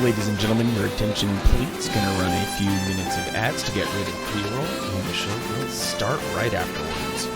ladies and gentlemen, your attention please. Gonna run a few minutes of ads to get rid of pre-roll, and the show will start right afterwards.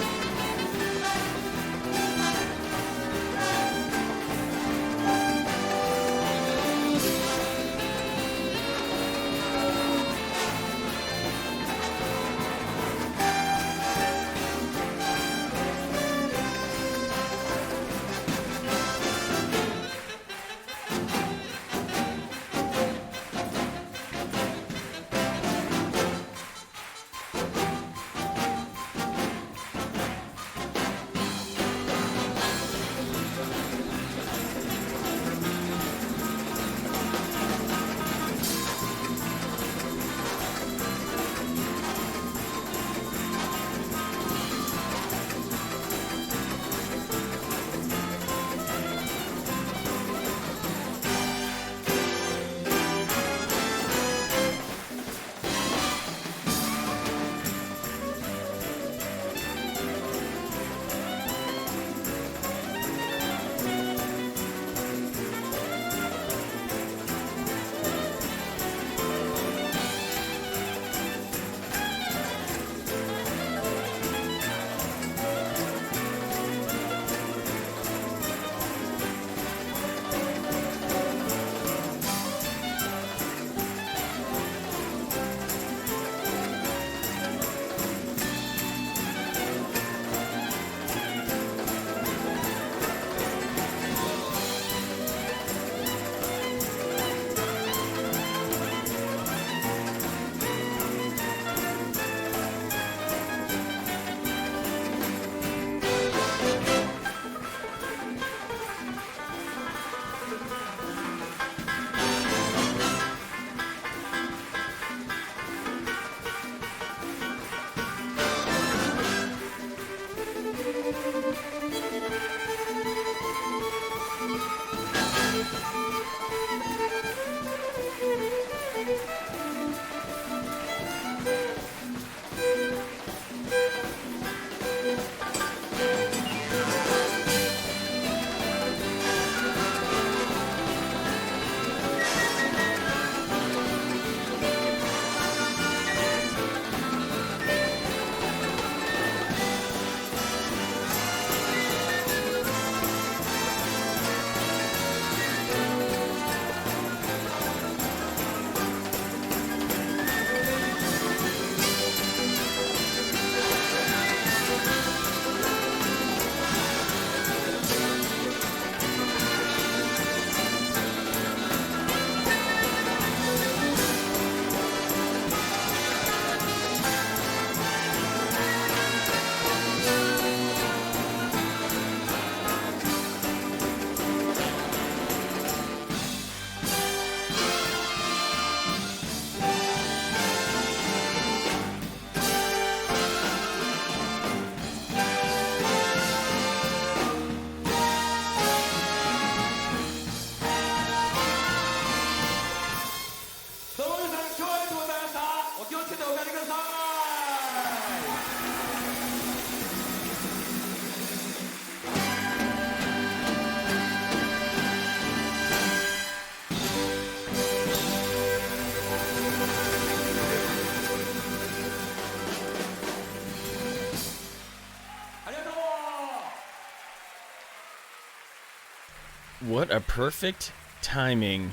What a perfect timing.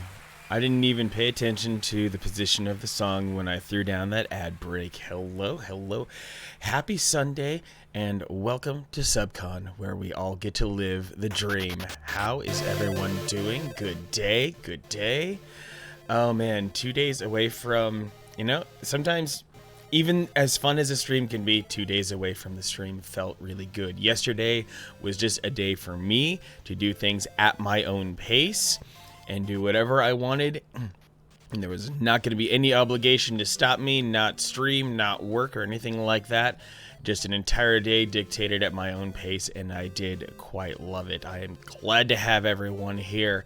I didn't even pay attention to the position of the song when I threw down that ad break. Hello. Happy Sunday and welcome to SubCon, where we all get to live the dream. How is everyone doing? Good day. Oh man, 2 days away from, sometimes even as fun as a stream can be, 2 days away from the stream felt really good. Yesterday was just a day for me to do things at my own pace and do whatever I wanted. And there was not going to be any obligation to stop me, not stream, not work, or anything like that. Just an entire day dictated at my own pace, and I did quite love it. I am glad to have everyone here.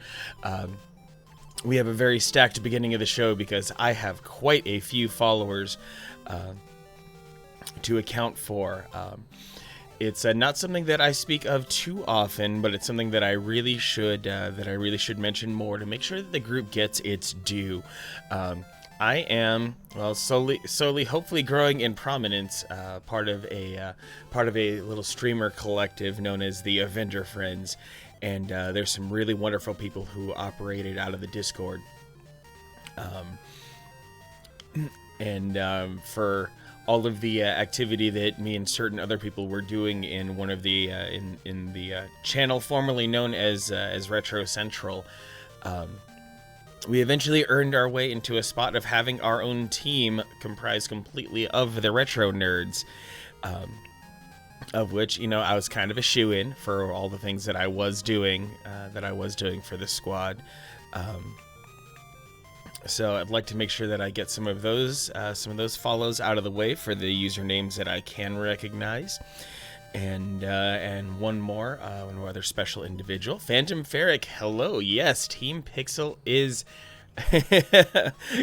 We have a very stacked beginning of the show because I have quite a few followers to account for. It's not something that I speak of too often, but it's something that I really should mention more to make sure that the group gets its due. I am slowly, hopefully growing in prominence. Part of a little streamer collective known as the Avenger Friends, and there's some really wonderful people who operated out of the Discord. For all of the activity that me and certain other people were doing in one of the in the channel formerly known as Retro Central, we eventually earned our way into a spot of having our own team comprised completely of the retro nerds, of which, I was kind of a shoo-in for all the things that I was doing for the squad. So I'd like to make sure that I get some of those follows out of the way for the usernames that I can recognize, and one more other special individual, Phantom Ferric. Hello, yes, Team Pixel is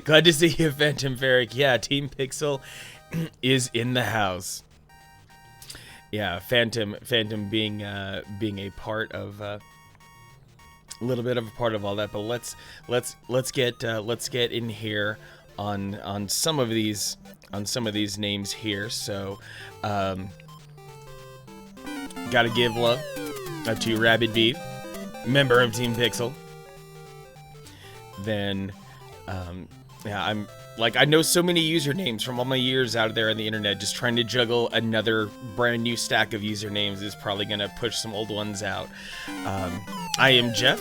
glad to see you, Phantom Ferric. Yeah, Team Pixel is in the house. Yeah, Phantom being a part of. A little bit of a part of all that, but let's get in here on some of these names here. So, gotta give love to Rabid Beef, member of Team Pixel. Then, I'm I know so many usernames from all my years out there on the internet. Just trying to juggle another brand new stack of usernames is probably gonna push some old ones out. I am Jeff.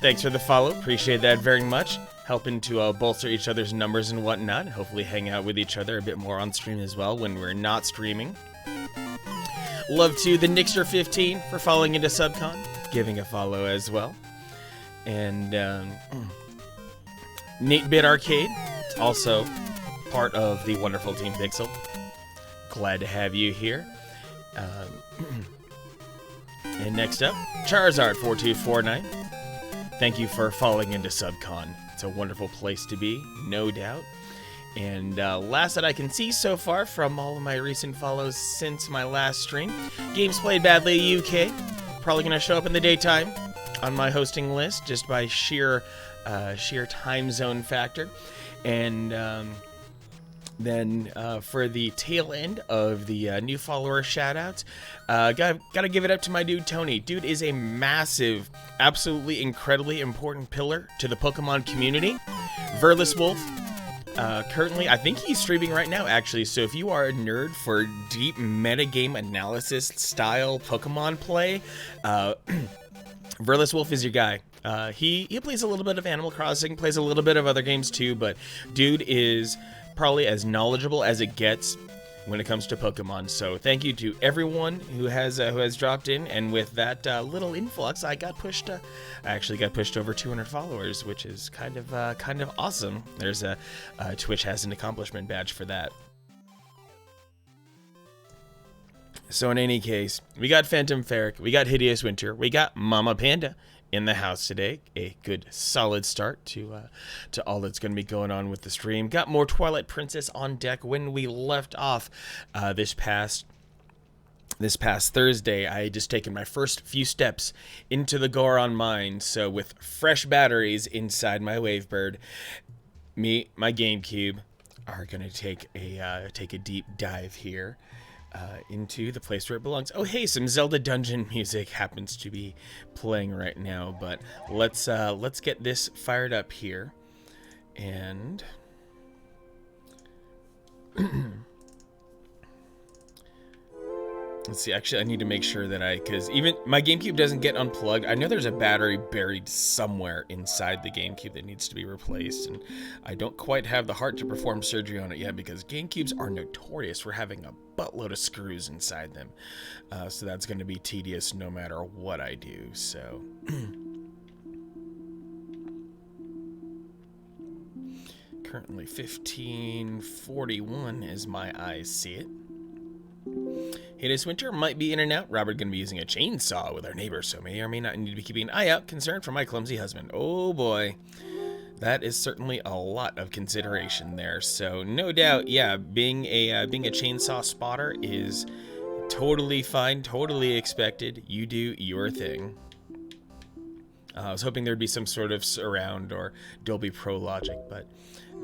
Thanks for the follow. Appreciate that very much. Helping to bolster each other's numbers and whatnot. Hopefully hang out with each other a bit more on stream as well when we're not streaming. Love to the Nixter15 for following into Subcon. Giving a follow as well. And 8-Bit Arcade. Also part of the wonderful Team Pixel. Glad to have you here. And next up, Charizard4249. Thank you for falling into Subcon. It's a wonderful place to be, no doubt. And last that I can see so far from all of my recent follows since my last stream, Games Played Badly UK. Probably going to show up in the daytime on my hosting list just by sheer time zone factor. And then for the tail end of the new follower shoutouts, gotta give it up to my dude Tony. Dude is a massive, absolutely incredibly important pillar to the Pokemon community. Verless Wolf, currently, I think he's streaming right now actually, so if you are a nerd for deep metagame analysis style Pokemon play, Verless Wolf is your guy. He plays a little bit of Animal Crossing, plays a little bit of other games too, but dude is probably as knowledgeable as it gets when it comes to Pokemon. So thank you to everyone who has dropped in, and with that little influx, I actually got pushed over 200 followers, which is kind of awesome. There's a Twitch has an accomplishment badge for that. So in any case, we got Phantom Ferric, we got Hideous Winter, we got Mama Panda in the house today. A good solid start to all that's going to be going on with the stream. Got more Twilight Princess on deck. When we left off this past Thursday, I had just taken my first few steps into the Goron mine. So with fresh batteries inside my Wavebird, my GameCube are going to take a deep dive here. Into the place where it belongs. Oh, hey, some Zelda dungeon music happens to be playing right now, but let's get this fired up here, and let's see. Actually, I need to make sure that because even my GameCube doesn't get unplugged. I know there's a battery buried somewhere inside the GameCube that needs to be replaced, and I don't quite have the heart to perform surgery on it yet because GameCubes are notorious for having a buttload of screws inside them. So that's going to be tedious no matter what I do. So currently 1541 as my eyes see it. Hideous Winter might be in and out. Robert going to be using a chainsaw with our neighbor, so may or may not need to be keeping an eye out. Concern for my clumsy husband. Oh boy, that is certainly a lot of consideration there. So no doubt, yeah, being a chainsaw spotter is Totally fine, totally expected. You do your thing. I was hoping there'd be some sort of surround or Dolby Pro logic, but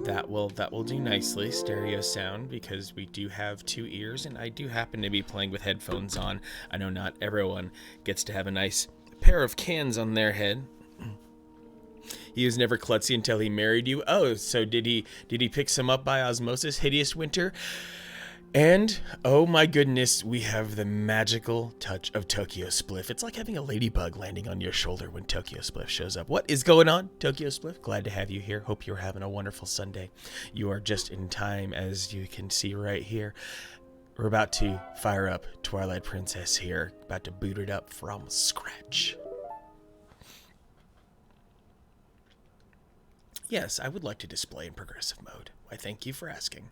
that will do nicely. Stereo sound, because we do have 2 ears, and I do happen to be playing with headphones on. I know not everyone gets to have a nice pair of cans on their head. He was never klutzy until he married you. Oh, so did he pick some up by osmosis, Hideous Winter? And, oh my goodness, we have the magical touch of Tokyo Spliff. It's like having a ladybug landing on your shoulder when Tokyo Spliff shows up. What is going on, Tokyo Spliff? Glad to have you here. Hope you're having a wonderful Sunday. You are just in time, as you can see right here. We're about to fire up Twilight Princess here. About to boot it up from scratch. Yes, I would like to display in progressive mode. Why, thank you for asking.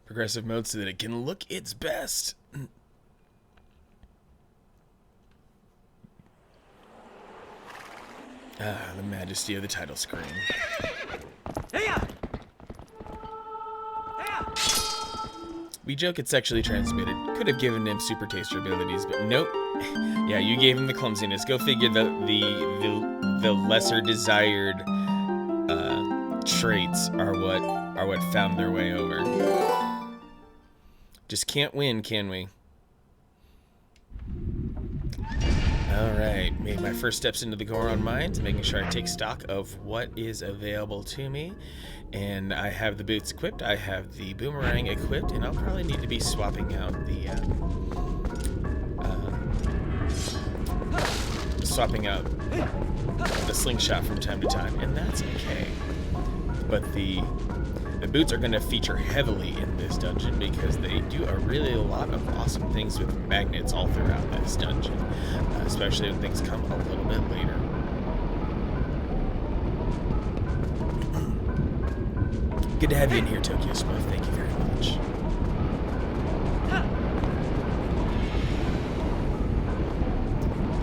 Progressive mode so that it can look its best. The majesty of the title screen. We joke it's sexually transmitted. Could have given him super taster abilities, but nope. Yeah, you gave him the clumsiness. Go figure the lesser desired traits are what found their way over. Just can't win, can we? Alright, made my first steps into the Goron Mines, making sure I take stock of what is available to me. And I have the boots equipped, I have the boomerang equipped, and I'll probably need to be swapping out the slingshot from time to time, and that's okay. But the boots are going to feature heavily in this dungeon because they do a lot of awesome things with magnets all throughout this dungeon, especially when things come a little bit later. Good to have you in here, Tokyo Spliff. Thank you very much.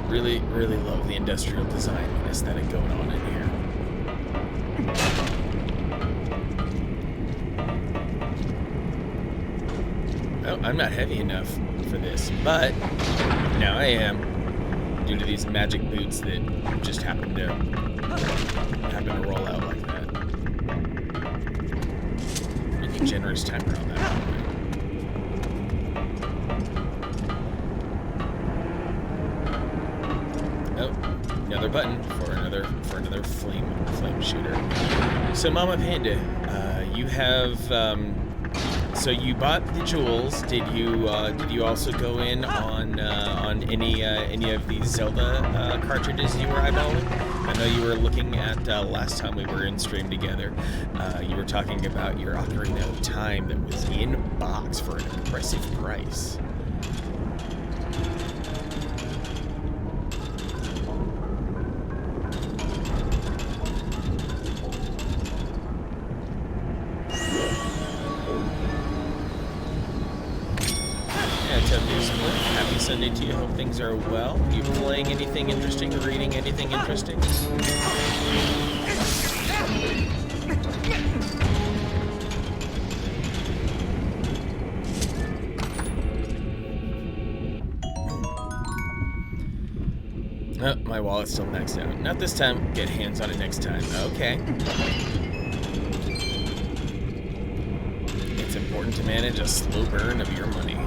Really, really love the industrial design and aesthetic going on in here. Oh, I'm not heavy enough for this, but now I am, due to these magic boots that just happen to roll out like that. Pretty generous timer on that one. Oh, another button for another flame shooter. So Mama Panda, you have so you bought the jewels. Did you also go in on any of these Zelda cartridges you were eyeballing? I know you were looking at last time we were in stream together. You were talking about your Ocarina of Time that was in box for an impressive price. Happy Sunday to you. Hope things are well. Are you playing anything interesting? Reading anything interesting? Oh, my wallet's still maxed out. Not this time. Get hands on it next time. Okay. It's important to manage a slow burn of your money.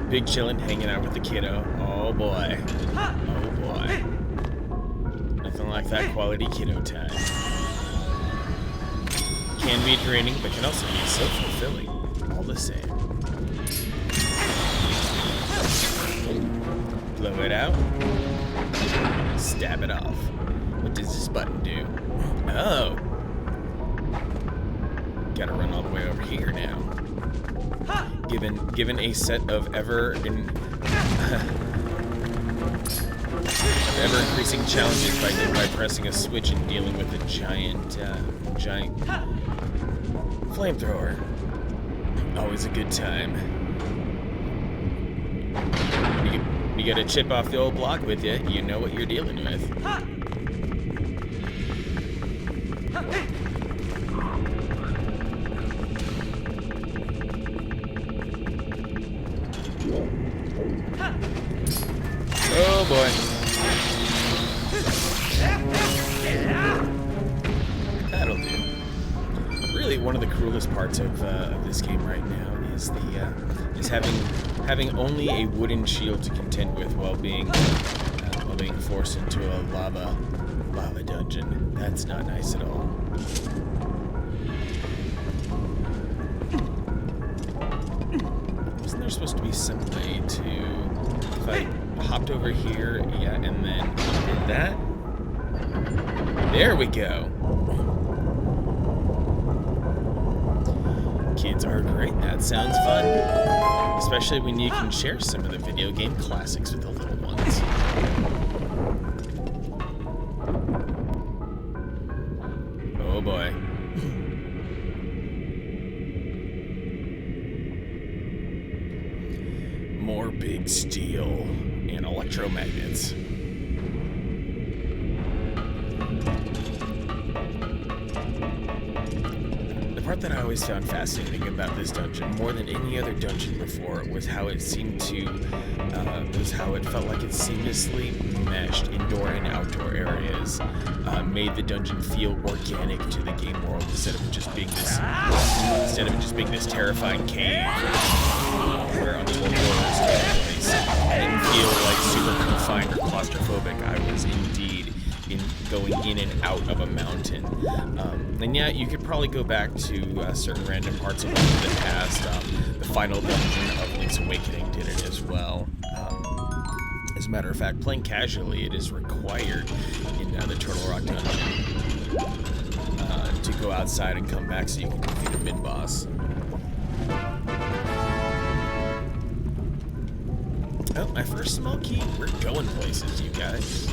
Big chillin', hanging out with the kiddo. Oh boy. Oh boy. Nothing like that quality kiddo time. Can be draining, but can also be so fulfilling. All the same. Blow it out. Stab it off. What does this button do? Oh. Gotta run all the way over here now. Given a set of ever increasing challenges by pressing a switch and dealing with a giant flamethrower. Always a good time. You gotta chip off the old block with you. You know what you're dealing with. one of the cruelest parts of this game right now is having only a wooden shield to contend with while being forced into a lava dungeon. That's not nice at all. Wasn't there supposed to be some way to, if I hopped over here, yeah, and then did that? There we go. Kids are great. That sounds fun. Especially when you can share some of the video game classics with the little ones. Oh boy. More big steel and electromagnets. The part that I always found fascinating about this dungeon, more than any other dungeon before, was how it seemed to, how it felt like it seamlessly meshed indoor and outdoor areas, made the dungeon feel organic to the game world instead of just being this terrifying cave where underworld horrors take place. I didn't feel like super confined or claustrophobic. I was indeed going in and out of a mountain. And yeah, you could probably go back to certain random parts of the past. The final dungeon of Link's Awakening did it as well. As a matter of fact, playing casually, it is required in the Turtle Rock dungeon to go outside and come back so you can defeat a mid-boss. Oh, my first small key. We're going places, you guys.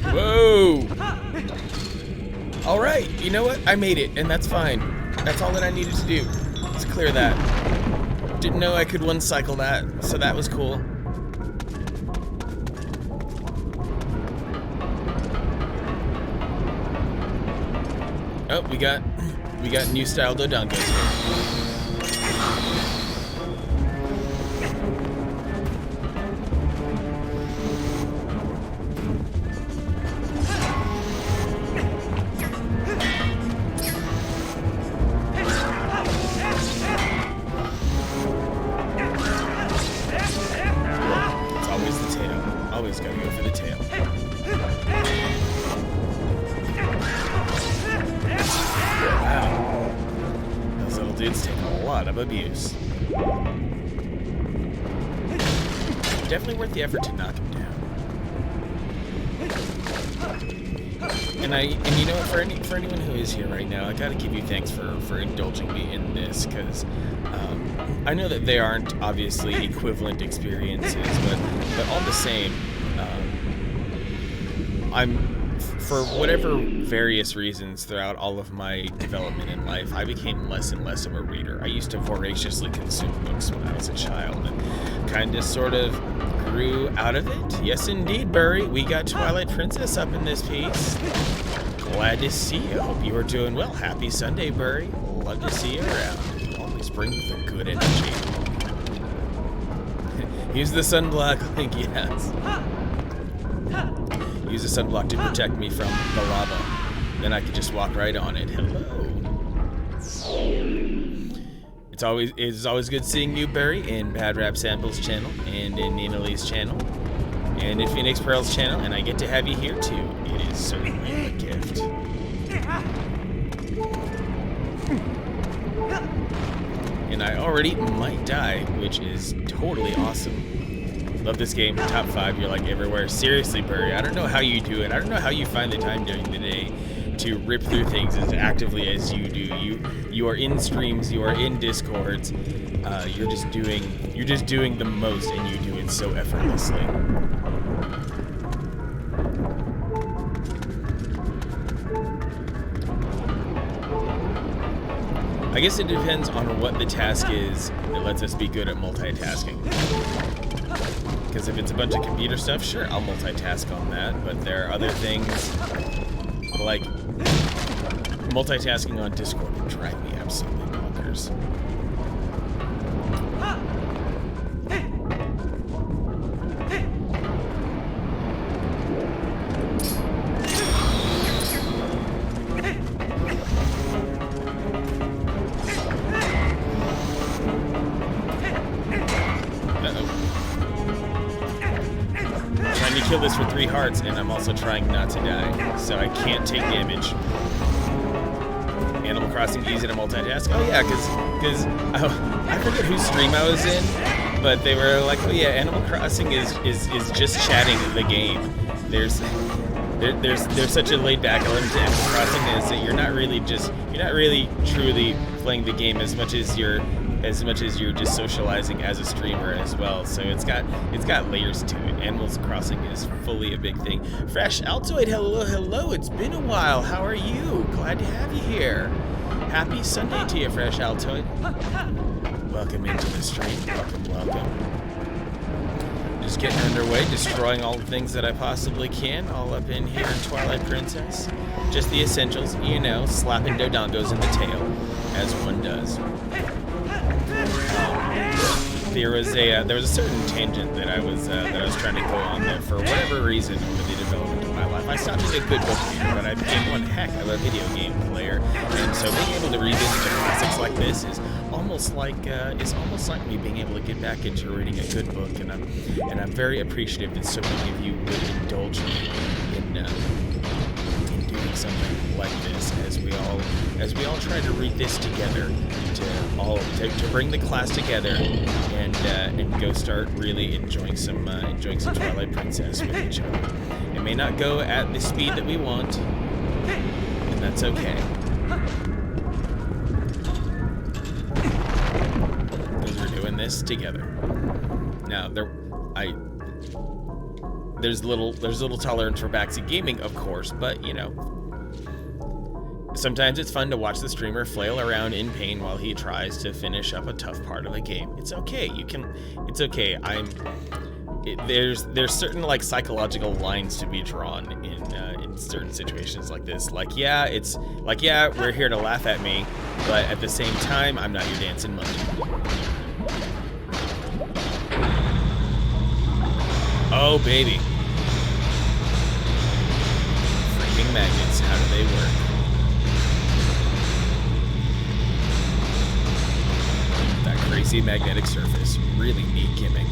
Whoa! Alright, you know what? I made it, and that's fine. That's all that I needed to do. Let's clear that. Didn't know I could one-cycle that, so that was cool. Oh, we got new style Dodongos here. It's always the tail. Always gotta go for the tail. Wow. Those little dudes take a lot of abuse. Definitely worth the effort to knock him down. And you know what, for anyone who is here right now, I gotta give you thanks for indulging me in this, because I know that they aren't obviously equivalent experiences, but all the same, for whatever various reasons throughout all of my development in life, I became less and less of a reader. I used to voraciously consume books when I was a child, and kind of sort of grew out of it. Yes, indeed, Burry. We got Twilight Princess up in this piece. Glad to see you. Hope you are doing well. Happy Sunday, Burry. Love to see you around. Always bring the good energy. Use the sunblock. Yes. Use the sunblock to protect me from the lava. Then I could just walk right on it. Hello. It's always good seeing you, Burry, in Bad Rap Samples channel, and in Nina Lee's channel, and in Phoenix Pearl's channel, and I get to have you here too. It is certainly a gift. And I already might die, which is totally awesome. Love this game. Top 5. You're like everywhere. Seriously, Burry. I don't know how you do it. I don't know how you find the time during the day to rip through things as actively as you do. You are in streams. You are in Discords. You're just doing the most, and you do it so effortlessly. I guess it depends on what the task is that lets us be good at multitasking. Because if it's a bunch of computer stuff, sure, I'll multitask on that. But there are other things, like multitasking on Discord would drive me absolutely bonkers. Kill this for 3 hearts, and I'm also trying not to die, so I can't take damage. Animal Crossing easy to multitask. Oh yeah, because I forget whose stream I was in, but they were like, oh yeah, Animal Crossing is just chatting the game. There's such a laid back element to Animal Crossing is that you're not really truly playing the game as much as you're just socializing as a streamer as well. So it's got layers to it. Animal Crossing is fully a big thing. Fresh Altoid, hello, it's been a while. How are you? Glad to have you here. Happy Sunday to you, Fresh Altoid. Welcome into the stream. Welcome. Just getting underway, destroying all the things that I possibly can, all up in here in Twilight Princess. Just the essentials, you know, slapping Dodongos in the tail, as one does. There was a certain tangent that I was trying to go on that for whatever reason over the development of my life. I stopped being a good book reader, but I became one heck of a video game player, and so being able to revisit the classics like this is almost like me being able to get back into reading a good book, and I'm very appreciative that so many of you would indulge me in doing something like this as we all try to read this together to bring the class together and go start really enjoying some Twilight Princess with each other. It may not go at the speed that we want, and that's okay. Because we're doing this together. Now there's little tolerance for backseat gaming, of course, but you know, sometimes it's fun to watch the streamer flail around in pain while he tries to finish up a tough part of a game. It's okay. It's okay. There's certain like psychological lines to be drawn in certain situations like this. We're here to laugh at me, but at the same time, I'm not your dancing monkey. Oh baby. Freaking magnets. How do they work? Crazy magnetic surface. Really neat gimmick.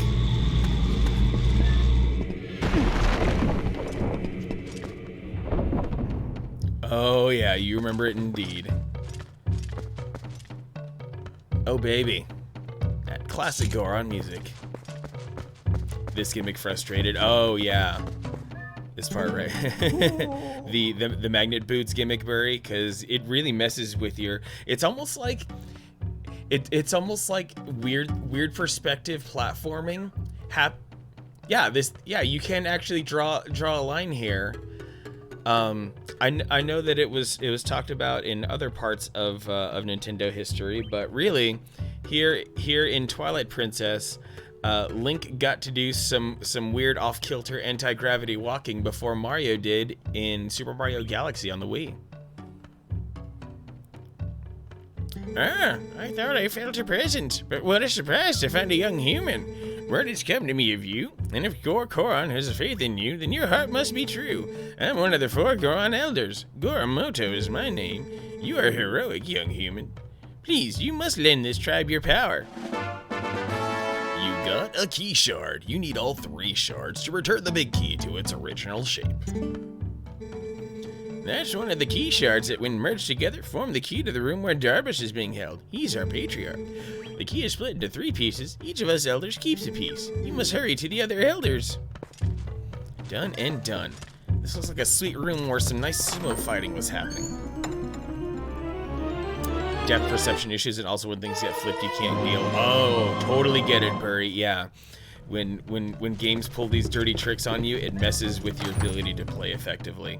Oh yeah, you remember it indeed. Oh baby. That classic Goron music. This gimmick frustrated. Oh yeah. This part, right? the magnet boots gimmick, Burry, because it really messes with your. It's almost like weird perspective platforming. You can actually draw a line here. I know that it was talked about in other parts of Nintendo history, but really, here in Twilight Princess, Link got to do some weird off-kilter anti-gravity walking before Mario did in Super Mario Galaxy on the Wii. I thought I felt a presence, but what a surprise to find a young human. Word has come to me of you, and if Goron has a faith in you, then your heart must be true. I'm one of the 4 Goron elders. Goromoto is my name. You are heroic, young human. Please, you must lend this tribe your power. You got a key shard. You need all 3 shards to return the big key to its original shape. That's one of the key shards that, when merged together, form the key to the room where Darbish is being held. He's our patriarch. The key is split into 3 pieces. Each of us elders keeps a piece. You must hurry to the other elders. Done and done. This looks like a sweet room where some nice sumo fighting was happening. Depth perception issues, and also when things get flipped, you can't deal. Oh, totally get it, Burry. Yeah. When games pull these dirty tricks on you, it messes with your ability to play effectively.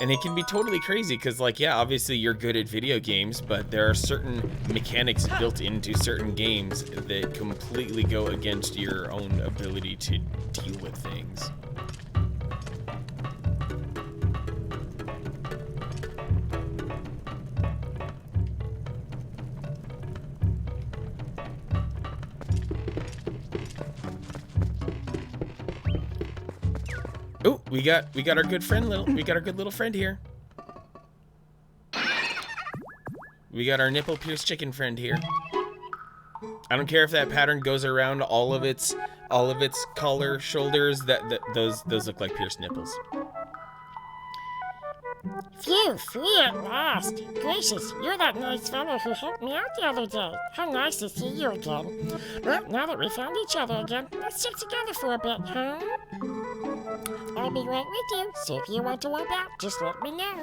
And it can be totally crazy because, like, yeah, obviously you're good at video games, but there are certain mechanics built into certain games that completely go against your own ability to deal with things. Oh, we got our good little friend here. We got our nipple pierced chicken friend here. I don't care if that pattern goes around all of its collar, shoulders. Those look like pierced nipples. Phew, free at last. Gracious, you're that nice fellow who helped me out the other day. How nice to see you again. Well, now that we found each other again, let's stick together for a bit, huh? I'll be right with you, so if you want to walk out, just let me know.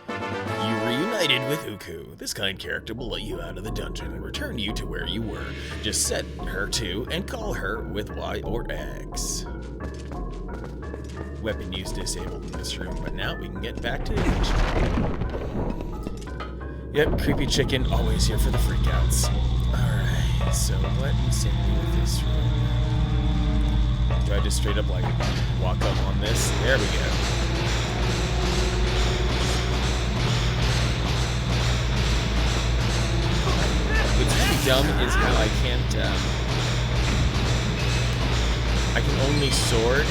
You reunited with Uku. This kind character will let you out of the dungeon and return you to where you were. Just set her to and call her with Y or X. Weapon use disabled in this room, but now we can get back to the action. Yep, creepy chicken, always here for the freakouts. Alright, so what insanity with this room? Do I just straight up, like, walk up on this? There we go. What's really dumb is how I can't, I can only sword.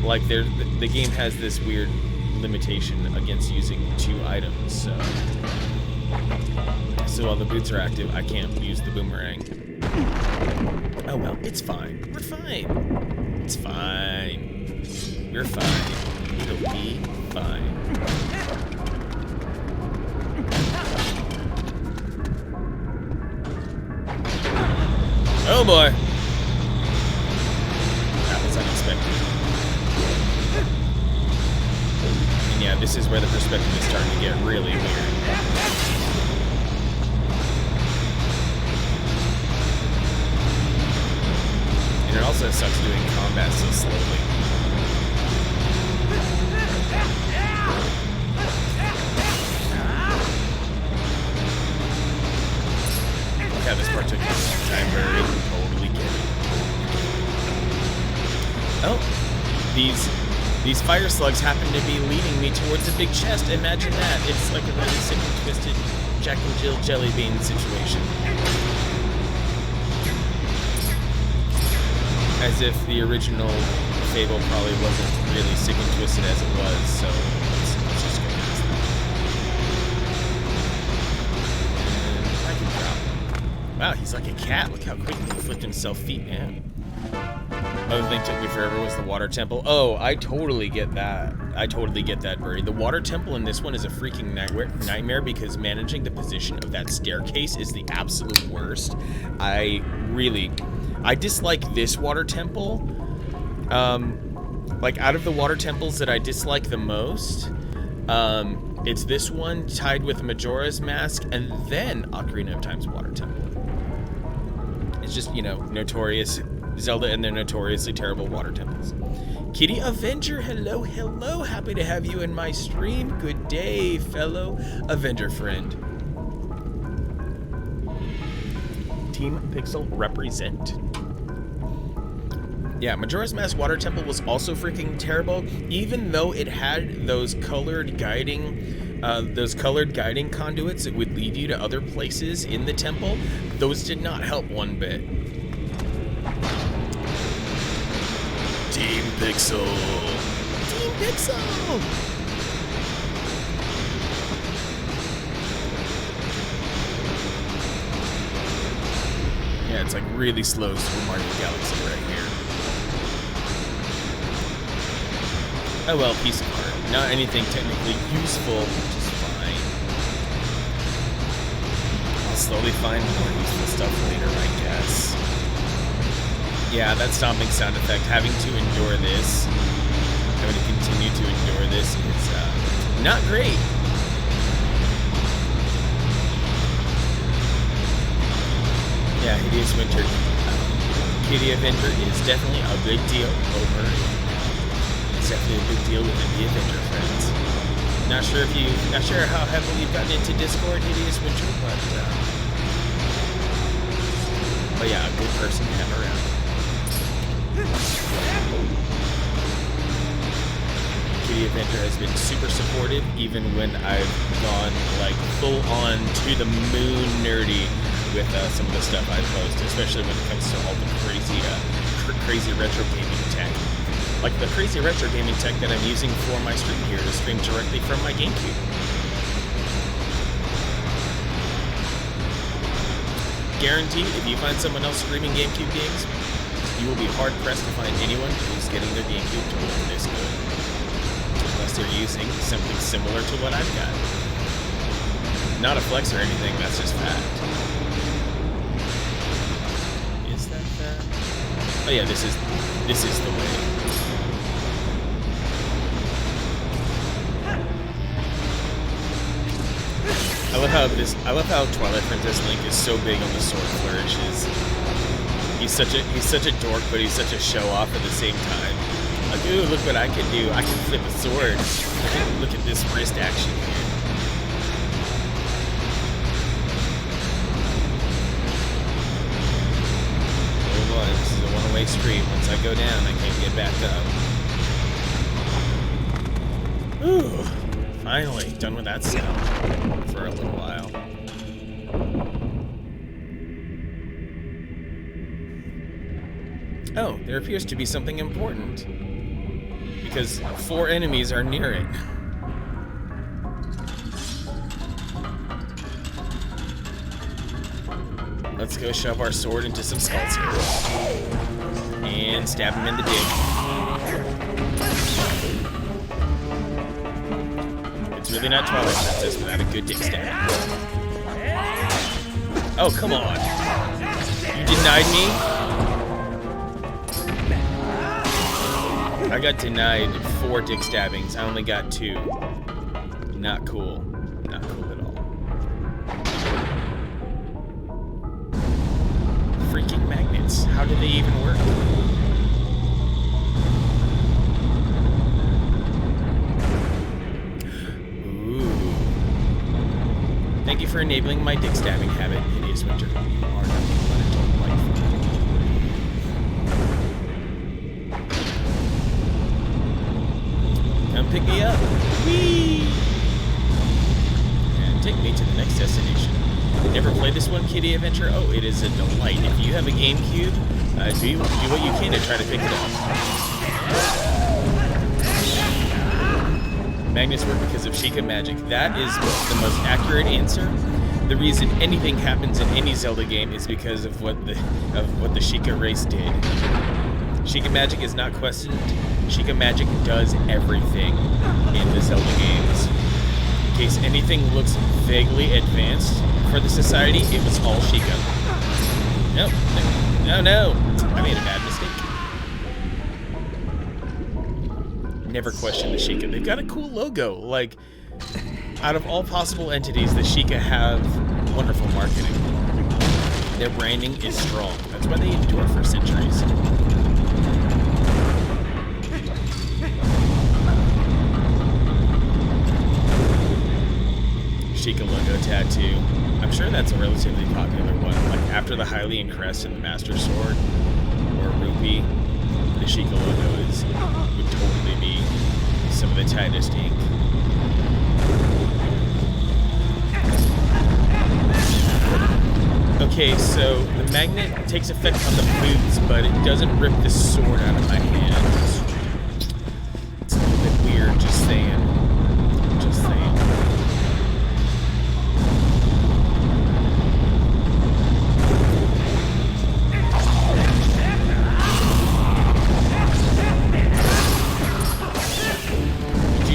Like, the game has this weird limitation against using 2 items, so while the boots are active, I can't use the boomerang. Oh well, it's fine. We're fine. It's fine. We're fine. It'll be fine. Oh boy! That was unexpected. And yeah, this is where the perspective is starting to get really weird. And it also sucks doing combat so slowly. Look how this part took a long time, but I totally get it. Oh, these fire slugs happen to be leading me towards a big chest. Imagine that. It's like a really sick and twisted Jack and Jill jelly bean situation. As if the original Fable probably wasn't really sick and twisted as it was, so let's just go past that. And I can drop. Wow, he's like a cat. Look how quickly he flipped himself feet, man. Other thing took me forever was the water temple. Oh, I totally get that. I totally get that, Murray. The water temple in this one is a freaking nightmare because managing the position of that staircase is the absolute worst. I dislike this water temple. Like, out of the water temples that I dislike the most, it's this one tied with Majora's Mask and then Ocarina of Time's water temple. It's just, you know, notorious Zelda and their notoriously terrible water temples. Kitty Avenger, hello, hello. Happy to have you in my stream. Good day, fellow Avenger friend. Team Pixel represent. Yeah, Majora's Mask Water Temple was also freaking terrible, even though it had those colored guiding conduits that would lead you to other places in the temple. Those did not help one bit. Team Pixel. Team Pixel. Yeah, it's like really slow Super Mario Galaxy right here. Oh well, piece of art. Not anything technically useful, which is fine. I'll slowly find more useful stuff later, I guess. Yeah, that stomping sound effect, having to endure this, having to continue to endure this is not great. Yeah, Hideous Winter, Kitty Avenger is definitely a big deal over It's definitely a big deal within the Avenger friends. Not sure how heavily you've gotten into Discord, Hideous Winter, but yeah, a good person to have around. Kitty Avenger has been super supportive, even when I've gone like full on to the moon nerdy with some of the stuff I post, especially when it comes to all the crazy retro gaming tech. Like the crazy retro gaming tech that I'm using for my stream here to stream directly from my GameCube. Guaranteed, if you find someone else streaming GameCube games, you will be hard-pressed to find anyone who's getting their GameCube to work this good. Unless they're using something similar to what I've got. Not a flex or anything, that's just fact. Is that fact? Oh yeah, this is the way. I love how Twilight Princess Link is so big on the sword flourishes. He's such a dork, but he's such a show off at the same time. Like, ooh, look what I can do. I can flip a sword. Look at this wrist action here. Oh boy, this is a one-way street. Once I go down, I can't get back up. Ooh. Finally, done with that sound for a little while. Oh, there appears to be something important. Because 4 enemies are near it. Let's go shove our sword into some skulls here. And stab him in the dig. It's really not Twilight Princess without a good dick stab. Oh, come on. You denied me? I got denied 4 dick stabbings. I only got 2. Not cool. Not cool at all. Freaking magnets. How do they even work? Thank you for enabling my dick stabbing habit, Hideous Winter. You are nothing but a adult life. Come pick me up. Whee! And take me to the next destination. Never played this one, Kitty Adventure? Oh, it is a delight. If you have a GameCube, do what you can to try to pick it up. Magnets work because of Sheikah magic. That is the most accurate answer. The reason anything happens in any Zelda game is because of what the Sheikah race did. Sheikah magic is not questioned. Sheikah magic does everything in the Zelda games. In case anything looks vaguely advanced for the society, it was all Sheikah. Nope. No. I made a bad mistake. Never question the Sheikah. They've got a cool logo. Like, out of all possible entities, the Sheikah have wonderful marketing. Their branding is strong. That's why they endure for centuries. Sheikah logo tattoo. I'm sure that's a relatively popular one. Like after the Hylian crest and the Master Sword, or Rupee, the Sheikah logo would totally be some of the tightest ink. Okay, so the magnet takes effect on the boots, but it doesn't rip the sword out of my hand. It's a little bit weird, just saying. Just saying.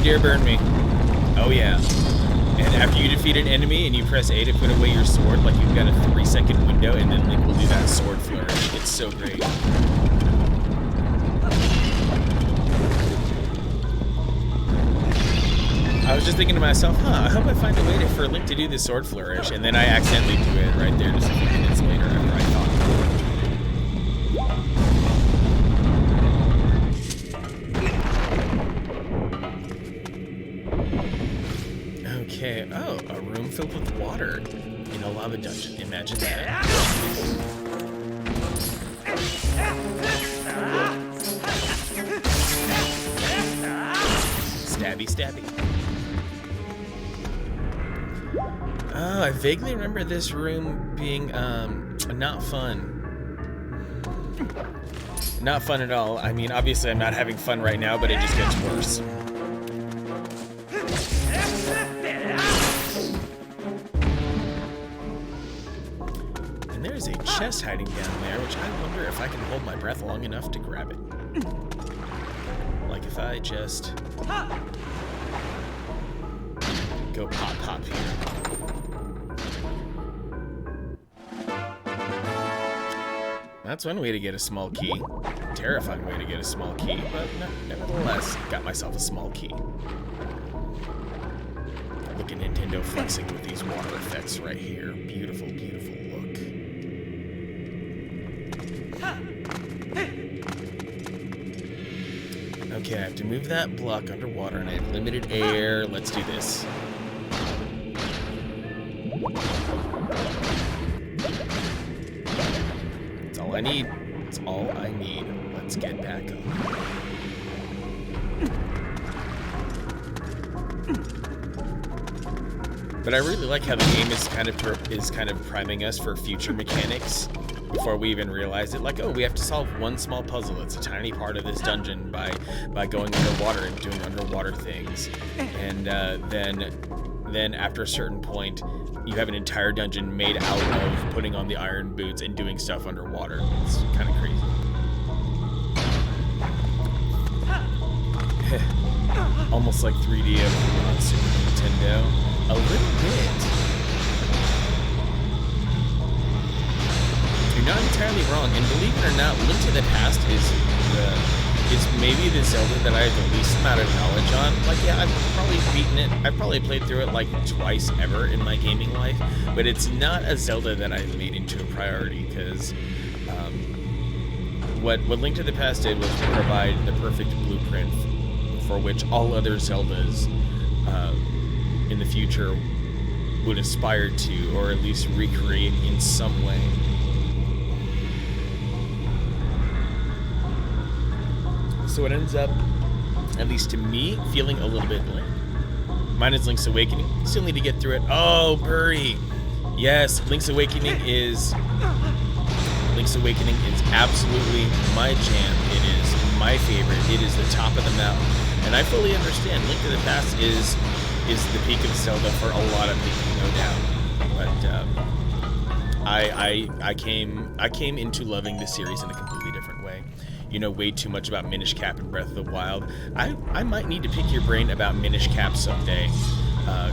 Dare burn me. Oh yeah. And after you defeat an enemy and you press A to put away your sword, like you've got a 3-second window, and then Link will do that sword flourish. It's so great. I was just thinking to myself, I hope I find a way for Link to do the sword flourish, and then I accidentally do it right there just a few minutes later after I thought. filled with water in a lava dungeon. Imagine that. Stabby, stabby. Oh, I vaguely remember this room being not fun. Not fun at all. I mean, obviously I'm not having fun right now, but it just gets worse. And there's a chest hiding down there, which I wonder if I can hold my breath long enough to grab it. Like if I just go pop pop here. That's one way to get a small key. Terrifying way to get a small key, but nevertheless, got myself a small key. Look at Nintendo flexing with these water effects right here. Beautiful, beautiful look. Okay, I have to move that block underwater, and I have limited air. Let's do this. That's all I need. That's all I need. Let's get back up. But I really like how the game is kind of priming us for future mechanics before we even realize it. Like, oh, we have to solve one small puzzle. It's a tiny part of this dungeon by going underwater and doing underwater things, and then after a certain point, you have an entire dungeon made out of putting on the iron boots and doing stuff underwater. It's kind of crazy. Almost like 3D on Super Nintendo. A little bit. You're not entirely wrong, and believe it or not, Link to the Past is maybe the Zelda that I have the least amount of knowledge on. Like, yeah, I've probably beaten it. I've probably played through it like twice ever in my gaming life, but it's not a Zelda that I've made into a priority, because what Link to the Past did was provide the perfect blueprint for which all other Zeldas in the future would aspire to, or at least recreate in some way. So it ends up, at least to me, feeling a little bit bland. Mine is Link's Awakening. Still need to get through it. Oh, Burry! Yes, Link's Awakening is absolutely my jam. It is my favorite. It is the top of the mountain. And I fully understand Link to the Past is the peak of Zelda for a lot of people, no doubt. But I came into loving this series in a completely different way. You know way too much about Minish Cap and Breath of the Wild. I might need to pick your brain about Minish Cap someday,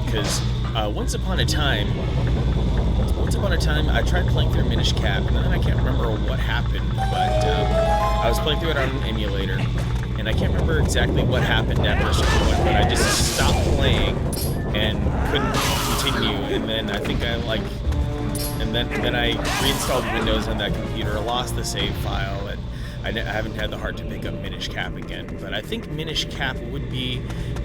because once upon a time I tried playing through Minish Cap, and then I can't remember what happened, but I was playing through it on an emulator, and I can't remember exactly what happened after a certain point, but I just stopped playing and couldn't continue, and then I think I reinstalled Windows on that computer, lost the save file, and I haven't had the heart to pick up Minish Cap again. But I think Minish Cap would be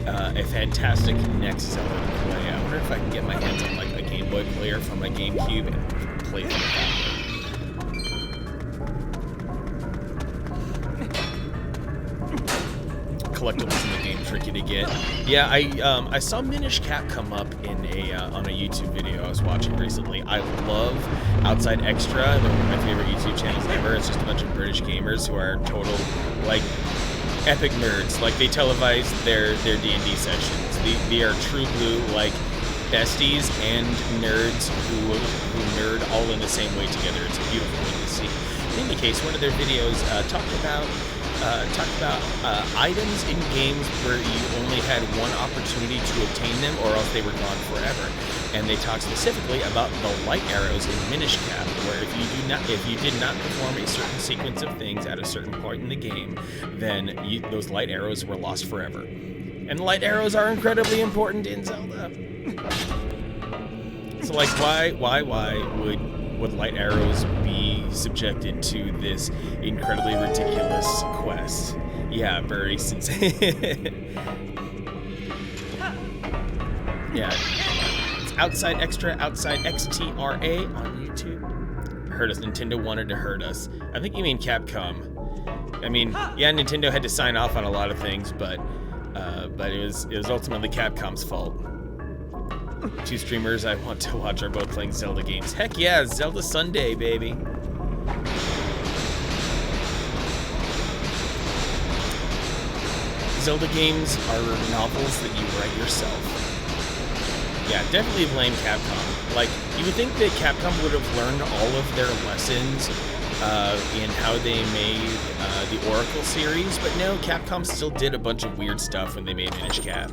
a fantastic next Zelda to play. I wonder if I can get my hands on like a Game Boy player from my GameCube and play through it that way. Collectibles in the game tricky to get. Yeah, I saw Minish Cap come up in on a YouTube video I was watching recently. I love Outside Extra. They're one of my favorite YouTube channels ever. It's just a bunch of British gamers who are total like epic nerds. Like they televise their D&D sessions. They are true blue like besties and nerds who nerd all in the same way together. It's a beautiful thing to see. In any case, one of their videos talked about items in games where you only had one opportunity to obtain them or else they were gone forever. And they talked specifically about the light arrows in Minish Cap, where if you did not perform a certain sequence of things at a certain point in the game, then those light arrows were lost forever. And light arrows are incredibly important in Zelda. So like why would light arrows be subjected to this incredibly ridiculous quest? Yeah, very sincere. Yeah, it's Outside Extra, Outside XTRA on YouTube. Hurt us. Nintendo wanted to hurt us. I think you mean Capcom. I mean, yeah, Nintendo had to sign off on a lot of things, but it was ultimately Capcom's fault. Two streamers I want to watch are both playing Zelda games. Heck yeah, Zelda Sunday, baby. Zelda games are novels that you write yourself. Yeah, definitely blame Capcom. Like, you would think that Capcom would have learned all of their lessons in how they made the Oracle series, but no, Capcom still did a bunch of weird stuff when they made Minish Cap.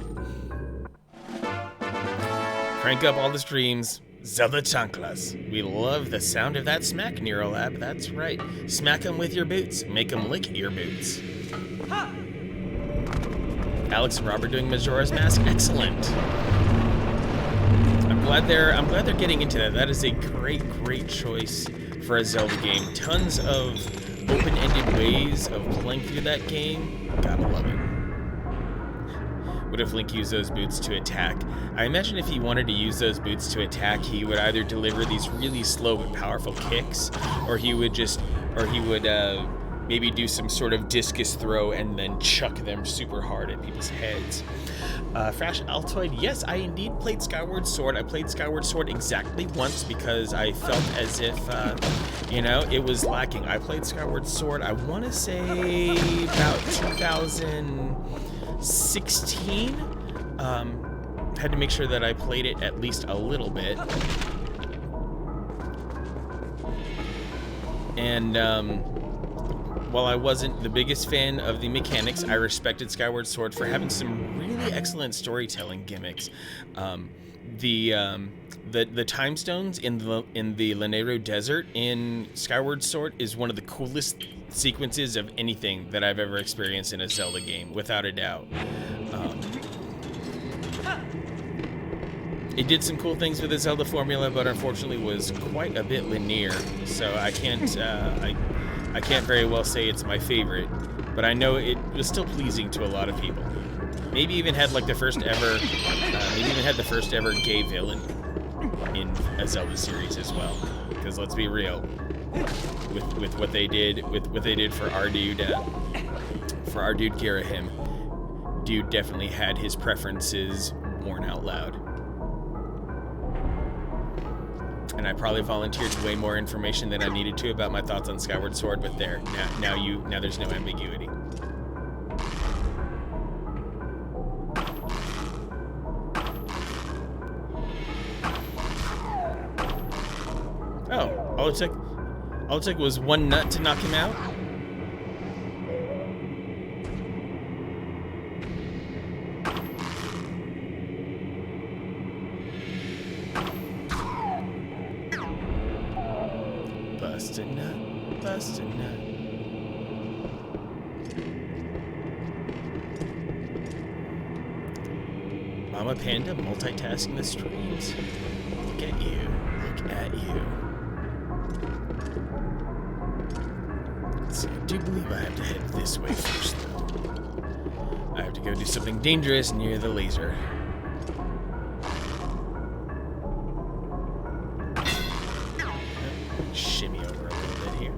Crank up all the streams. Zelda chanclas. We love the sound of that smack, Neurolab. That's right. Smack them with your boots. Make them lick your boots. Alex and Robert doing Majora's Mask. Excellent. I'm glad they're getting into that. That is a great choice for a Zelda game. Tons of open-ended ways of playing through that game. Gotta love it. What if Link used those boots to attack? I imagine if he wanted to use those boots to attack, he would either deliver these really slow but powerful kicks, or he would maybe do some sort of discus throw and then chuck them super hard at people's heads. Frash Altoid, yes, I indeed played Skyward Sword. I played Skyward Sword exactly once because I felt as if, it was lacking. I played Skyward Sword, I want to say about 2016. Had to make sure that I played it at least a little bit. And, while I wasn't the biggest fan of the mechanics, I respected Skyward Sword for having some really excellent storytelling gimmicks. The time stones in the Lanero Desert in Skyward Sword is one of the coolest sequences of anything that I've ever experienced in a Zelda game, without a doubt. It did some cool things with the Zelda formula, but unfortunately was quite a bit linear, so I can't very well say it's my favorite, but I know it was still pleasing to a lot of people. Maybe even had like the first ever gay villain in a Zelda series as well. Because let's be real, with what they did for our dude Girahim, dude definitely had his preferences worn out loud. And I probably volunteered way more information than I needed to about my thoughts on Skyward Sword, but there, now there's no ambiguity. Oh, all it took was one nut to knock him out? Bust a nut. Mama Panda multitasking the streams. Look at you. Look at you. Let's see, I do believe I have to head this way first, though. I have to go do something dangerous near the laser. Shimmy over a little bit here.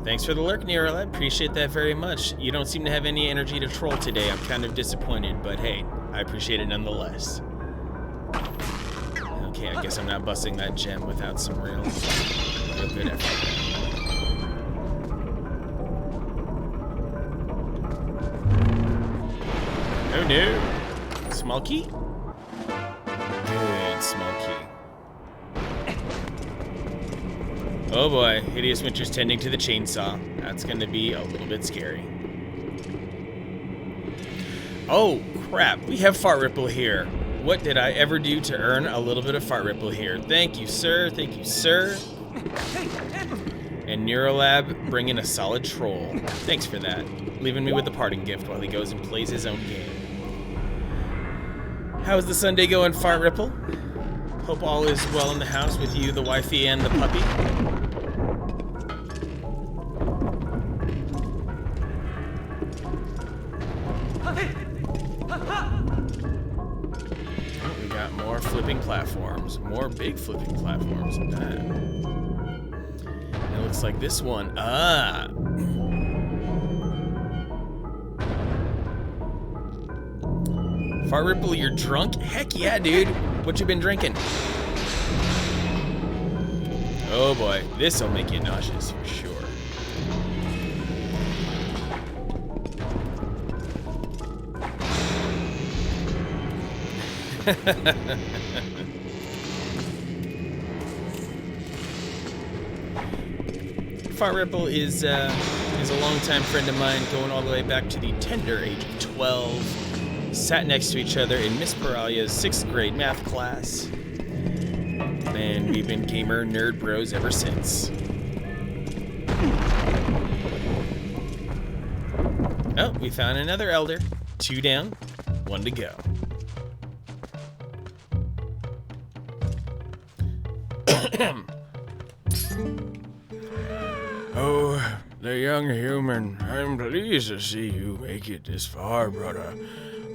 Thanks for the lurk, Nero. I appreciate that very much. You don't seem to have any energy to troll today. I'm kind of disappointed, but hey, I appreciate it nonetheless. Okay, I guess I'm not busting that gem without some real good effort. Oh no! Small key? Good, small key. Oh boy, Hideous Winter's tending to the chainsaw. That's gonna be a little bit scary. Oh crap, we have Fart Ripple here. What did I ever do to earn a little bit of Fart Ripple here? Thank you, sir. Thank you, sir. And Neurolab bringing a solid troll. Thanks for that. Leaving me with the parting gift while he goes and plays his own game. How's the Sunday going, Fart Ripple? Hope all is well in the house with you, the wifey, and the puppy. platforms. More big flipping platforms. It looks like this one. Fart Ripple, you're drunk? Heck yeah, dude. What you been drinking? Oh boy, this'll make you nauseous for sure. Fart Ripple is a longtime friend of mine, going all the way back to the tender age of 12. Sat next to each other in Miss Peralia's 6th grade math class. And we've been gamer nerd bros ever since. Oh, we found another elder. 2 down, 1 to go. Oh, the young human, I'm pleased to see you make it this far, brother.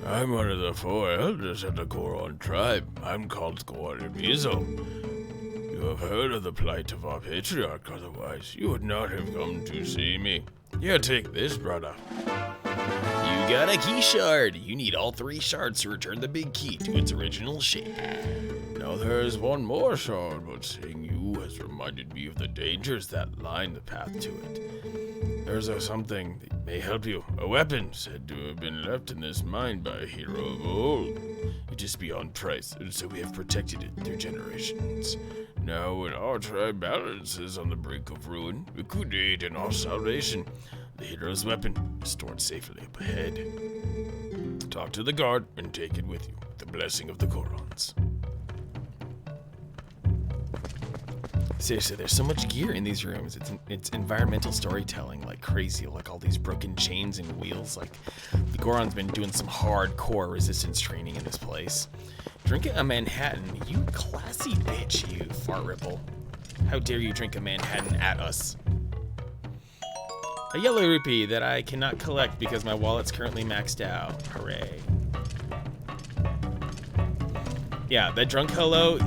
I'm one of the 4 elders of the Goron tribe. I'm called Gorimizo. You have heard of the plight of our patriarch, otherwise you would not have come to see me. Here, take this, brother. You got a key shard. You need all 3 shards to return the big key to its original shape. Now there is one more shard, but seeing you has reminded me of the dangers that line the path to it. There's something that may help you. A weapon said to have been left in this mine by a hero of old. It is beyond price, and so we have protected it through generations. Now, when our tribe balance is on the brink of ruin, it could aid in our salvation. The hero's weapon is stored safely up ahead. Talk to the guard and take it with you, with the blessing of the Gorons. Seriously, there's so much gear in these rooms. It's environmental storytelling like crazy, like all these broken chains and wheels. Like the Goron's been doing some hardcore resistance training in this place. Drink a Manhattan, you classy bitch, you Fart Ripple. How dare you drink a Manhattan at us? A yellow rupee that I cannot collect because my wallet's currently maxed out. Hooray. Yeah, that drunk hello.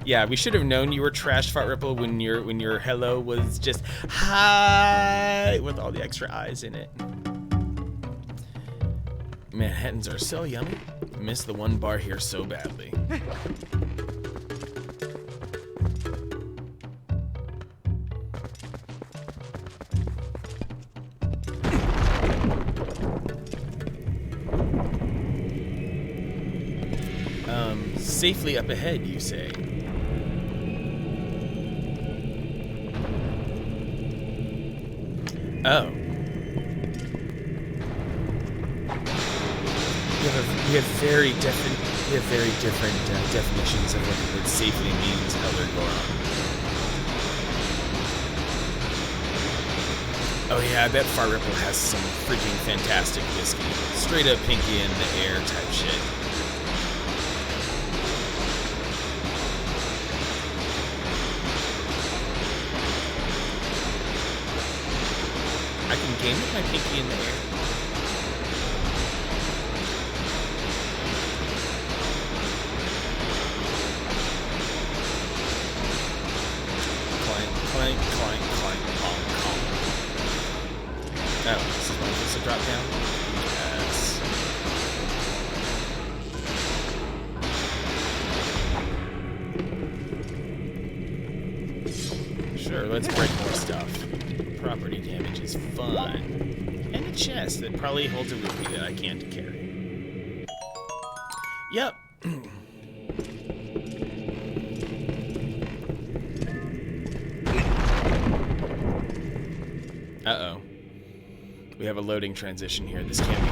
Yeah, we should have known you were trash, Fart Ripple, when your hello was just hi with all the extra eyes in it. Manhattans are so yummy. Miss the 1 bar here so badly. Safely up ahead, you say. Oh. We have very different definitions of what the word safely means, Elder Goron. Oh yeah, I bet Fart Ripple has some freaking fantastic whiskey. Straight up pinky in the air type shit. I can game with my pinky in the air. Clank, clank, clank, clank, clank, clank. Oh, this is one supposed to drop down? Yes. Sure, let's break more stuff. Property damage is fun. And a chest that probably holds a rupee that I can't carry. Yep. Uh-oh. We have a loading transition here. This can't be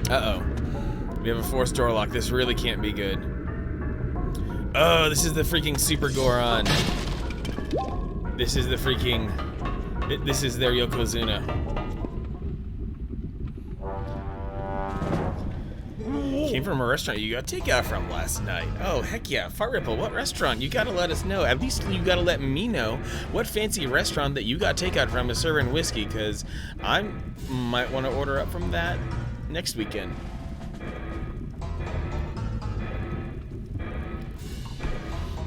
good. Uh-oh. We have a forced door lock. This really can't be good. Oh, this is the freaking Super Goron. This is the freaking... This is their Yokozuna. Came from a restaurant you got takeout from last night. Oh, heck yeah. Fart Ripple, what restaurant? You gotta let us know. At least you gotta let me know what fancy restaurant that you got takeout from is serving whiskey, because I might want to order up from that next weekend.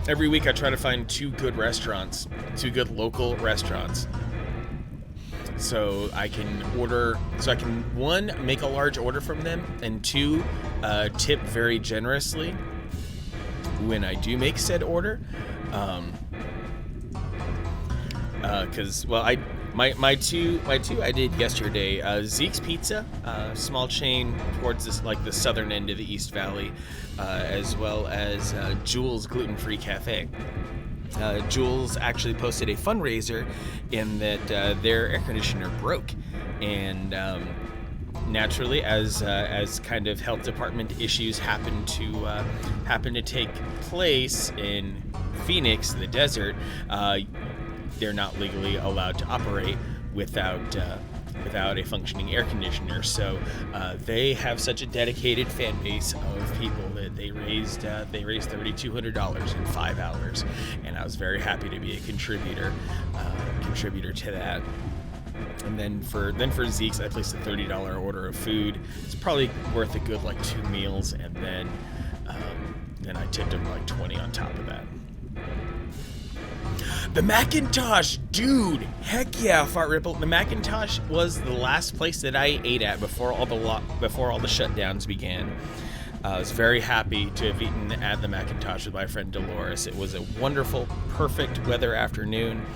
every week I try to find two good local restaurants. So I can one, make a large order from them, and two, tip very generously when I do make said order. Because my two I did yesterday. Zeke's Pizza, small chain towards the southern end of the East Valley, as well as Jules Gluten-Free Cafe. Jules actually posted a fundraiser in that their air conditioner broke, and naturally, as kind of health department issues happen to take place in Phoenix, the desert, they're not legally allowed to operate without a functioning air conditioner. So they have such a dedicated fan base of people that they raised $3,200 in 5 hours, and I was very happy to be a contributor to that. And then for Zeke's, I placed a $30 order of food. It's probably worth a good 2 meals, and then I tipped him $20 on top of that. The Macintosh, dude! Heck yeah, Fart Ripple. The Macintosh was the last place that I ate at before all the shutdowns began. I was very happy to have eaten at the Macintosh with my friend Dolores. It was a wonderful, perfect weather afternoon.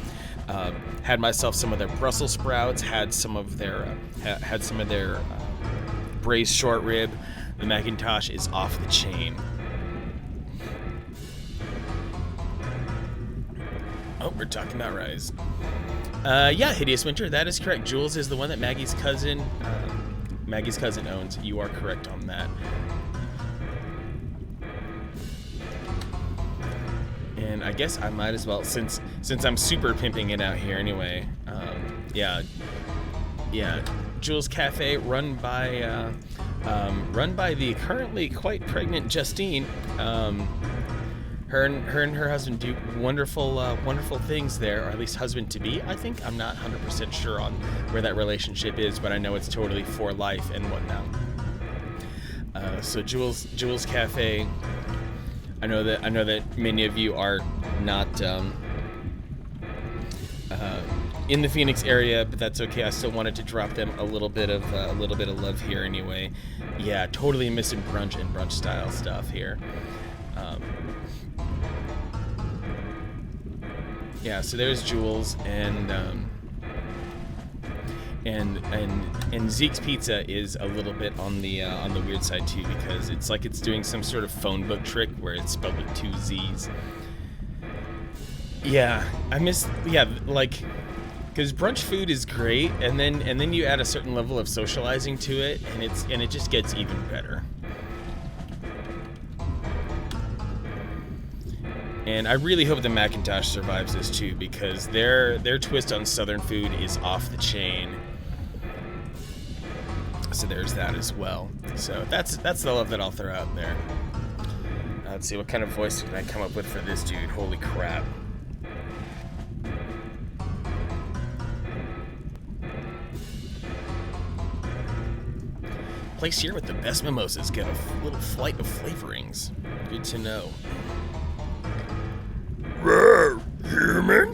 Had myself some of their Brussels sprouts. Had some of their braised short rib. The Macintosh is off the chain. Oh, we're talking about Rise. Yeah, Hideous Winter, that is correct. Jules is the one that Maggie's cousin owns. You are correct on that. And I guess I might as well, since I'm super pimping it out here anyway. Yeah. Jules Cafe, run by the currently quite pregnant Justine. Her and her husband do wonderful things there, or at least husband-to-be, I think. I'm not 100% sure on where that relationship is, but I know it's totally for life and whatnot. So Jules Cafe, I know that many of you are not in the Phoenix area, but that's okay. I still wanted to drop them a little bit of love here anyway. Yeah, totally missing brunch and brunch style stuff here. Yeah, so there's Jules, and Zeke's Pizza is a little bit on the weird side too, because it's like it's doing some sort of phone book trick where it's spelled with 2 Z's. Yeah, because brunch food is great, and then you add a certain level of socializing to it, and it just gets even better. And I really hope the Macintosh survives this too, because their twist on Southern food is off the chain. So there's that as well. So that's the love that I'll throw out there. Let's see, what kind of voice can I come up with for this dude? Holy crap. Place here with the best mimosas. Get a little flight of flavorings. Good to know. Whoa, human?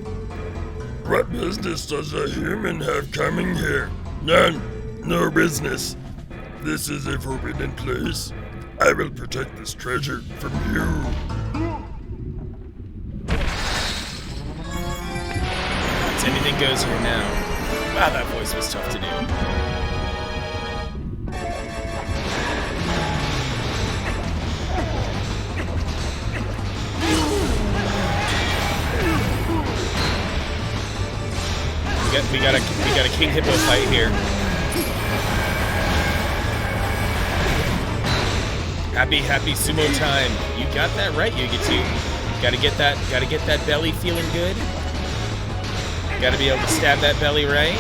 What business does a human have coming here? None. No business. This is a forbidden place. I will protect this treasure from you. It's anything goes here now. Wow, that voice was tough to do. We got a King Hippo fight here. Happy sumo time. You got that right, Yugi-2. Gotta get that belly feeling good. Gotta be able to stab that belly right.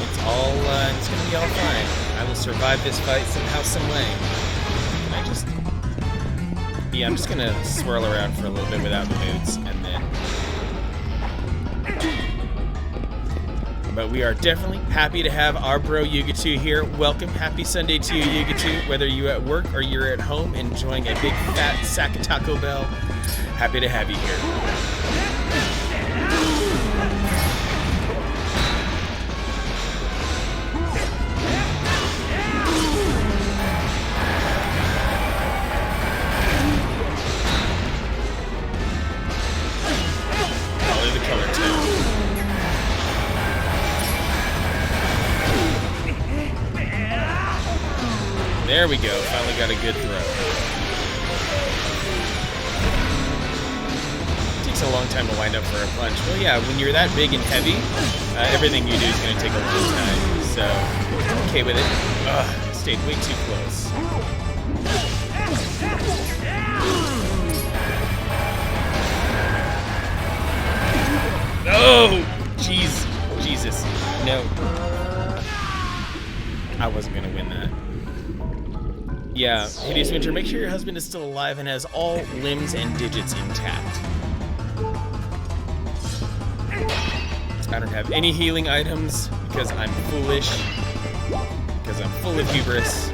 It's gonna be all fine. I will survive this fight somehow, some way. I'm just gonna swirl around for a little bit without the boots, and then. But we are definitely happy to have our bro Yuga2 here. Welcome, happy Sunday to you, Yuga2. Whether you're at work or you're at home enjoying a big fat sack of Taco Bell, Happy to have you here. Probably the color too. There we go. Finally got a good throw. Takes a long time to wind up for a punch. Well, yeah, when you're that big and heavy, everything you do is going to take a long time. So, I'm okay with it. Ugh, stayed way too close. Oh, jeez, Jesus, no. I wasn't going to win that. Yeah, Hideous Winter, make sure your husband is still alive and has all limbs and digits intact. I don't have any healing items because I'm foolish, because I'm full of hubris.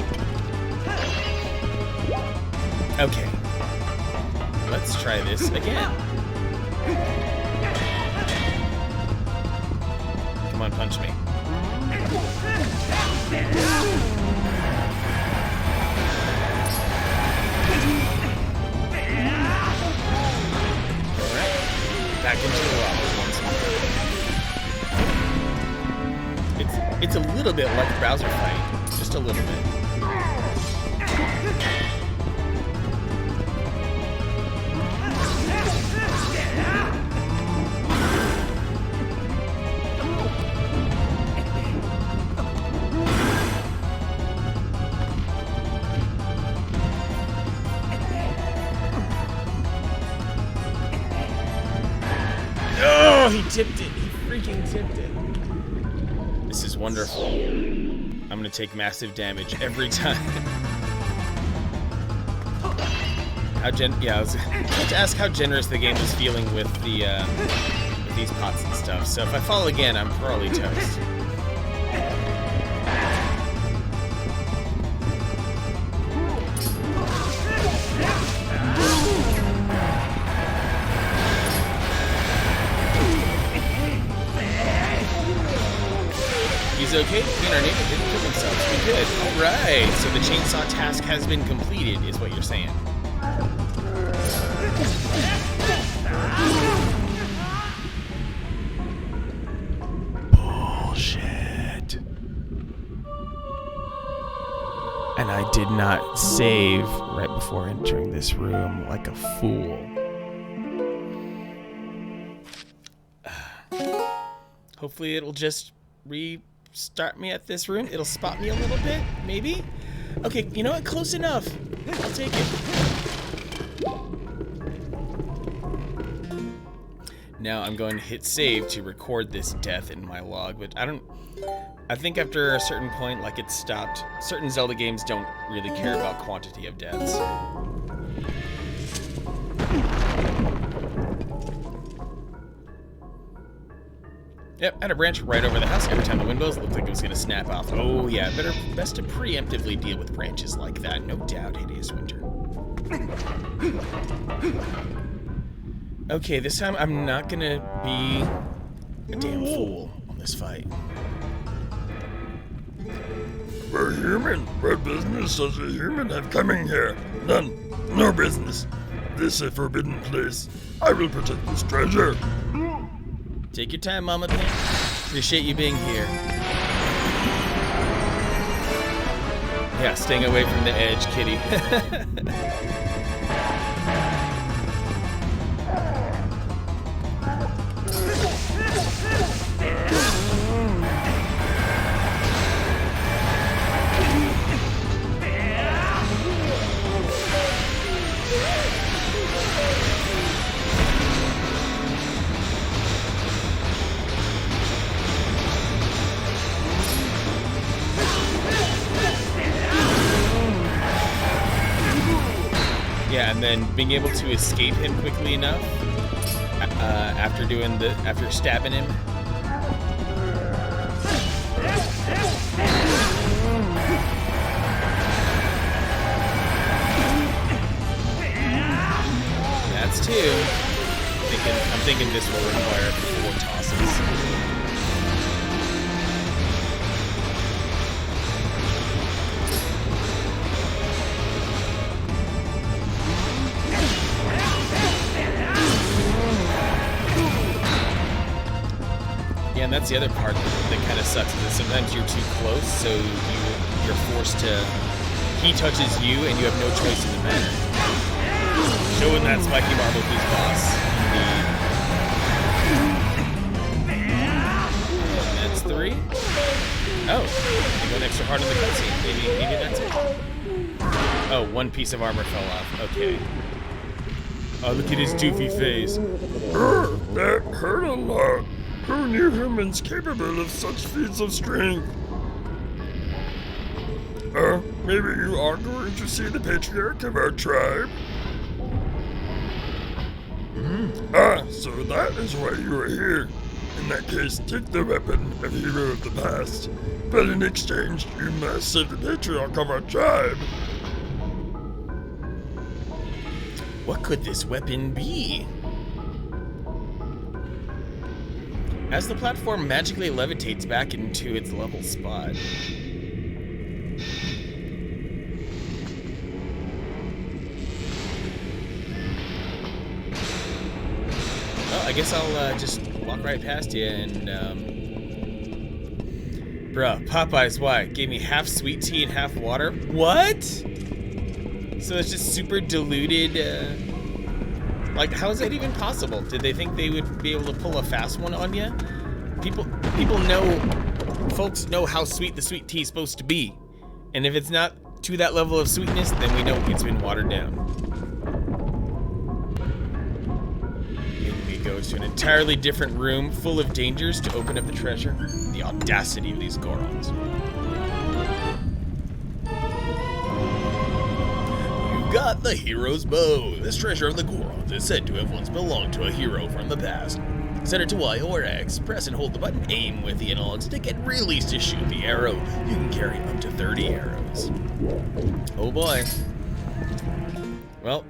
Okay, let's try this again. Come on, punch me. Alright, back into the lava once more. It's a little bit like a Bowser fight, just a little bit. Oh, he tipped it. He freaking tipped it. This is wonderful. I'm gonna take massive damage every time. I was going to ask how generous the game was feeling with the with these pots and stuff. So if I fall again, I'm probably toast. He's okay. Me and our neighbor didn't kill themselves. We good. Alright. So the chainsaw task has been completed, is what you're saying. Bullshit. And I did not save right before entering this room like a fool. Hopefully it'll just restart me at this room. It'll spot me a little bit, maybe? Okay, you know what? Close enough. I'll take it. Now I'm going to hit save to record this death in my log, but I think after a certain point, like, it stopped. Certain Zelda games don't really care about quantity of deaths. Yep, had a branch right over the house. Every time the wind blows, it looked like it was going to snap off. Oh yeah, best to preemptively deal with branches like that. No doubt, Hideous Winter. Okay, this time I'm not going to be a damn fool on this fight. We're human. What business does a human have coming here? None. No business. This is a forbidden place. I will protect this treasure. Take your time, Mama Pink. Appreciate you being here. Yeah, staying away from the edge, kitty. Yeah, and then being able to escape him quickly enough after stabbing him. That's 2. I'm thinking this will require 4 tosses. Yeah, and that's the other part that kind of sucks, is that sometimes you're too close, so you're forced to... He touches you, and you have no choice in the matter. Showing that spiky marble who's boss. And that's 3. Oh, you're going extra hard on the cutscene. Maybe that's it. Oh, 1 piece of armor fell off. Okay. Oh, look at his doofy face. That hurt a lot. Who knew humans capable of such feats of strength? Maybe you are going to see the patriarch of our tribe? So that is why you are here. In that case, take the weapon of hero of the past. But in exchange, you must save the patriarch of our tribe. What could this weapon be? As the platform magically levitates back into its level spot. Well, I guess I'll just walk right past you and, Bruh, Popeye's why? Gave me half sweet tea and half water? What? So it's just super diluted, like, how is that even possible? Did they think they would be able to pull a fast one on you? People know, folks know how sweet the sweet tea is supposed to be. And if it's not to that level of sweetness, then we know it's been watered down. And we go to an entirely different room full of dangers to open up the treasure. The audacity of these Gorons. Got the hero's bow. This treasure of the Gorons is said to have once belonged to a hero from the past. Set it to Y or X, press and hold the button, aim with the analog stick, and release to shoot the arrow. You can carry up to 30 arrows. Oh boy. Well,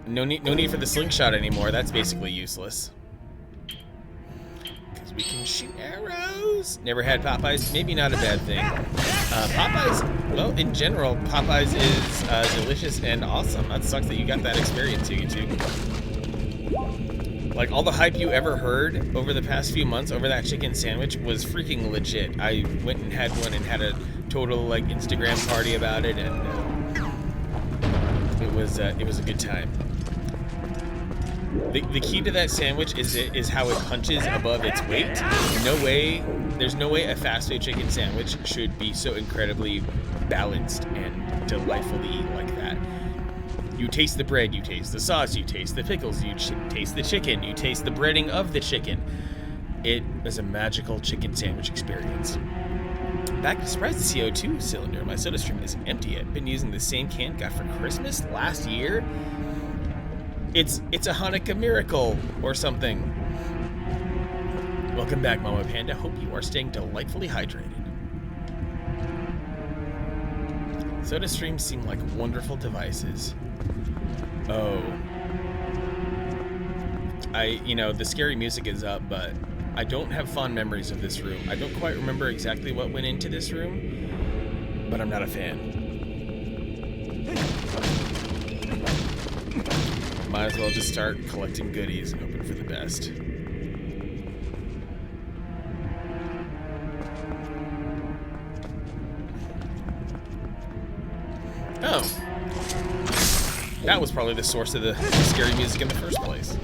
no need for the slingshot anymore. That's basically useless. Because we can shoot arrows. Never had Popeyes. Maybe not a bad thing. Popeyes, well, in general, Popeyes is delicious and awesome. That sucks that you got that experience, YouTube. Like, all the hype you ever heard over the past few months over that chicken sandwich was freaking legit. I went and had one and had a total, like, Instagram party about it, and it was a good time. The key to that sandwich is how it punches above its weight. There's no way a fast food chicken sandwich should be so incredibly balanced and delightful to eat like that. You taste the bread, you taste the sauce, you taste the pickles, you taste the chicken, you taste the breading of the chicken. It is a magical chicken sandwich experience. Back to surprise, the CO2 cylinder in my soda stream is empty. I've been using the same can got for Christmas last year. It's a Hanukkah miracle or something. Welcome back, Mama Panda. Hope you are staying delightfully hydrated. Soda streams seem like wonderful devices. Oh. The scary music is up, but I don't have fond memories of this room. I don't quite remember exactly what went into this room, but I'm not a fan. Might as well just start collecting goodies and hoping for the best. Oh. That was probably the source of the scary music in the first place.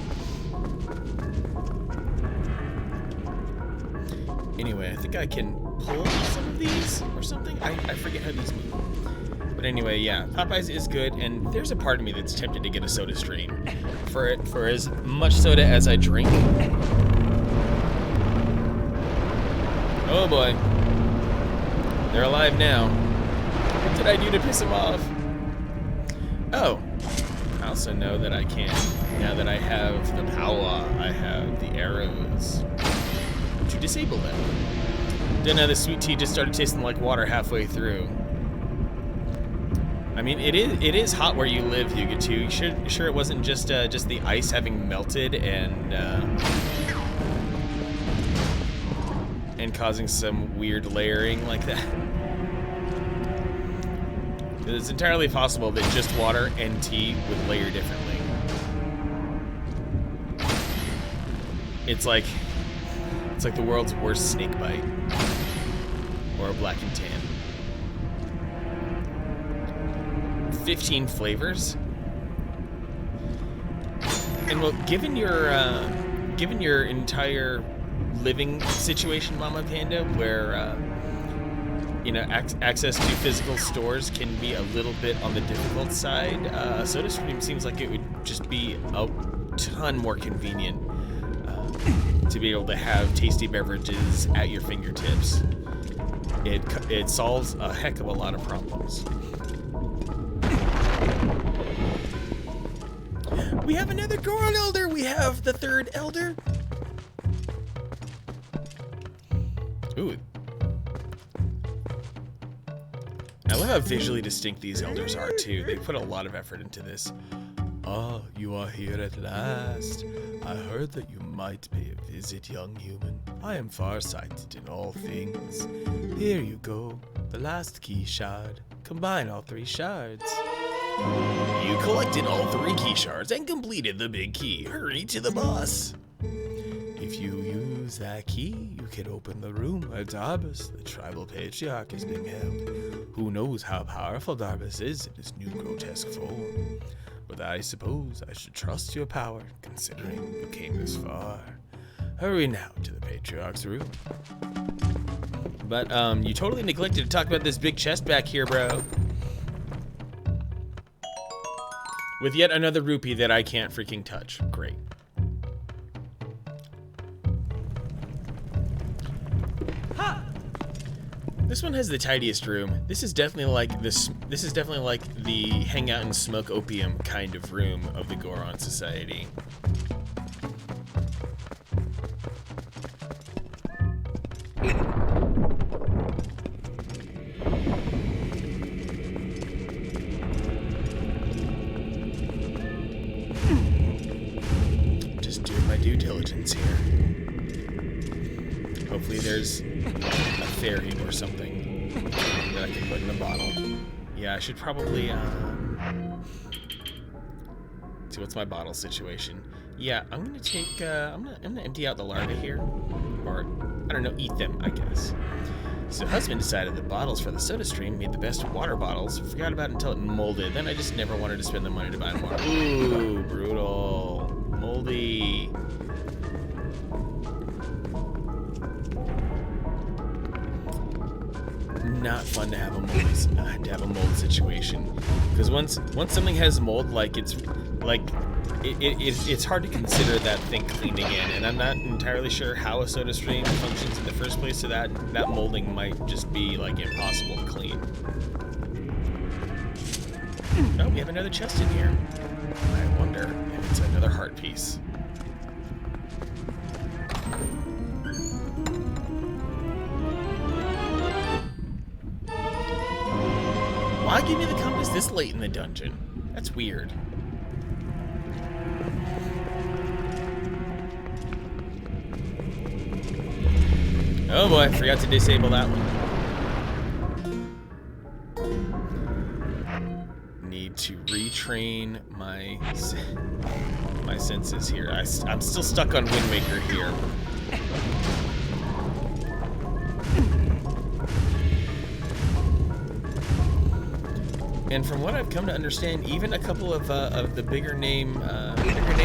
Anyway, I think I can pull some of these or something. I forget how these move. But anyway, yeah, Popeyes is good, and there's a part of me that's tempted to get a soda stream. For as much soda as I drink. Oh boy. They're alive now. What did I do to piss them off? Oh. I also know that I can. Now that I have the power, I have the arrows to disable them. Didn't know the sweet tea just started tasting like water halfway through. I mean, it is hot where you live, Hugo. Too. You sure it wasn't just the ice having melted and causing some weird layering like that? It's entirely possible that just water and tea would layer differently. It's like the world's worst snake bite, or a black and tan. 15 flavors. And well, given your entire living situation, Mama Panda, where you know, access to physical stores can be a little bit on the difficult side, SodaStream seems like it would just be a ton more convenient to be able to have tasty beverages at your fingertips. It solves a heck of a lot of problems. We have another Goron Elder! We have the third Elder! Ooh. I love how visually distinct these Elders are, too. They put a lot of effort into this. Ah, you are here at last. I heard that you might pay a visit, young human. I am farsighted in all things. Here you go, the last key shard. Combine all 3 shards. You collected all 3 key shards and completed the big key. Hurry to the boss. If you use that key, you can open the room where Darbus, the tribal patriarch, is being held. Who knows how powerful Darbus is in his new grotesque form? But I suppose I should trust your power, considering you came this far. Hurry now to the patriarch's room. But, you totally neglected to talk about this big chest back here, bro. With yet another rupee that I can't freaking touch. Great. Ha! This one has the tidiest room. This is definitely like this is definitely like the hang out and smoke opium kind of room of the Goron Society. Due diligence here. Hopefully there's a fairy or something that I can put in a bottle. Yeah, I should probably see what's my bottle situation. Yeah, I'm gonna take I'm gonna empty out the larvae here, or I don't know, eat them, I guess. So husband decided that bottles for the SodaStream made the best water bottles. Forgot about it until it molded. Then I just never wanted to spend the money to buy more. Ooh, brutal. Moldy. Not fun to have a mold situation, because once something has mold, it's hard to consider that thing clean again, and I'm not entirely sure how a SodaStream functions in the first place, so that molding might just be like impossible to clean. Oh, we have another chest in here. I wonder if it's another heart piece. Why give me the compass this late in the dungeon? That's weird. Oh boy, forgot to disable that one. Need to retrain my senses here. I'm still stuck on Wind Waker here. And from what I've come to understand, even a couple of the bigger name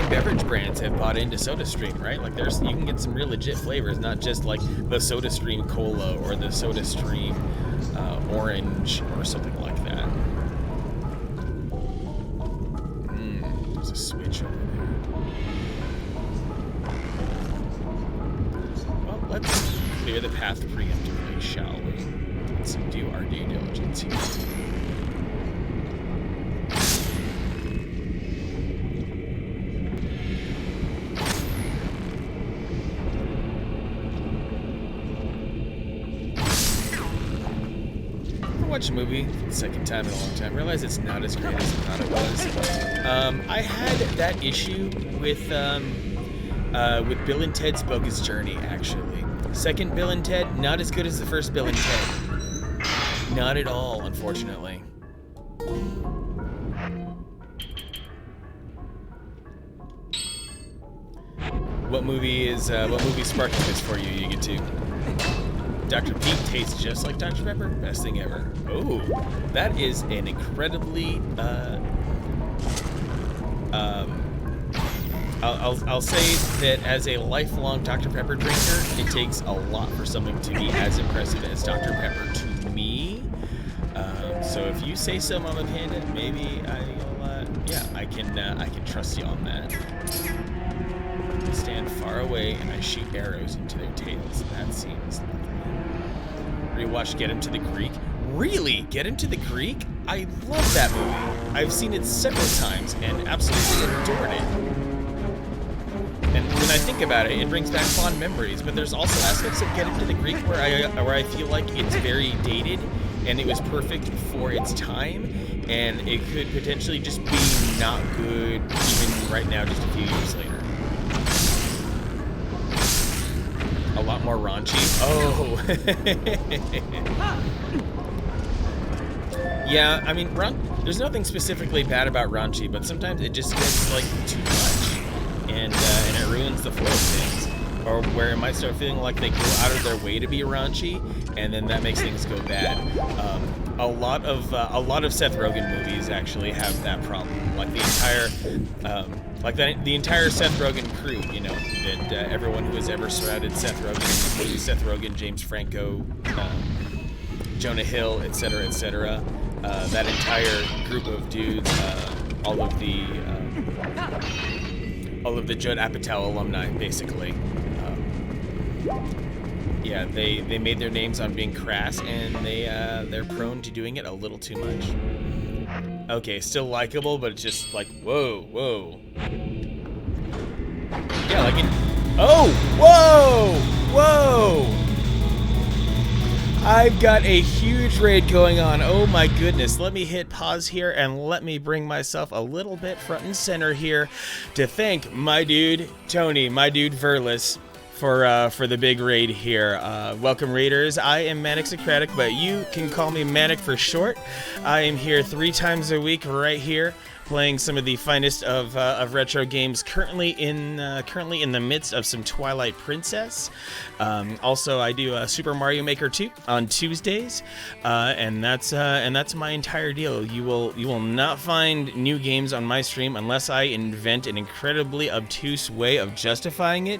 beverage brands have bought into SodaStream, right? Like you can get some real legit flavors, not just like the SodaStream Cola or the SodaStream Orange or something like that. There's a switch over there. Well, let's clear the path preemptively, shall we? Let's do our due diligence here. watch a movie for the second time in a long time. Realize it's not as great as I thought it was. I had that issue with Bill and Ted's Bogus Journey, actually. Second Bill and Ted, not as good as the first Bill and Ted. Not at all, unfortunately. What movie sparking this for you? You get to. Dr. Pete tastes just like Dr. Pepper. Best thing ever. Oh, that is an incredibly. I'll say that as a lifelong Dr. Pepper drinker, it takes a lot for something to be as impressive as Dr. Pepper to me. So if you say so, Mama Panda, maybe I can trust you on that. I stand far away and I shoot arrows into their tails. That seems lovely. Rewatch Get Him to the Greek. Really? Get Him to the Greek? I love that movie. I've seen it several times and absolutely adored it. And when I think about it, it brings back fond memories. But there's also aspects of Get Him to the Greek where I feel like it's very dated and it was perfect for its time, and it could potentially just be not good even right now, just a few years later. A lot more raunchy. Oh. Yeah, I mean, there's nothing specifically bad about raunchy, but sometimes it just gets like too much, and it ruins the flow of things. Or where it might start feeling like they go out of their way to be raunchy, and then that makes things go bad. A lot of Seth Rogen movies actually have that problem. Like the entire Seth Rogen crew, you know, that everyone who has ever surrounded Seth Rogen, including Seth Rogen, James Franco, Jonah Hill, etc., etc. That entire group of dudes, all of the Judd Apatow alumni, basically. Yeah, they made their names on being crass, and they're prone to doing it a little too much. Okay, still likable, but it's just like, whoa. Yeah, like whoa! I've got a huge raid going on. Oh my goodness. Let me hit pause here and let me bring myself a little bit front and center here to thank my dude Tony, my dude Verlis, for the big raid here. Welcome, raiders. I am Manic Socratic, but you can call me Manic for short. I am here 3 times a week right here, playing some of the finest of retro games. Currently in the midst of some Twilight Princess. Also, I do Super Mario Maker 2 on Tuesdays, and that's my entire deal. You will not find new games on my stream unless I invent an incredibly obtuse way of justifying it.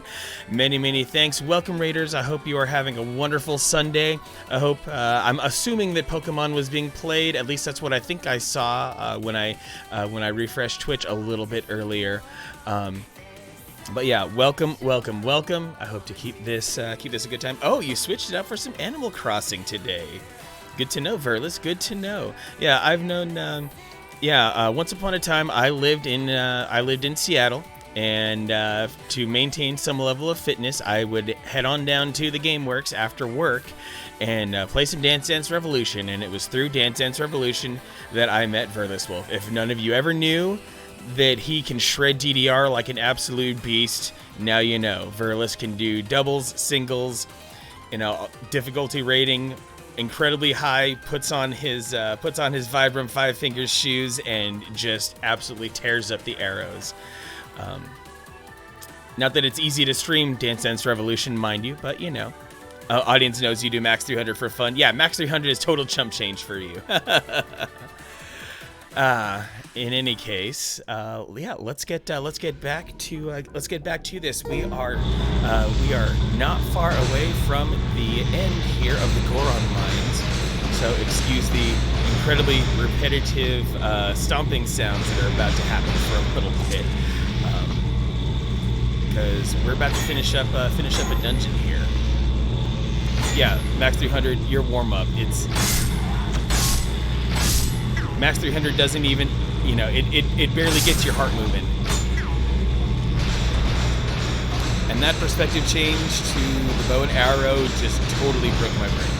Many thanks. Welcome, raiders. I hope you are having a wonderful Sunday. I hope I'm assuming that Pokemon was being played. At least that's what I think I saw when I refreshed Twitch a little bit earlier. But yeah, welcome. I hope to keep this a good time. Oh, you switched it up for some Animal Crossing today. Good to know, Verlis. Good to know. Yeah, I've known. Once upon a time, I lived in Seattle, and to maintain some level of fitness, I would head on down to the GameWorks after work and play some Dance Dance Revolution. And it was through Dance Dance Revolution that I met Verlis Wolf. If none of you ever knew that he can shred DDR like an absolute beast, now you know. Verlis can do doubles, singles, difficulty rating incredibly high, puts on his Vibram 5 Fingers shoes and just absolutely tears up the arrows. Not that it's easy to stream Dance Dance Revolution, mind you, but audience knows you do Max 300 for fun. Yeah, Max 300 is total chump change for you. In any case, let's get back to this. We are not far away from the end here of the Goron Mines, so excuse the incredibly repetitive stomping sounds that are about to happen for a little bit, because we're about to finish up a dungeon here. Yeah, Max 300, your warm up. It's Max 300 doesn't even, it barely gets your heart moving. And that perspective change to the bow and arrow just totally broke my brain.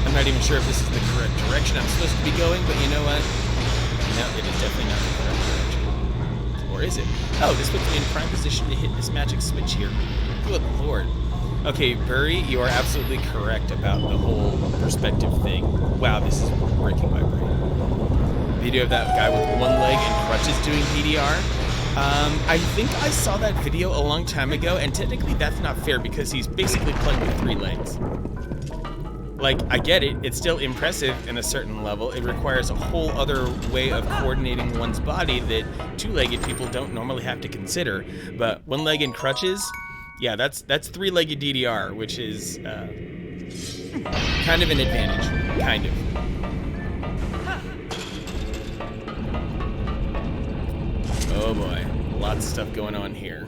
I'm not even sure if this is the correct direction I'm supposed to be going, but you know what? No, it is definitely not the correct direction. Or is it? Oh, this puts me in prime position to hit this magic switch here. Good lord. Okay, Burry, you are absolutely correct about the whole perspective thing. Wow, this is breaking my brain. Video of that guy with one leg and crutches doing PDR. I think I saw that video a long time ago, and technically that's not fair because he's basically playing with 3 legs. Like, I get it, it's still impressive in a certain level. It requires a whole other way of coordinating one's body that 2-legged people don't normally have to consider. But 1 leg and crutches, yeah, that's 3-legged DDR, which is kind of an advantage, kind of. Oh boy, lots of stuff going on here.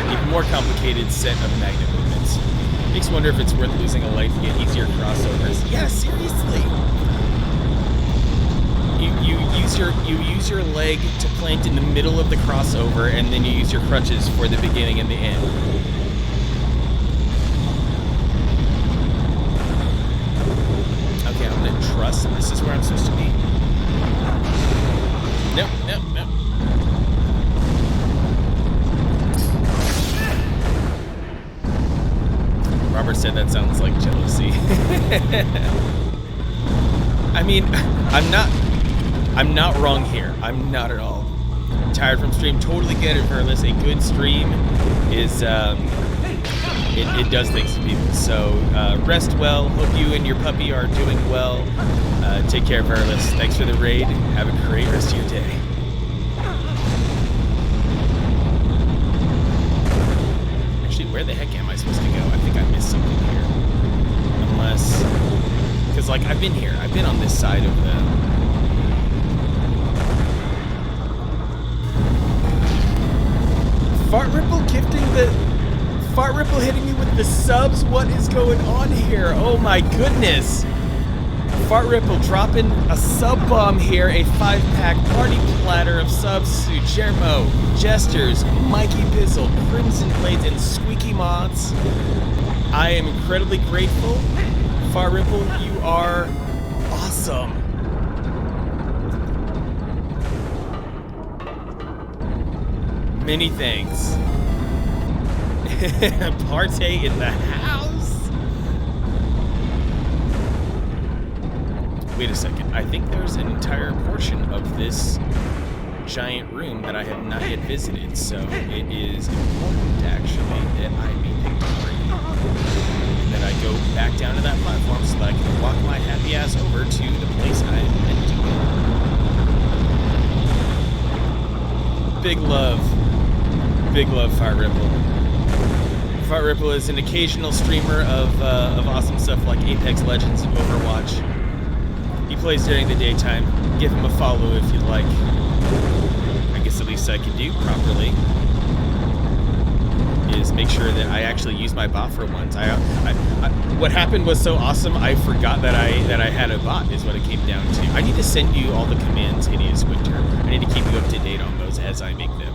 Even more complicated set of magnet movements. Makes me wonder if it's worth losing a life to get easier crossovers. Yeah, seriously. You use your leg to plant in the middle of the crossover, and then you use your crutches for the beginning and the end. Okay, I'm gonna trust this is where I'm supposed to be. Nope. Robert said that sounds like jealousy. I mean, I'm not wrong here. I'm not at all. Tired from stream, totally get it, Verlis. A good stream is it does things to people. So rest well. Hope you and your puppy are doing well. Take care, Verlis. Thanks for the raid. Have a great rest of your day. Actually, where the heck am I supposed to go? I think I missed something here. Unless, because like I've been here. I've been on this side of the. Fart Ripple hitting me with the subs? What is going on here? Oh my goodness. Fart Ripple dropping a sub bomb here. A 5-pack party platter of subs to Jermo, Jesters, Mikey Bizzle, Crimson Blades, and Squeaky Moths. I am incredibly grateful. Fart Ripple, you are awesome. Many thanks. Partay in the house. Wait a second. I think there's an entire portion of this giant room that I have not yet visited, so it is important actually that I be victorious. And that I go back down to that platform so that I can walk my happy ass over to the place I am meant to go. Big love, Fart Ripple. Fart Ripple is an occasional streamer of awesome stuff like Apex Legends and Overwatch. He plays during the daytime. Give him a follow if you'd like. I guess the least I can do properly is make sure that I actually use my bot for once. What happened was so awesome, I forgot that I had a bot is what it came down to. I need to send you all the commands, Hideous Winter. I need to keep you up to date on those as I make them.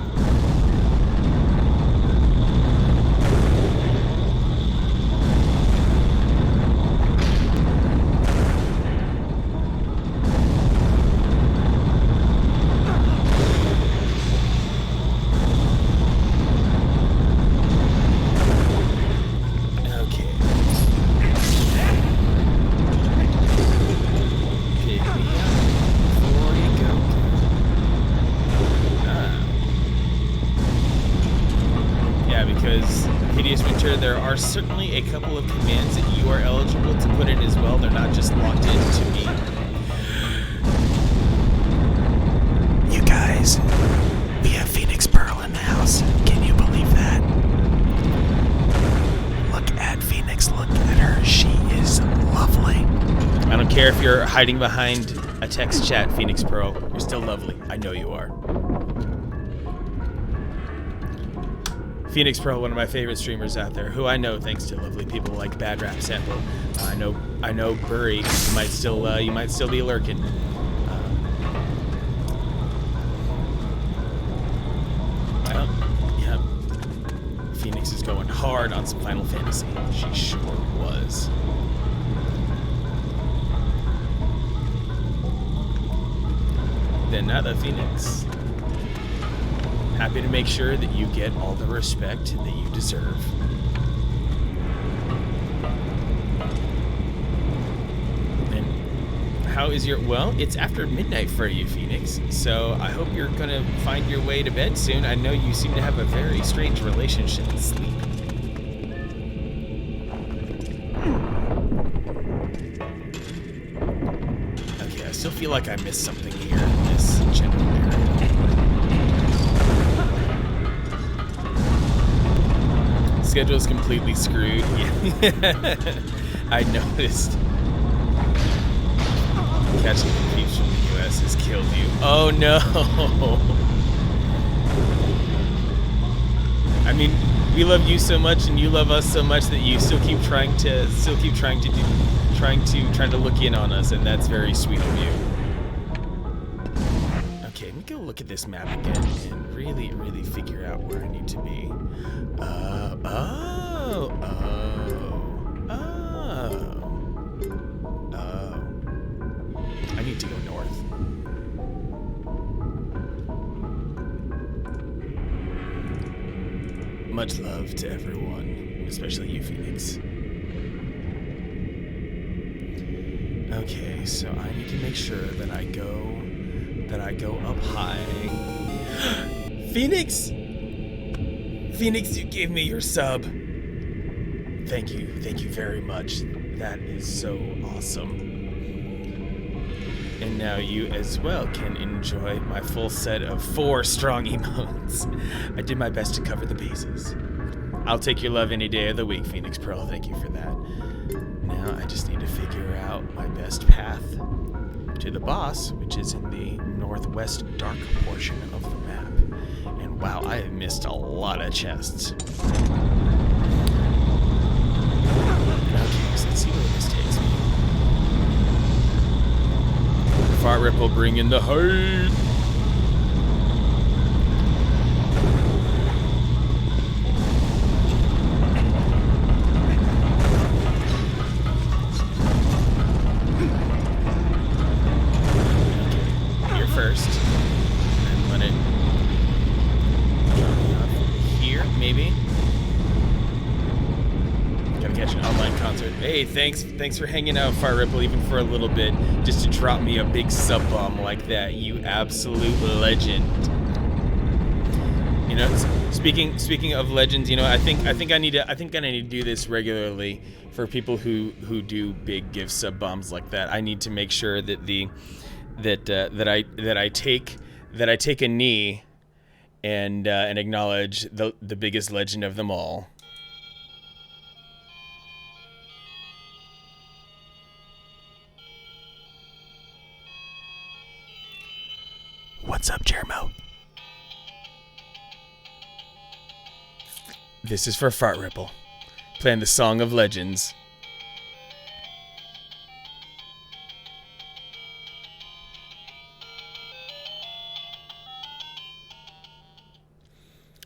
There are certainly a couple of commands that you are eligible to put in as well. They're not just locked into me. You guys, we have Phoenix Pearl in the house. Can you believe that? Look at Phoenix. Look at her. She is lovely. I don't care if you're hiding behind a text chat, Phoenix Pearl. You're still lovely. I know you are. Phoenix Pearl, one of my favorite streamers out there, who I know thanks to lovely people like Bad Rap Sample. I know Burry. You might still be lurking. Yep. Phoenix is going hard on some Final Fantasy. She sure was. Then the Phoenix. Happy to make sure that you get all the respect that you deserve. And how is your... Well, it's after midnight for you, Phoenix, so I hope you're gonna find your way to bed soon. I know you seem to have a very strange relationship with sleep. Okay, I still feel like I missed something here in this general area. Schedule's completely screwed. I noticed. Catching thieves from the US has killed you. Oh no! I mean, we love you so much, and you love us so much that you still keep trying to look in on us, and that's very sweet of you. Okay, let me go look at this map again and really figure out where I need to be. I need to go north. Much love to everyone, especially you, Phoenix. Okay, so I need to make sure that I go up high. Phoenix! Phoenix, you gave me your sub. Thank you very much. That is so awesome. And now you as well can enjoy my full set of 4 strong emotes. I did my best to cover the bases. I'll take your love any day of the week, Phoenix Pearl. Thank you for that. Now I just need to figure out my best path to the boss, which is in the northwest dark portion of the map. And wow, I have missed a lot of chests. Okay, so let's see where this takes me. Fart Ripple, bring in the hate. Here first, and let it drop me off here, maybe. Gotta catch an online concert. Hey, thanks for hanging out, Fire Ripple, even for a little bit, just to drop me a big sub bomb like that. You absolute legend. You know, speaking of legends, you know, I think I need to do this regularly for people who do big give sub bombs like that. I need to make sure that I take a knee and acknowledge the biggest legend of them all. What's up, Jermo? This is for Fart Ripple, playing the Song of Legends.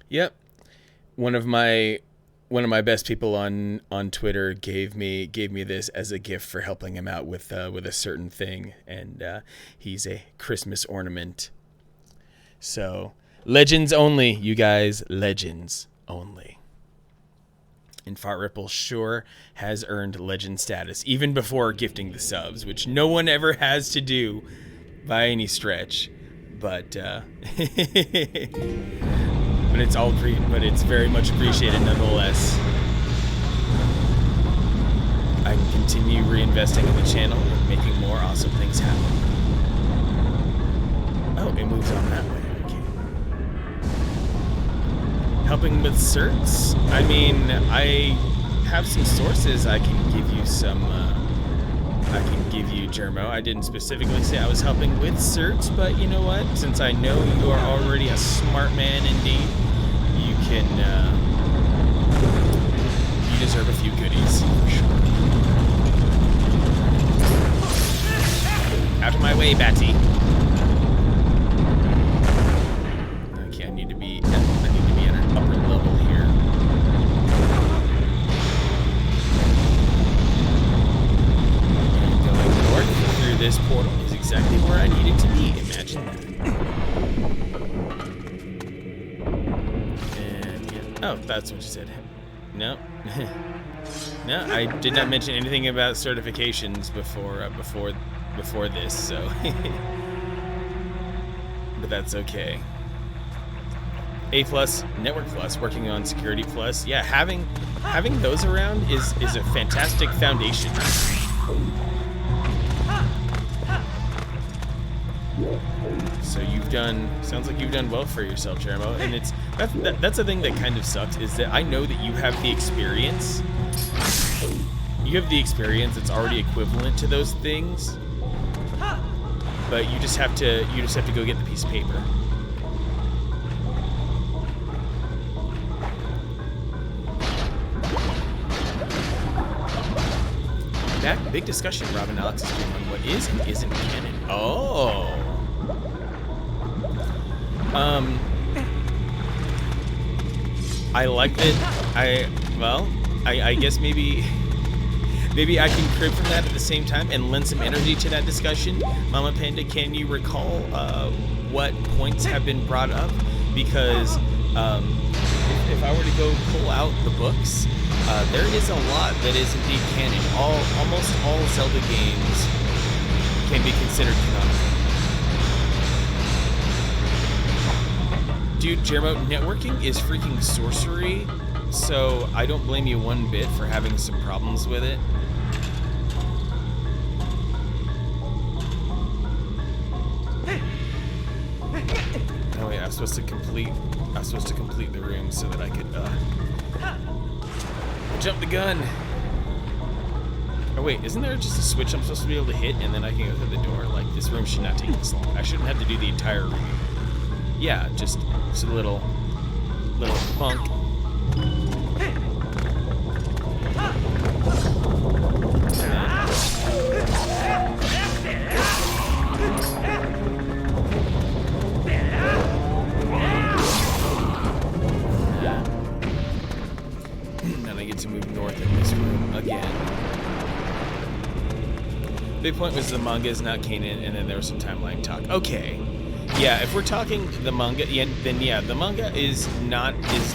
Yep, one of my best people on Twitter gave me this as a gift for helping him out with a certain thing, and he's a Christmas ornament. So, legends only, you guys, legends only. And Fart Ripple sure has earned legend status, even before gifting the subs, which no one ever has to do by any stretch. But but it's very much appreciated nonetheless. I can continue reinvesting in the channel and making more awesome things happen. Oh, it moves on that way. Helping with certs? I mean, I have some sources I can give you Germo. I didn't specifically say I was helping with certs, but you know what? Since I know you are already a smart man indeed, you deserve a few goodies, for sure. Out of my way, Batty. Okay, I need to be exactly where I needed to be. Imagine that. And yeah. Oh, that's what you said. No. No, I did not mention anything about certifications before this, so but that's okay. A plus, Network Plus, working on Security Plus. Yeah, having those around is a fantastic foundation. So sounds like you've done well for yourself, Jeremo. And that's the thing that kind of sucks, is that I know that you have the experience. You have the experience that's already equivalent to those things, but you just have to go get the piece of paper. That big discussion Robin Alex is doing on what is and isn't canon. Oh. I like that. I guess maybe I can crib from that at the same time and lend some energy to that discussion. Mama Panda, can you recall what points have been brought up? Because if I were to go pull out the books, there is a lot that is indeed canon. Almost all Zelda games can be considered canonical. Dude, Jeremo, networking is freaking sorcery, so I don't blame you one bit for having some problems with it. Oh wait, I'm supposed to complete the room so that I could jump the gun. Oh wait, isn't there just a switch I'm supposed to be able to hit and then I can go through the door? Like, this room should not take this long. I shouldn't have to do the entire room. Yeah, just a little funk. Then I get to move north in this room again. Big point was the manga is not canon, and then there was some timeline talk. Okay. Yeah, if we're talking the manga, then yeah, the manga is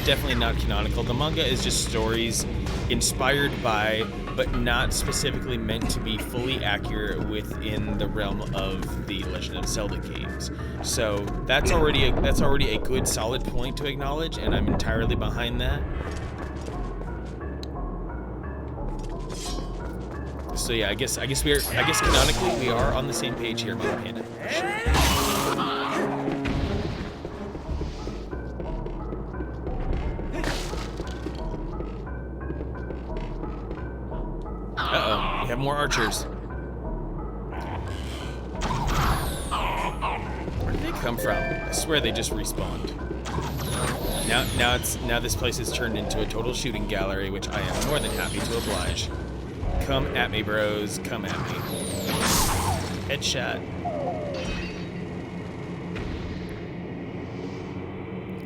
definitely not canonical. The manga is just stories inspired by, but not specifically meant to be fully accurate within the realm of the Legend of Zelda games. So that's already a good solid point to acknowledge, and I'm entirely behind that. So yeah, I guess canonically we are on the same page here, Mama Panda. Uh-oh, we have more archers. Where did they come from? I swear they just respawned. Now this place has turned into a total shooting gallery, which I am more than happy to oblige. Come at me, bros. Come at me. Headshot.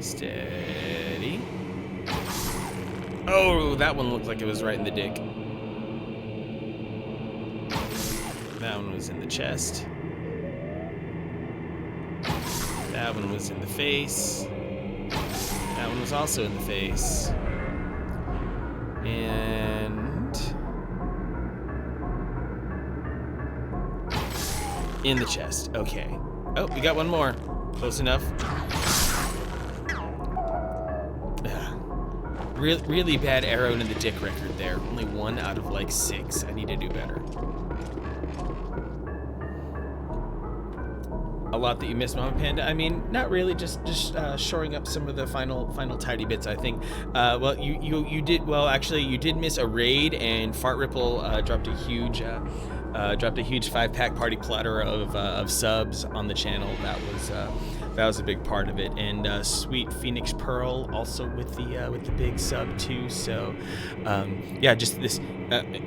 Steady. Oh, that one looked like it was right in the dick. That one was in the chest. That one was in the face. That one was also in the face. And in the chest. Okay. Oh, we got one more. Close enough. Really bad arrow in the dick record there. Only 1 out of like 6. I need to do better. A lot that you missed, Mama Panda. I mean, not really. Just shoring up some of the final tidy bits. I think. Well, you did well. Actually, you did miss a raid, and Fart Ripple dropped a huge 5-pack party platter of subs on the channel. That was a big part of it. And Sweet Phoenix Pearl also with the big sub too. So yeah, just this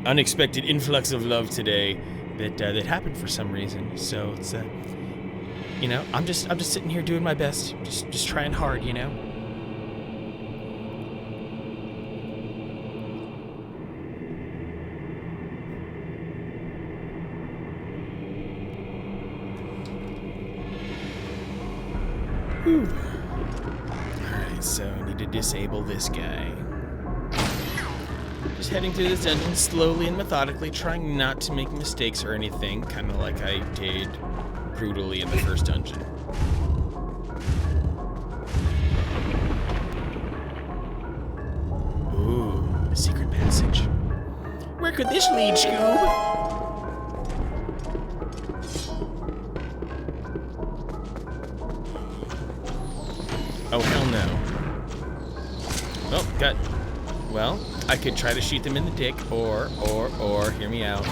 unexpected influx of love today that happened for some reason. So it's you know, I'm just sitting here doing my best, just trying hard, you know. Alright, so I need to disable this guy. Just heading through this dungeon slowly and methodically, trying not to make mistakes or anything, kind of like I did brutally in the first dungeon. Ooh, a secret passage. Where could this lead, Scoob? Oh, hell no. Oh, got... Well, I could try to shoot them in the dick, or, hear me out.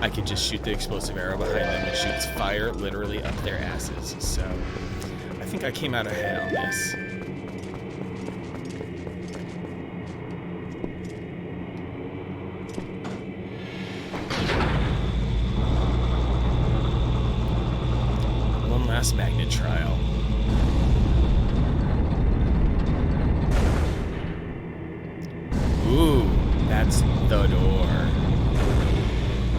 I could just shoot the explosive arrow behind them that shoots fire literally up their asses. So, I think I came out ahead on this. One last magnet trial. Ooh, that's the door.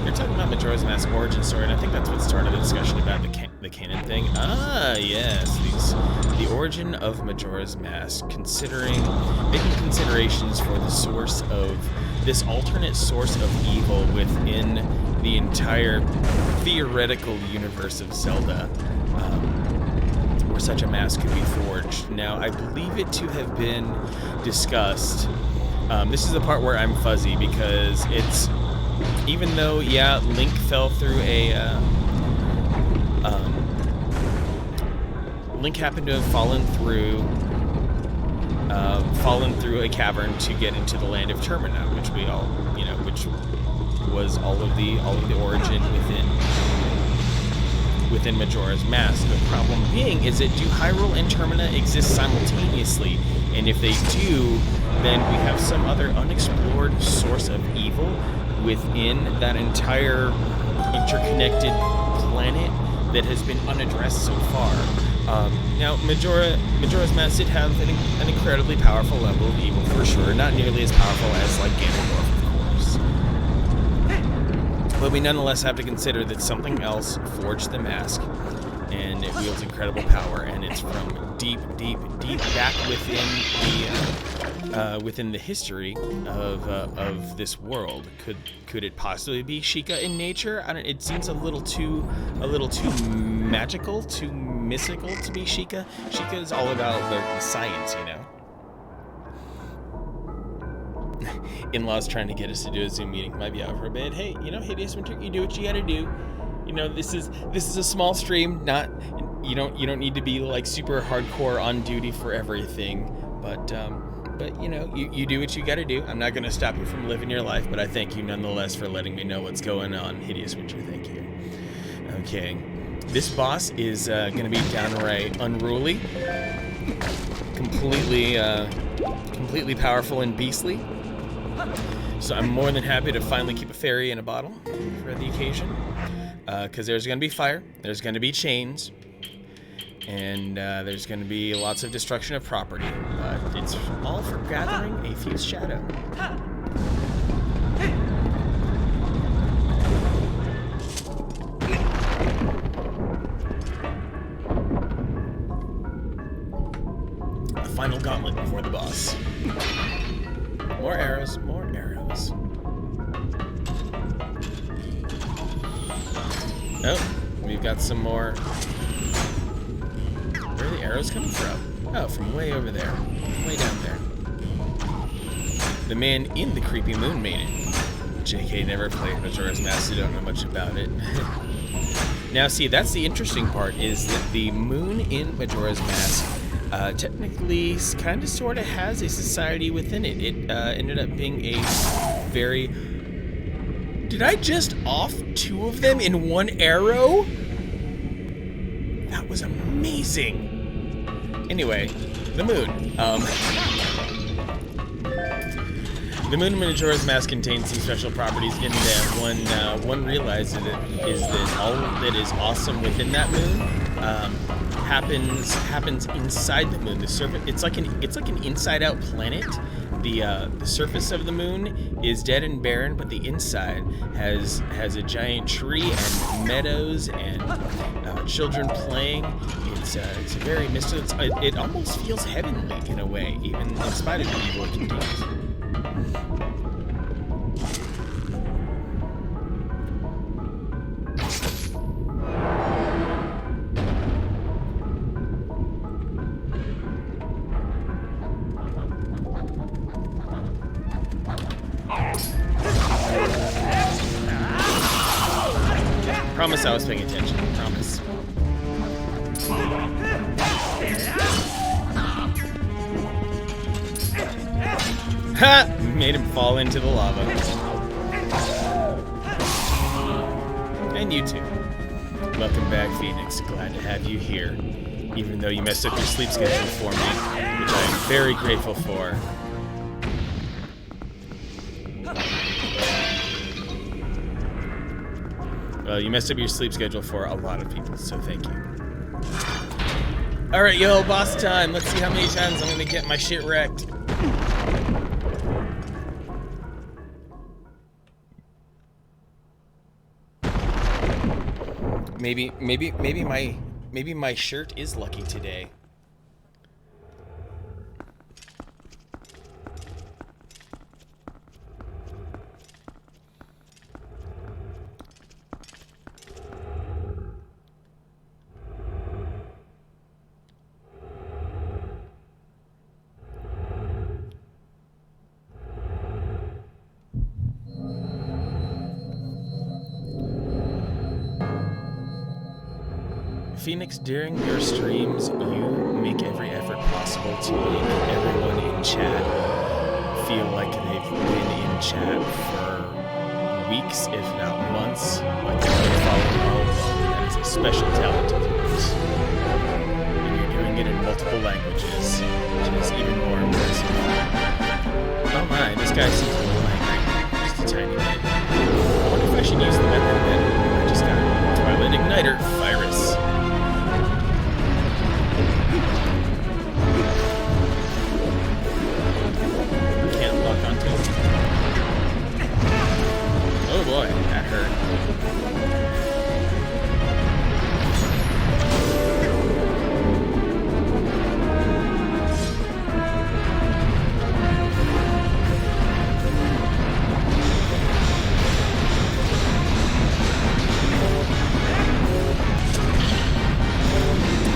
You're talking about Majora's Mask origin story, and I think that's what started the discussion about the canon thing. Ah, yes, the origin of Majora's Mask, making considerations for the source of this alternate source of evil within the entire theoretical universe of Zelda, where such a mask could be forged. Now, I believe it to have been discussed. This is the part where I'm fuzzy because it's, even though, yeah, Link fell through Link happened to have fallen through a cavern to get into the land of Termina, which we all, which was all of the origin within Majora's Mask. The problem being is that do Hyrule and Termina exist simultaneously? And if they do, then we have some other unexplored source of evil within that entire interconnected planet that has been unaddressed so far. Now, Majora's Mask did have an incredibly powerful level of evil for sure, not nearly as powerful as like Ganondorf, of course. But we nonetheless have to consider that something else forged the mask, and it wields incredible power, and it's from deep back within the history of this world. Could it possibly be Sheikah in nature? It seems a little too magical, too mystical to be Sheikah. Sheikah is all about the science, In-laws trying to get us to do a Zoom meeting. Might be out for a bit. Hey, Hideous Winter, you do what you gotta do. This is a small stream. Not you don't need to be like super hardcore on duty for everything. But you do what you gotta do. I'm not gonna stop you from living your life, but I thank you nonetheless for letting me know what's going on. Hideous Winter, thank you. Okay, this boss is gonna be downright unruly, completely powerful and beastly. So I'm more than happy to finally keep a fairy in a bottle for the occasion, because there's gonna be fire, there's gonna be chains, and there's going to be lots of destruction of property, but it's all for gathering a fused shadow. The final gauntlet before the boss. More arrows, more arrows. Oh, we've got some more. Where are the arrows coming from? Oh, from way over there. Way down there. The man in the creepy moon made it. JK never played Majora's Mask, so don't know much about it. Now, see, that's the interesting part, is that the moon in Majora's Mask technically kind of sort of has a society within it. It ended up being a very... Did I just off 2 of them in 1 arrow? That was amazing. Anyway, the moon. The moon in Majora's Mask contains some special properties in that one realized is that all that is awesome within that moon happens inside the moon. The surface, it's like an inside-out planet the surface of the moon is dead and barren, but the inside has a giant tree and meadows and children playing. It's a very mystical. It almost feels heavenly in a way, even in spite of the evil it contains. Promise I was paying attention. Promise. Ha! Made him fall into the lava. And you too. Welcome back, Phoenix. Glad to have you here. Even though you messed up your sleep schedule for me, which I am very grateful for. Well, you messed up your sleep schedule for a lot of people, so thank you. Alright, yo, boss time. Let's see how many times I'm gonna get my shit wrecked. Maybe my shirt is lucky today. Phoenix, during your streams, you make every effort possible to make everyone in chat feel like they've been in chat for weeks, if not months, like they've been following all along. That is a special talent of yours. And you're doing it in multiple languages, which is even more impressive. Oh my, this guy seems a little angry. Just a tiny bit. I wonder if I should use the weapon that I just got. Twilight Igniter, Virus. Oh boy, that hurt.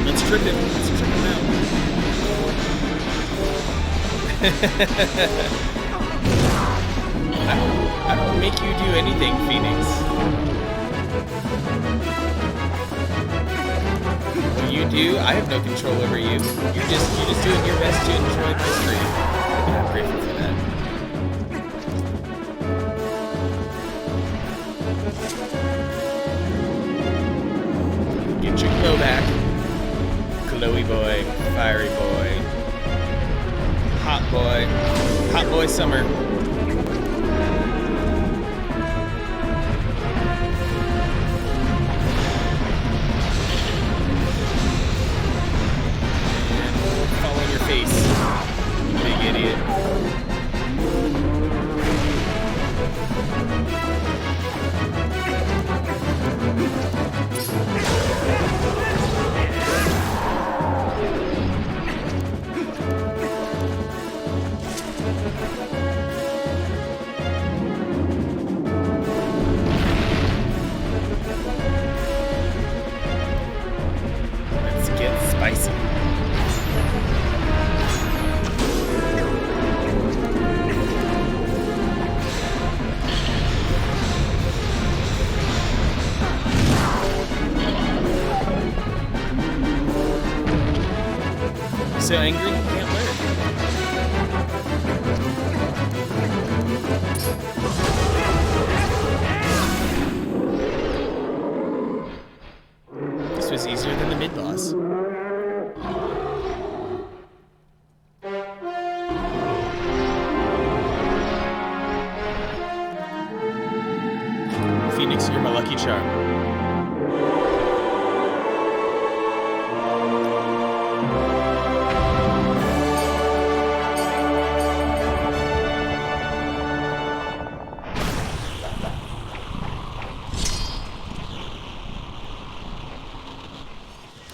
Let's trip him. Let's trip him out. I don't make you do anything, Phoenix. When you do, I have no control over you. You're just doing your best to enjoy my stream. And I'm grateful for that. Get your glow back. Glowy boy, fiery boy, hot boy summer. Face, big idiot. Let's get spicy. So angry, you can't learn. This was easier than the mid-boss. Phoenix, you're my lucky charm.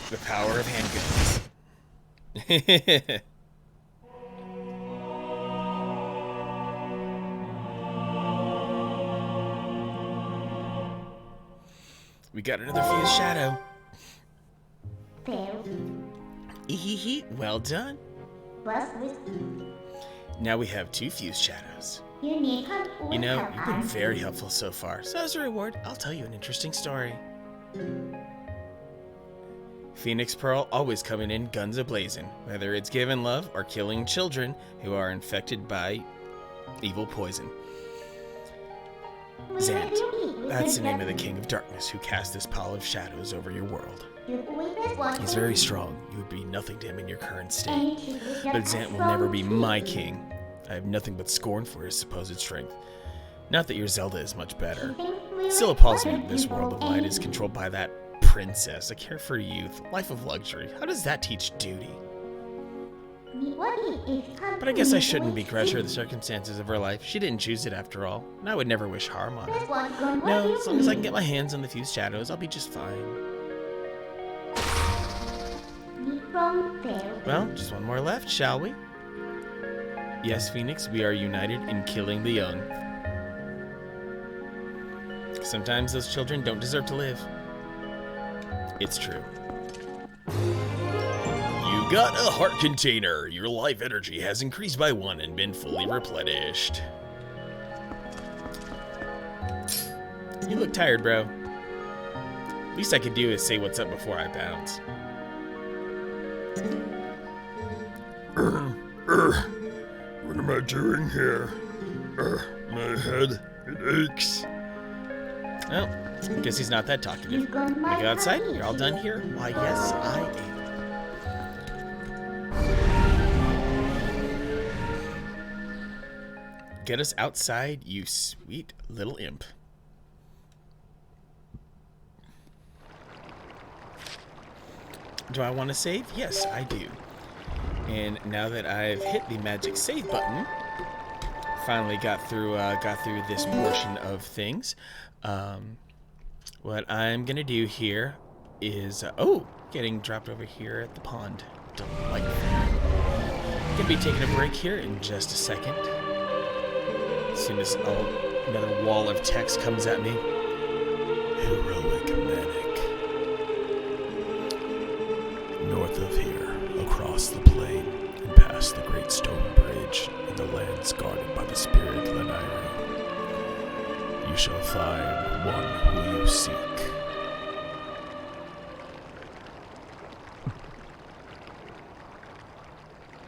The power of handguns. We got another fused shadow. Ehehe, well done. Now we have 2 fused shadows. You know, you've been very helpful so far. So as a reward, I'll tell you an interesting story. Phoenix Pearl always coming in guns a-blazing, whether it's giving love or killing children who are infected by evil poison. Zant, that's the name of the King of Darkness who cast this pall of shadows over your world. He's very strong. You would be nothing to him in your current state. But Zant will never be my king. I have nothing but scorn for his supposed strength. Not that your Zelda is much better. It still appalls me that this world of light is controlled by that princess, a carefree youth, life of luxury. How does that teach duty? But I guess I shouldn't begrudge her the circumstances of her life. She didn't choose it after all, and I would never wish harm on her. No, as long as I can get my hands on the fused shadows, I'll be just fine. Well, just one more left, shall we? Yes, Phoenix, we are united in killing the young. Sometimes those children don't deserve to live. It's true. You got a heart container. Your life energy has increased by 1 and been fully replenished. You look tired, bro. Least I could do is say what's up before I bounce. What am I doing here? My head, it aches. Well, guess he's not that talkative. Wanna go outside? You're all done here? Why, yes, I am. Get us outside, you sweet little imp. Do I want to save? Yes, I do. And now that I've hit the magic save button, finally got through this portion of things. What I'm gonna do here is getting dropped over here at the pond. Delightful. Gonna be taking a break here in just a second. As soon as another wall of text comes at me. Heroic Manic. North of here, across the plain, and past the great stone bridge, in the lands guarded by the spirit Lanire, you shall find one who you seek.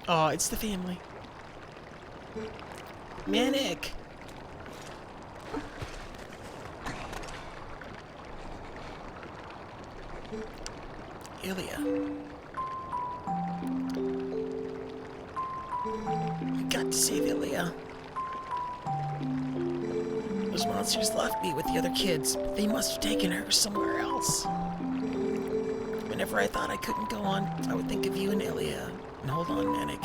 Oh, it's the family. Manic! Ilya. You got to save Ilya. Those monsters left me with the other kids, but they must have taken her somewhere else. Whenever I thought I couldn't go on, I would think of you and Ilya. And hold on, Manic.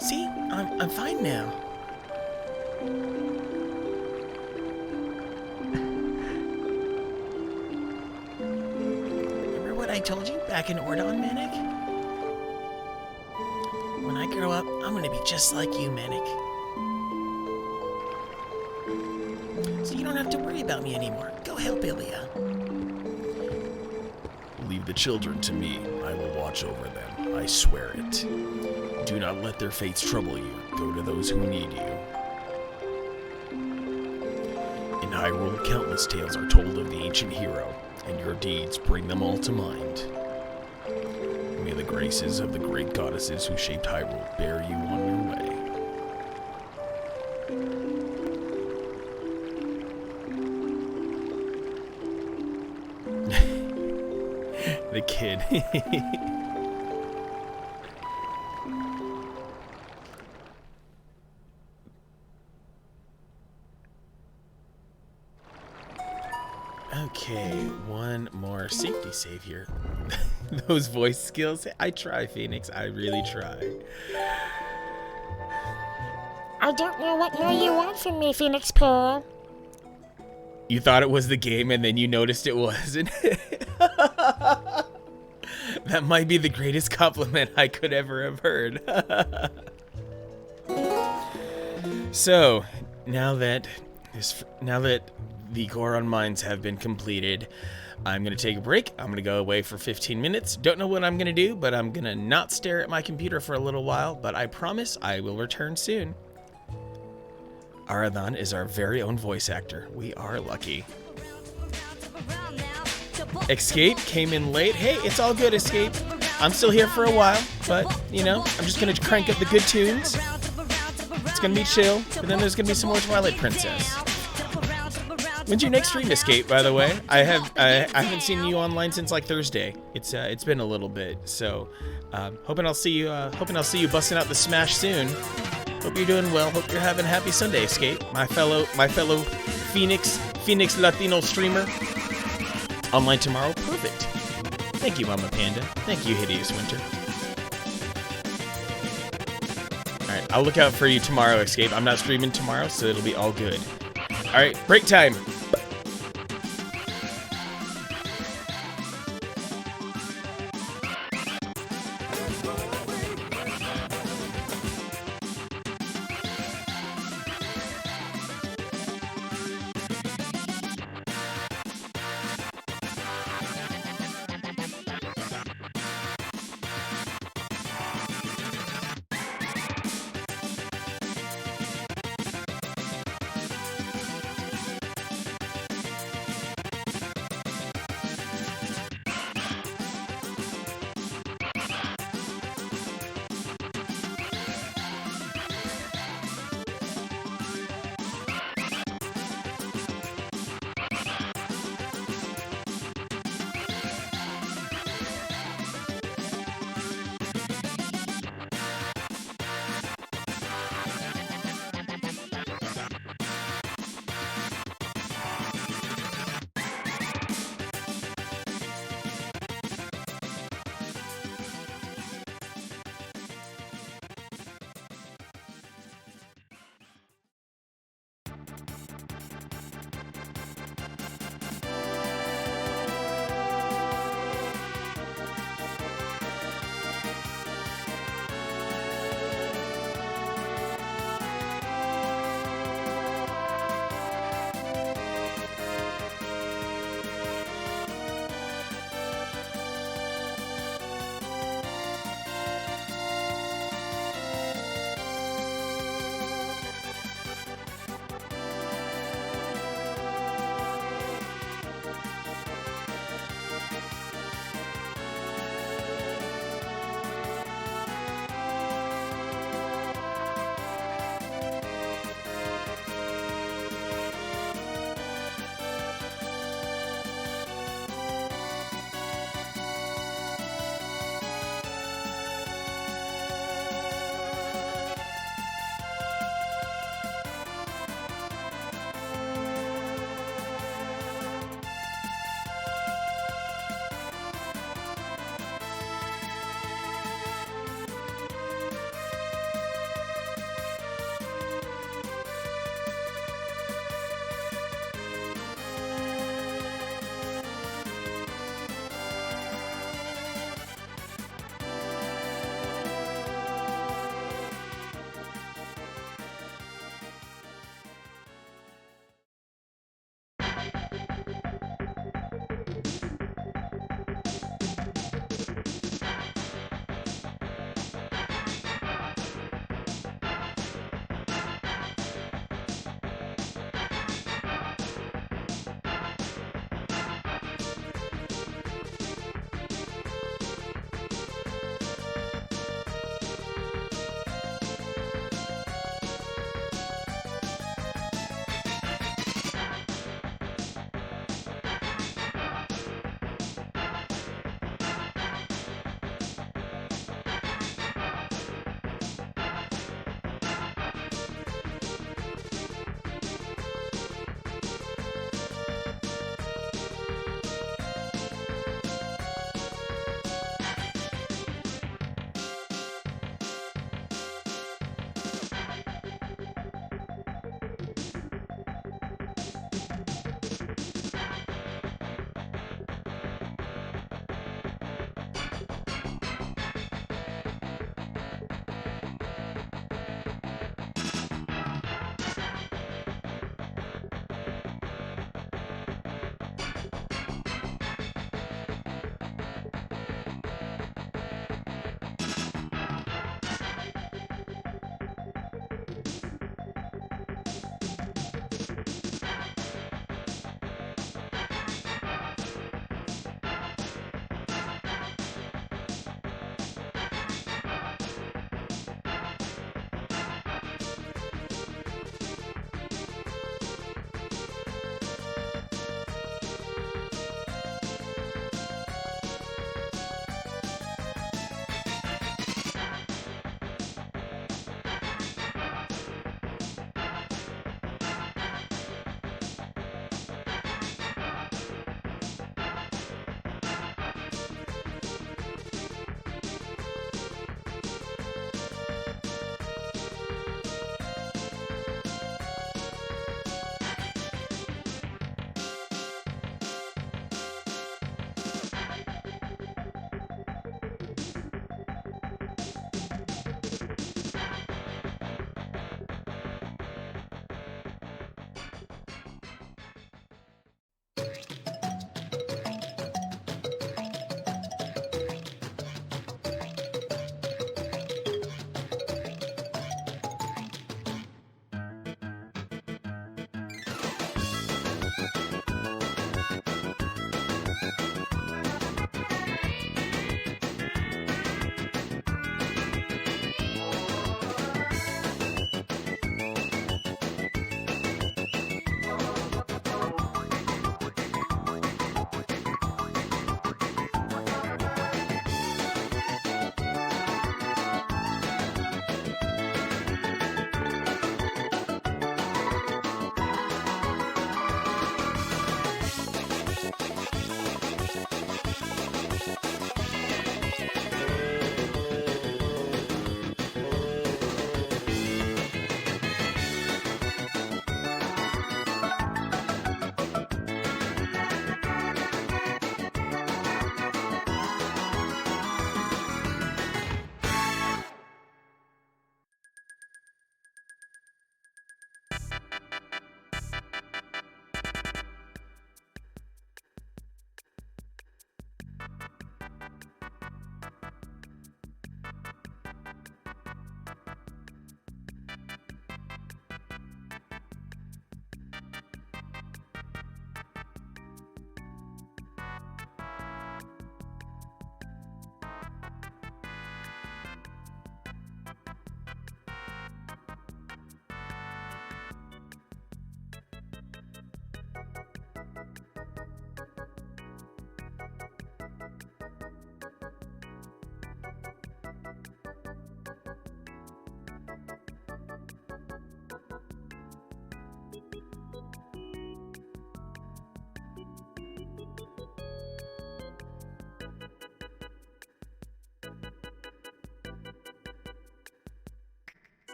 See? I'm fine now. Remember what I told you back in Ordon, Manic? When I grow up, I'm gonna be just like you, Manic. So you don't have to worry about me anymore. Go help Ilya. Leave the children to me. I will watch over them. I swear it. Do not let their fates trouble you. Go to those who need you. In Hyrule, countless tales are told of the ancient hero, and your deeds bring them all to mind. May the graces of the great goddesses who shaped Hyrule bear you on your way. The kid. Okay, one more safety save here. Those voice skills. I try, Phoenix. I really try. I don't know what more you want from me, Phoenix Pearl. You thought it was the game and then you noticed it wasn't. That might be the greatest compliment I could ever have heard. So, now that the Goron mines have been completed, I'm going to take a break. I'm going to go away for 15 minutes. Don't know what I'm going to do, but I'm going to not stare at my computer for a little while, but I promise I will return soon. Aradhan is our very own voice actor. We are lucky. Escape came in late. Hey, it's all good, Escape. I'm still here for a while, but, you know, I'm just going to crank up the good tunes. It's going to be chill, but then there's going to be some more Twilight Princess. When's your next stream, Escape, by the way? I haven't seen you online since like Thursday. It's been a little bit, so hoping I'll see you busting out the smash soon. Hope you're doing well. Hope you're having a happy Sunday, Escape. My fellow Phoenix Latino streamer. Online tomorrow, perfect. Thank you, Mama Panda. Thank you, Hideous Winter. All right, I'll look out for you tomorrow, Escape. I'm not streaming tomorrow, so it'll be all good. All right, break time.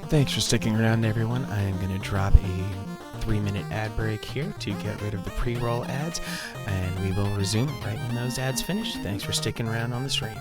Thanks for sticking around, everyone. I am going to drop a 3-minute ad break here to get rid of the pre-roll ads, and we will resume right when those ads finish. Thanks for sticking around on the stream.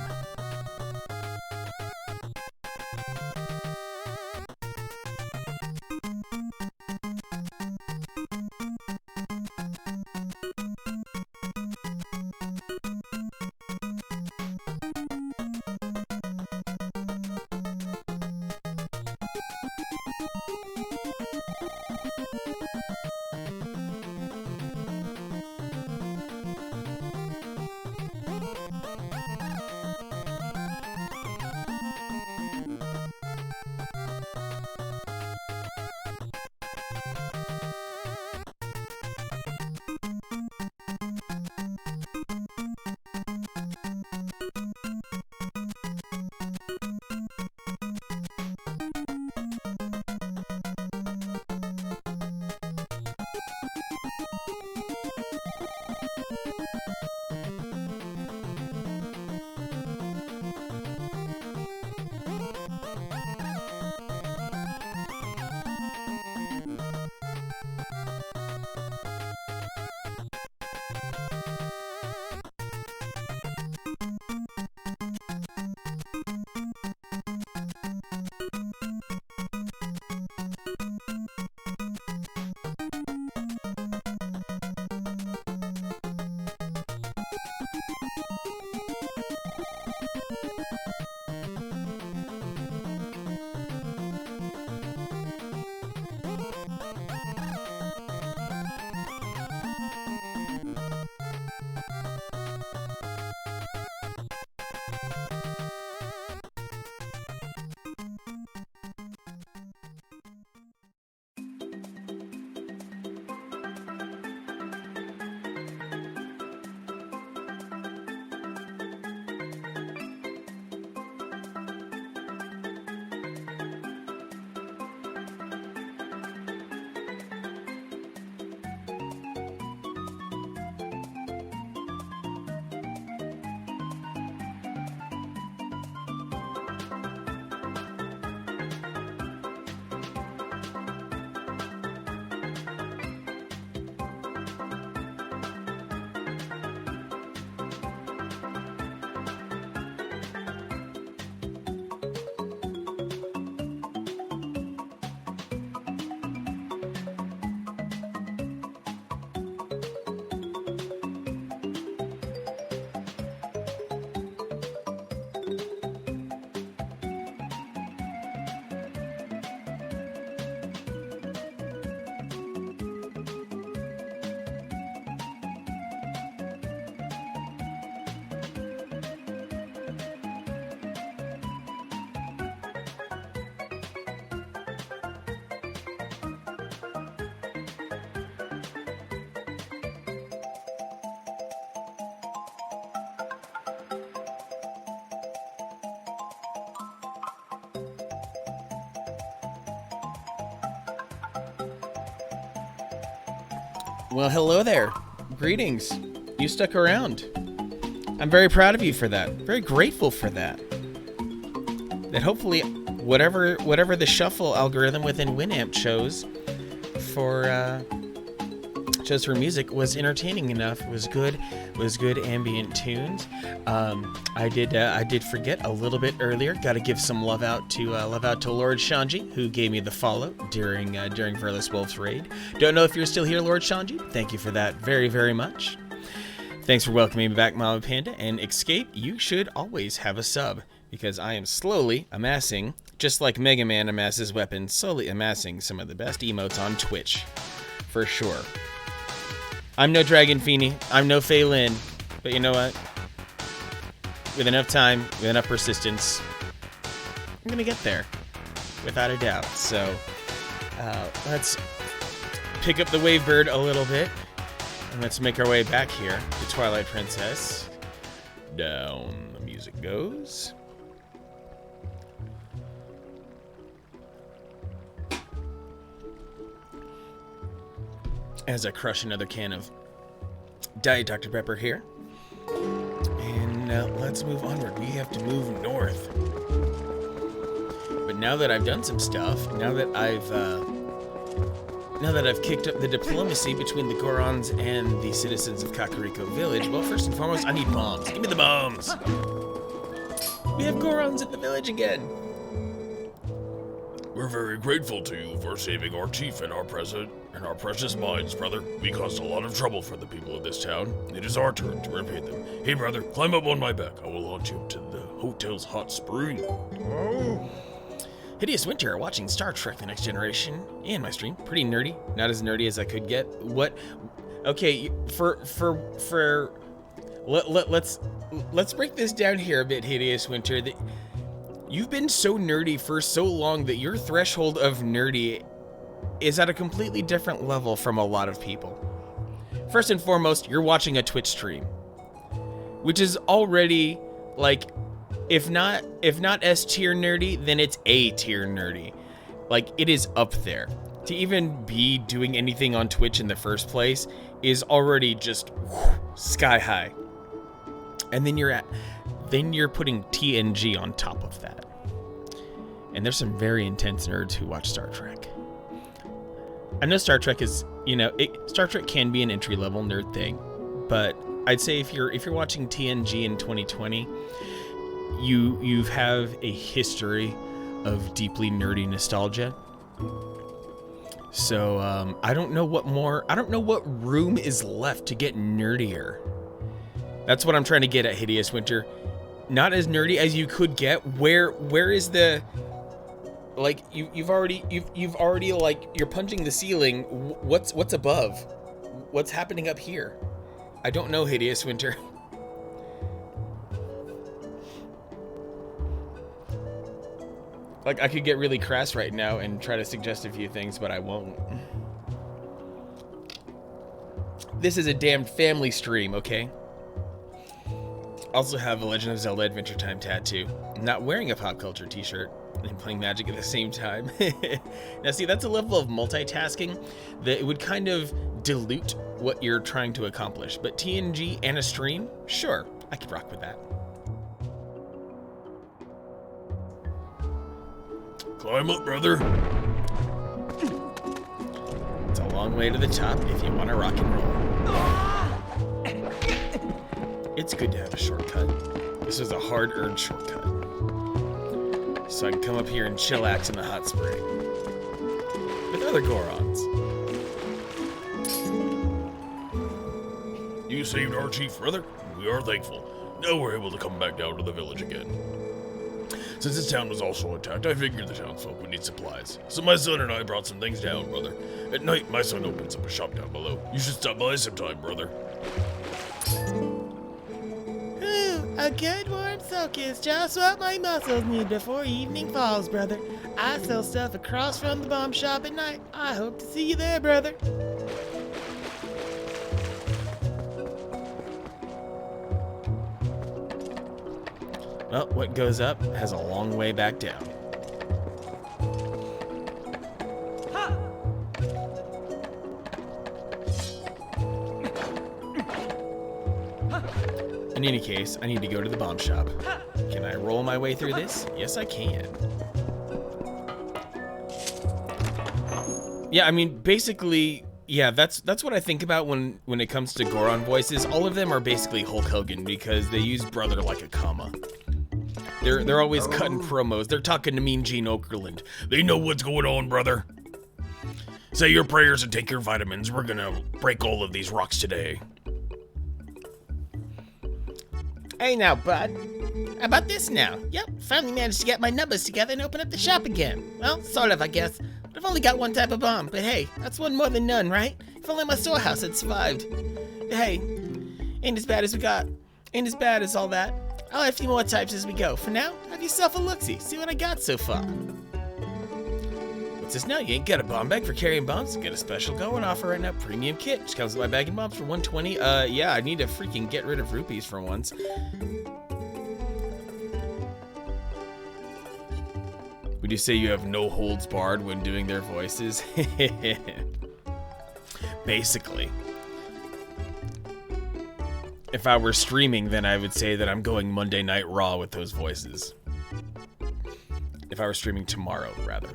Well, hello there. Greetings. You stuck around. I'm very proud of you for that. Very grateful for that. That hopefully whatever the shuffle algorithm within Winamp chose for music was entertaining enough. Was good ambient tunes. I did forget a little bit earlier. Got to give some love out to Lord Shanji, who gave me the follow during Verlis Wolf's raid. Don't know if you're still here, Lord Shanji. Thank you for that very, very much. Thanks for welcoming me back, Mama Panda. And Escape, you should always have a sub, because I am slowly amassing, just like Mega Man amasses weapons, slowly amassing some of the best emotes on Twitch, for sure. I'm no Dragon Feeny, I'm no Fei Lin, but you know what? With enough time, with enough persistence, I'm gonna get there, without a doubt. So, let's pick up the Wavebird a little bit, and let's make our way back here to Twilight Princess. Down the music goes. As I crush another can of Diet Dr. Pepper here. And let's move onward. We have to move north. But now that I've done some stuff, now that I've kicked up the diplomacy between the Gorons and the citizens of Kakariko Village, well, first and foremost, I need bombs. Give me the bombs! We have Gorons in the village again! We're very grateful to you for saving our chief and our precious mines, brother. We caused a lot of trouble for the people of this town. It is our turn to repay them. Hey, brother, climb up on my back. I will launch you to the hotel's hot spring. Oh. Hideous Winter, watching Star Trek The Next Generation and my stream. Pretty nerdy. Not as nerdy as I could get. What? Okay, let's break this down here a bit, Hideous Winter. You've been so nerdy for so long that your threshold of nerdy is at a completely different level from a lot of people. First and foremost, you're watching a Twitch stream, which is already like, if not S tier nerdy, then it's A tier nerdy. Like, it is up there. To even be doing anything on Twitch in the first place is already just sky high. And then you're putting TNG on top of that. And there's some very intense nerds who watch Star Trek. I know Star Trek is, Star Trek can be an entry-level nerd thing, but I'd say if you're watching TNG in 2020, you have a history of deeply nerdy nostalgia. So I don't know what room is left to get nerdier. That's what I'm trying to get at, Hideous Winter. Not as nerdy as you could get. Where is the, like, you've already like, you're punching the ceiling. What's above? What's happening up here? I don't know, Hideous Winter. Like, I could get really crass right now and try to suggest a few things, but I won't. This is a damn family stream, okay? Also have a Legend of Zelda Adventure Time tattoo. I'm not wearing a pop culture t-shirt and playing Magic at the same time. Now see, that's a level of multitasking that it would kind of dilute what you're trying to accomplish. But TNG and a stream, sure, I could rock with that. Climb up, brother. It's a long way to the top if you want to rock and roll. It's good to have a shortcut. This was a hard-earned shortcut. So I can come up here and chillax in the hot spring. With other Gorons. You saved our chief, brother. We are thankful. Now we're able to come back down to the village again. Since this town was also attacked, I figured the townsfolk would need supplies. So my son and I brought some things down, brother. At night, my son opens up a shop down below. You should stop by sometime, brother. A good warm soak is just what my muscles need before evening falls, brother. I sell stuff across from the bomb shop at night. I hope to see you there, brother. Well, what goes up has a long way back down. In any case, I need to go to the bomb shop. Can I roll my way through this? Yes, I can. Yeah, I mean, basically, yeah, that's what I think about when it comes to Goron voices. All of them are basically Hulk Hogan because they use brother like a comma. They're always cutting promos. They're talking to Mean Gene Okerlund. They know what's going on, brother. Say your prayers and take your vitamins. We're gonna break all of these rocks today. Hey now, bud. How about this now? Yep, finally managed to get my numbers together and open up the shop again. Well, sort of, I guess. But I've only got one type of bomb, but hey, that's one more than none, right? If only my storehouse had survived. But hey, ain't as bad as we got. Ain't as bad as all that. I'll have a few more types as we go. For now, have yourself a look-see. See what I got so far. What's this now? You ain't got a bomb bag for carrying bombs? Get a special going offer right now. Premium kit. Just comes with my bag and bombs for $120. Yeah, I need to freaking get rid of rupees for once. Would you say you have no holds barred when doing their voices? Basically. If I were streaming, then I would say that I'm going Monday Night Raw with those voices. If I were streaming tomorrow, rather.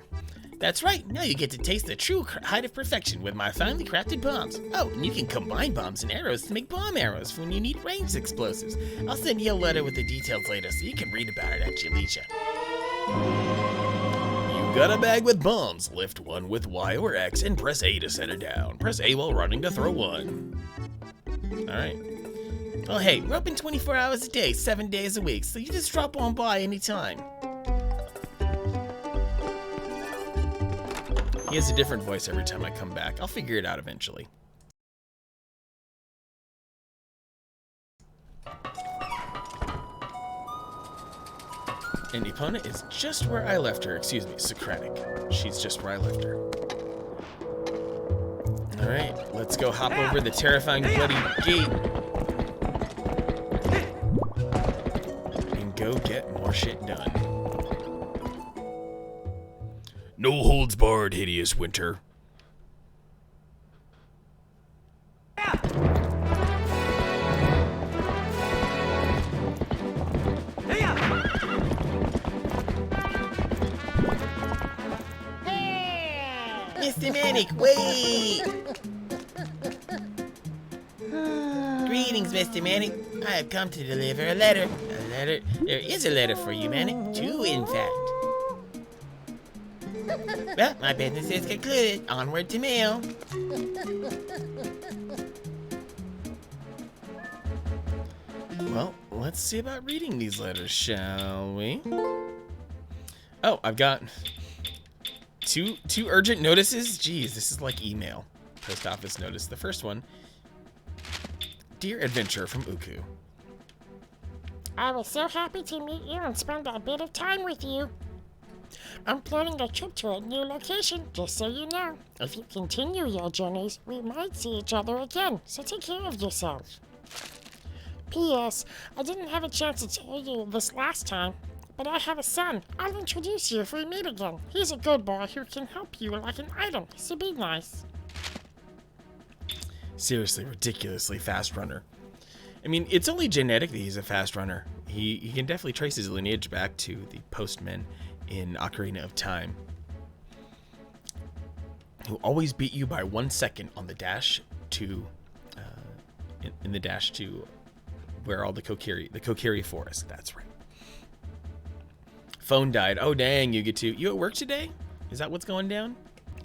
That's right. Now you get to taste the true height of perfection with my finely crafted bombs. Oh, and you can combine bombs and arrows to make bomb arrows for when you need ranged explosives. I'll send you a letter with the details later so you can read about it at your leisure. You got a bag with bombs. Lift one with Y or X and press A to set it down. Press A while running to throw one. Alright. Oh, hey, we're open 24 hours a day, 7 days a week, so you just drop on by anytime. He has a different voice every time I come back. I'll figure it out eventually. And Epona is just where I left her. Excuse me, Socratic. She's just where I left her. Alright, let's go hop over the terrifying bloody gate. And go get more shit done. No holds barred, hideous winter. Mr. Manic, wait! Greetings, Mr. Manic. I have come to deliver a letter. A letter? There is a letter for you, Manic. Two, in fact. Well, my business is concluded. Onward to mail. Well, let's see about reading these letters, shall we? Oh, I've got two urgent notices. Jeez, this is like email. Post office notice. The first one. Dear Adventurer from Uku. I was so happy to meet you and spend a bit of time with you. I'm planning a trip to a new location, just so you know. If you continue your journeys, we might see each other again, so take care of yourself. P.S. I didn't have a chance to tell you this last time, but I have a son. I'll introduce you if we meet again. He's a good boy who can help you like an item, so be nice. Seriously, ridiculously fast runner. I mean, it's only genetic that he's a fast runner. He can definitely trace his lineage back to the postmen in Ocarina of Time, who always beat you by 1 second on the dash to, in the dash to where all the Kokiri forest. That's right. Phone died. Oh dang, you at work today? Is that what's going down?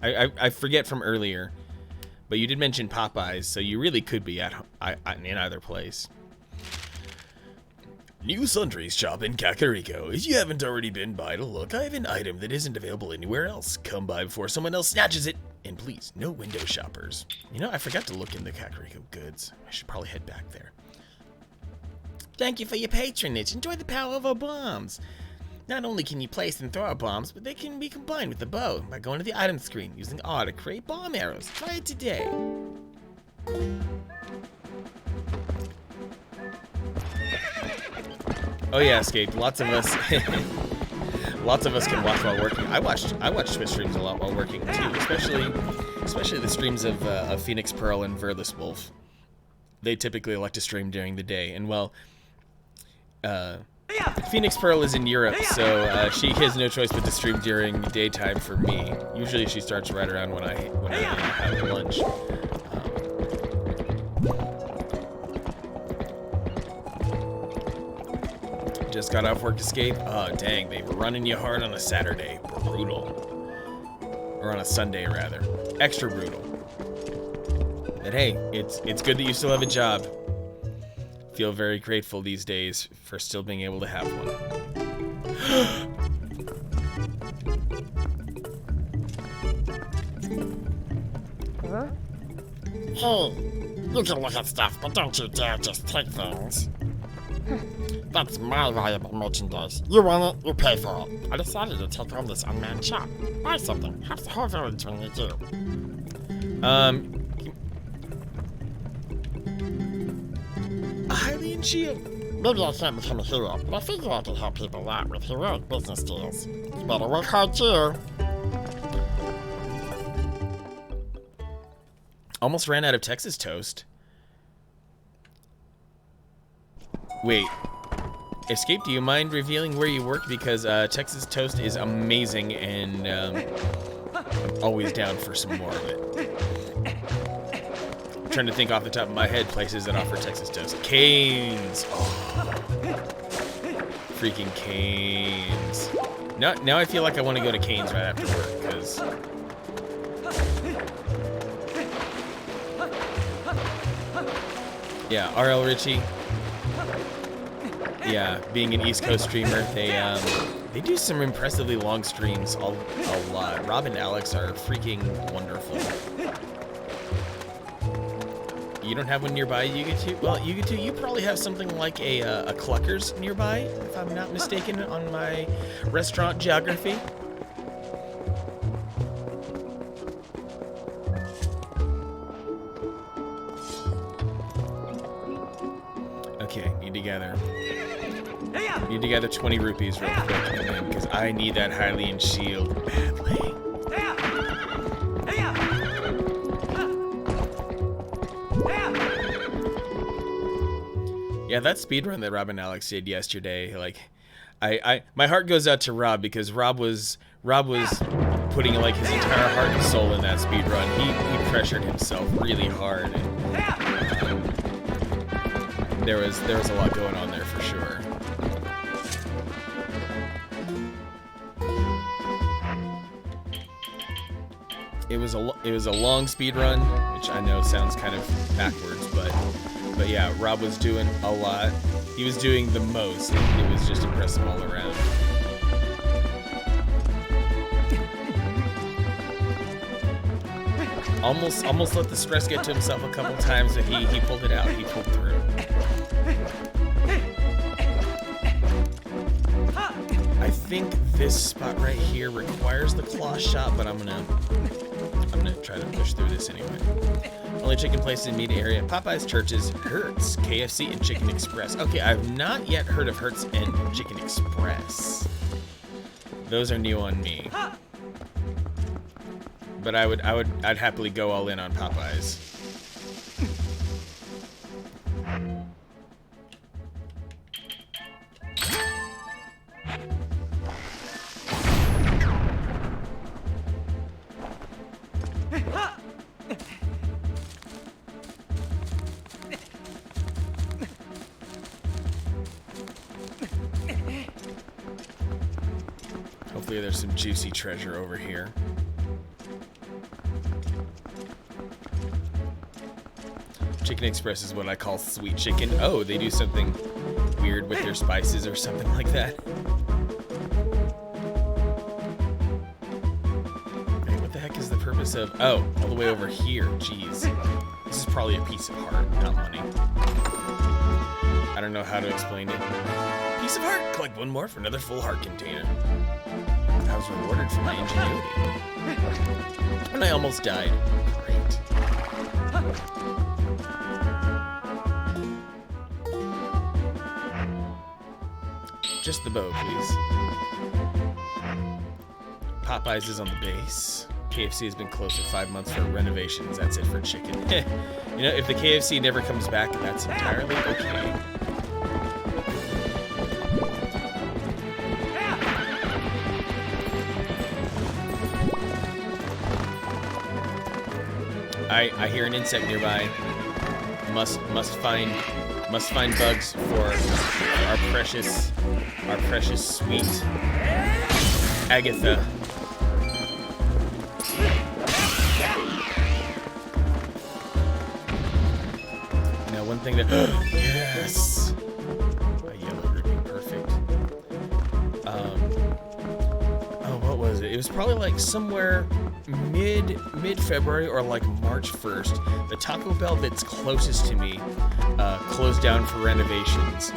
I forget from earlier, but you did mention Popeyes, so you really could be in either place. New sundries shop in Kakariko. If you haven't already been by to look, I have an item that isn't available anywhere else. Come by before someone else snatches it. And please, no window shoppers. You know, I forgot to look in the Kakariko goods. I should probably head back there. Thank you for your patronage. Enjoy the power of our bombs. Not only can you place and throw our bombs, but they can be combined with the bow by going to the item screen using R to create bomb arrows. Try it today. Oh yeah, Escape. Lots of us can watch while working. I watch Twitch streams a lot while working too, especially the streams of Phoenix Pearl and Verless Wolf. They typically like to stream during the day, and well, Phoenix Pearl is in Europe, so she has no choice but to stream during daytime for me. Usually she starts right around when I have lunch. Just got off work, Escape. Oh, dang, they were running you hard on a Saturday. Brutal. Or on a Sunday, rather. Extra brutal. But hey, it's good that you still have a job. Feel very grateful these days for still being able to have one. Huh? Hey, you can look at stuff, but don't you dare just take things. That's my valuable merchandise. You want it, you pay for it. I decided to take on this unmanned shop. Buy something, helps the whole village when you do. A Hylian shield. Maybe I can't become a hero, but I figure I can help people out with heroic business deals. You better work hard too. Almost ran out of Texas toast. Wait. Escape, do you mind revealing where you work? Because Texas Toast is amazing, and I'm always down for some more of it. I'm trying to think off the top of my head places that offer Texas Toast. Canes! Oh. Freaking Canes. Now I feel like I want to go to Canes right after work, because... Yeah, RL Richie. Yeah, being an East Coast streamer, they do some impressively long streams a lot. Rob and Alex are freaking wonderful. You don't have one nearby, you get to? Well, you get to. You probably have something like a Cluckers nearby, if I'm not mistaken, on my restaurant geography. Okay, need to gather 20 rupees real quick, because I need that Hylian shield badly. Yeah, that speedrun that Rob and Alex did yesterday, like, my heart goes out to Rob, because Rob was putting like his entire heart and soul in that speedrun. He pressured himself really hard, and there was a lot going on there for sure. It was a long speed run, which I know sounds kind of backwards, but yeah, Rob was doing a lot. He was doing the most. It was just impressive all around. Almost let the stress get to himself a couple times, but he pulled it out. He pulled through. I think this spot right here requires the claw shot, but I'm gonna try to push through this anyway. Only chicken places in meat area: Popeyes, Churches, Hertz, KFC, and Chicken Express. Okay, I've not yet heard of Hertz and Chicken Express. Those are new on me. But I'd happily go all in on Popeyes. Hopefully there's some juicy treasure over here. Chicken Express is what I call sweet chicken. Oh, they do something weird with their spices or something like that. Hey, what the heck is the purpose of... Oh, all the way over here. Jeez. This is probably a piece of heart, not money. I don't know how to explain it. Piece of heart! Collect one more for another full heart container. I was rewarded for my ingenuity. And I almost died. Great. Just the bow, please. Popeyes is on the base. KFC has been closed for 5 months for renovations. That's it for chicken. You know, if the KFC never comes back, that's entirely okay. I hear an insect nearby. Must find bugs for our precious sweet Agatha. Now one thing that yes, a yellow ruby, perfect. Oh, what was it? It was probably like somewhere mid-February or like March 1st. The Taco Bell that's closest to me closed down for renovations.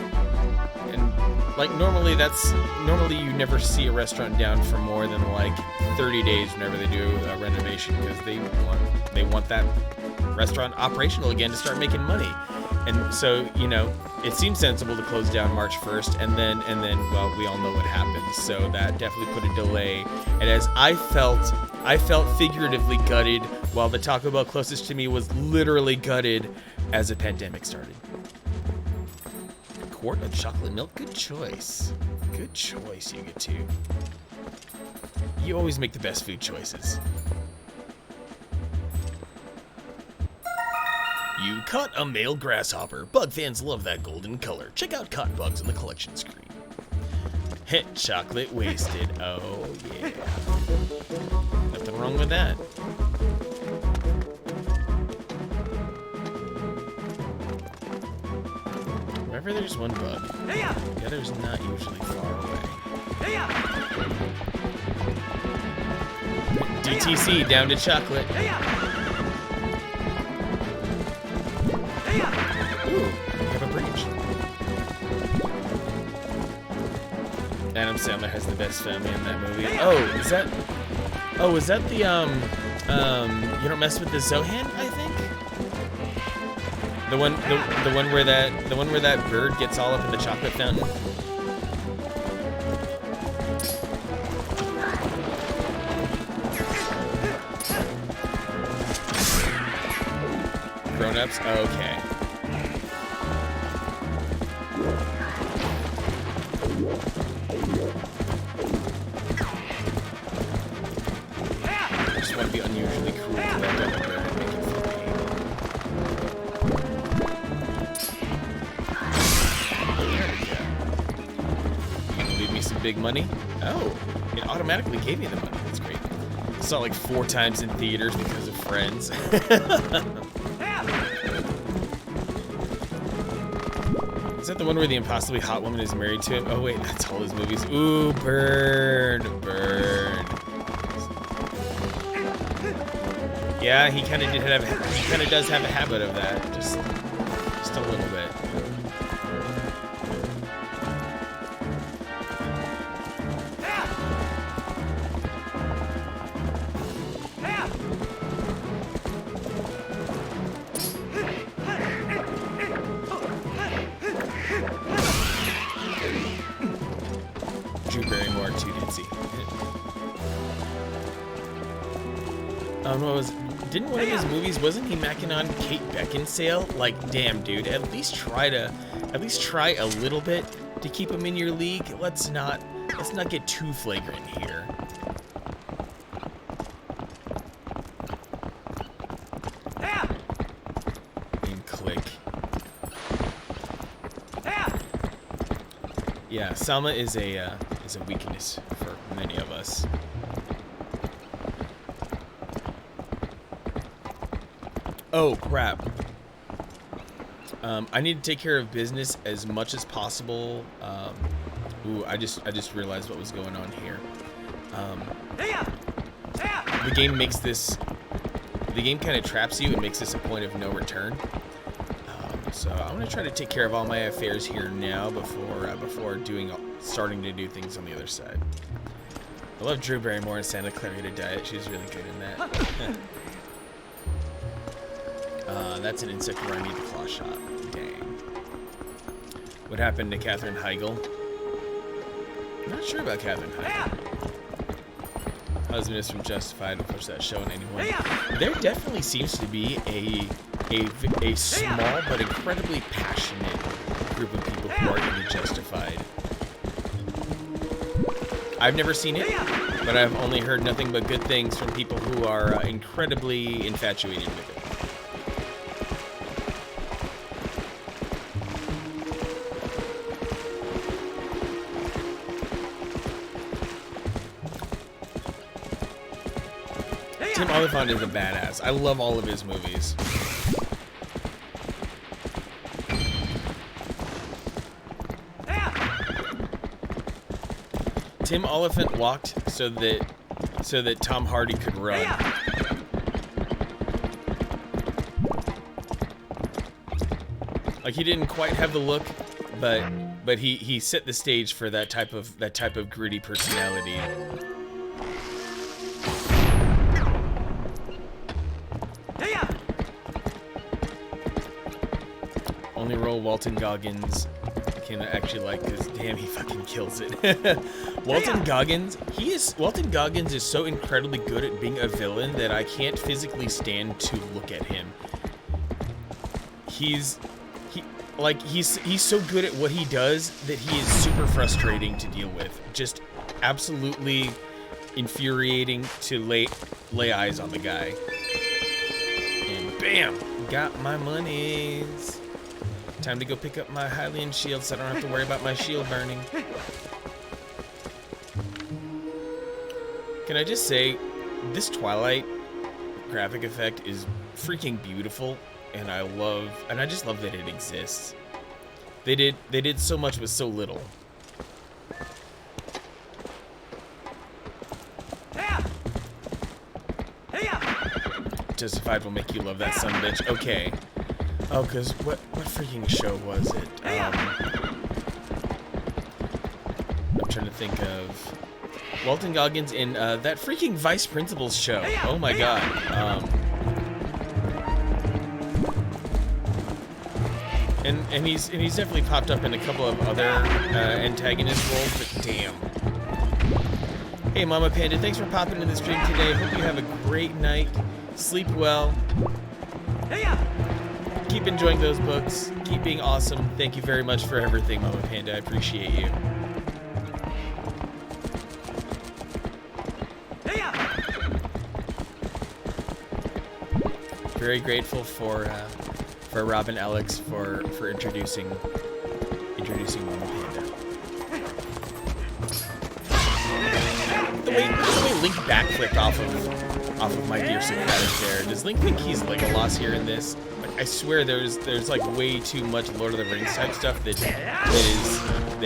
And like normally you never see a restaurant down for more than like 30 days whenever they do a renovation, because they want that restaurant operational again to start making money. And so, you know, it seems sensible to close down March 1st, and then well, we all know what happens. So that definitely put a delay. And as I felt figuratively gutted, while the Taco Bell closest to me was literally gutted as a pandemic started. quart of chocolate milk. Good choice. Good choice, you get two. You always make the best food choices. You caught a male grasshopper. Bug fans love that golden color. Check out cotton bugs on the collection screen. Heh, chocolate wasted. Oh, yeah. Nothing wrong with that. Wherever there's one bug, the other's not usually far away. DTC, down to chocolate. Ooh, we have a breach. Adam Sandler has the best family in that movie. Oh, is that the you don't mess with the Zohan, I think? The one where that bird gets all up in the chocolate fountain. Grown-ups? Okay. I just want to be unusually cruel to that double bird and make it feel pain. There we go. Leave me some big money. Oh, it automatically gave me the money. That's great. I saw it like 4 times in theaters because of Friends. Is that the one where the impossibly hot woman is married to him? Oh wait, that's all his movies. Ooh, burn. Yeah, he kind of does have a habit of that, just a little bit. Didn't one of his movies, wasn't he macking on Kate Beckinsale? Like, damn, dude, at least try a little bit to keep him in your league. Let's not get too flagrant here. And click. Yeah, Selma is a weakness for many of us. Oh, crap. I need to take care of business as much as possible. Ooh, I just realized what was going on here. The game makes this... The game kind of traps you and makes this a point of no return. So I'm going to try to take care of all my affairs here now before starting to do things on the other side. I love Drew Barrymore and Santa Clarita Diet. She's really good in that. That's an insect where I need the claw shot. Dang. What happened to Katherine Heigl? I'm not sure about Katherine Heigl. Husband is from Justified. Of course, that show in anyone. There definitely seems to be a small but incredibly passionate group of people who are into Justified. I've never seen it, but I've only heard nothing but good things from people who are incredibly infatuated with it. Tim Oliphant is a badass. I love all of his movies. Tim Oliphant walked so that Tom Hardy could run. Like, he didn't quite have the look, but he set the stage for that type of gritty personality. Only role Walton Goggins can actually like, because damn, he fucking kills it. Walton Goggins is so incredibly good at being a villain that I can't physically stand to look at him. like he's so good at what he does that he is super frustrating to deal with. Just absolutely infuriating to lay eyes on the guy. And bam, got my monies. Time to go pick up my Hylian shield so I don't have to worry about my shield burning. Can I just say, this Twilight graphic effect is freaking beautiful, and I just love that it exists. They did so much with so little. Justified will make you love that son of a bitch. Okay. Oh, cause what freaking show was it? I'm trying to think of Walton Goggins in that freaking Vice Principals show. Oh my god. And he's definitely popped up in a couple of other antagonist roles, but damn. Hey Mama Panda, thanks for popping into the stream today. Hope you have a great night. Sleep well. Keep enjoying those books. Keep being awesome. Thank you very much for everything, Mama Panda. I appreciate you. Very grateful for Rob and Alex for introducing Mama Panda. The way Link backflipped off of my dear Socratic there. Does Link think he's like a loss here in this? Like, I swear there's like way too much Lord of the Rings type stuff that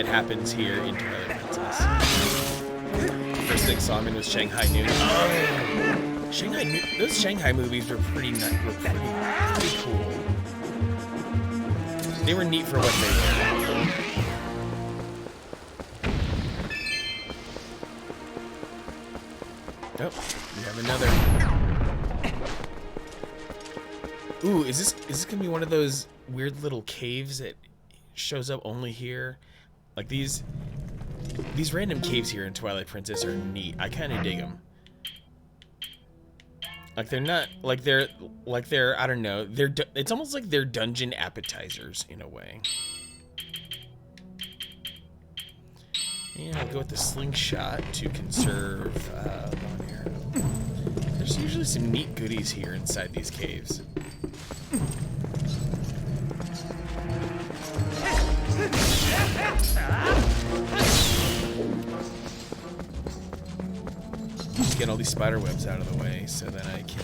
happens here in Twilight Princess. First thing saw him in was Shanghai Noon. Oh, those Shanghai movies were pretty cool. They were neat for what they were. Oh, we have another. Ooh, is this gonna be one of those weird little caves that shows up only here? Like these random caves here in Twilight Princess are neat. I kind of dig them. Like they're not like they're I don't know. It's almost like they're dungeon appetizers in a way. And I'll go with the slingshot to conserve one arrow. There's usually some neat goodies here inside these caves. Just get all these spider webs out of the way so that I can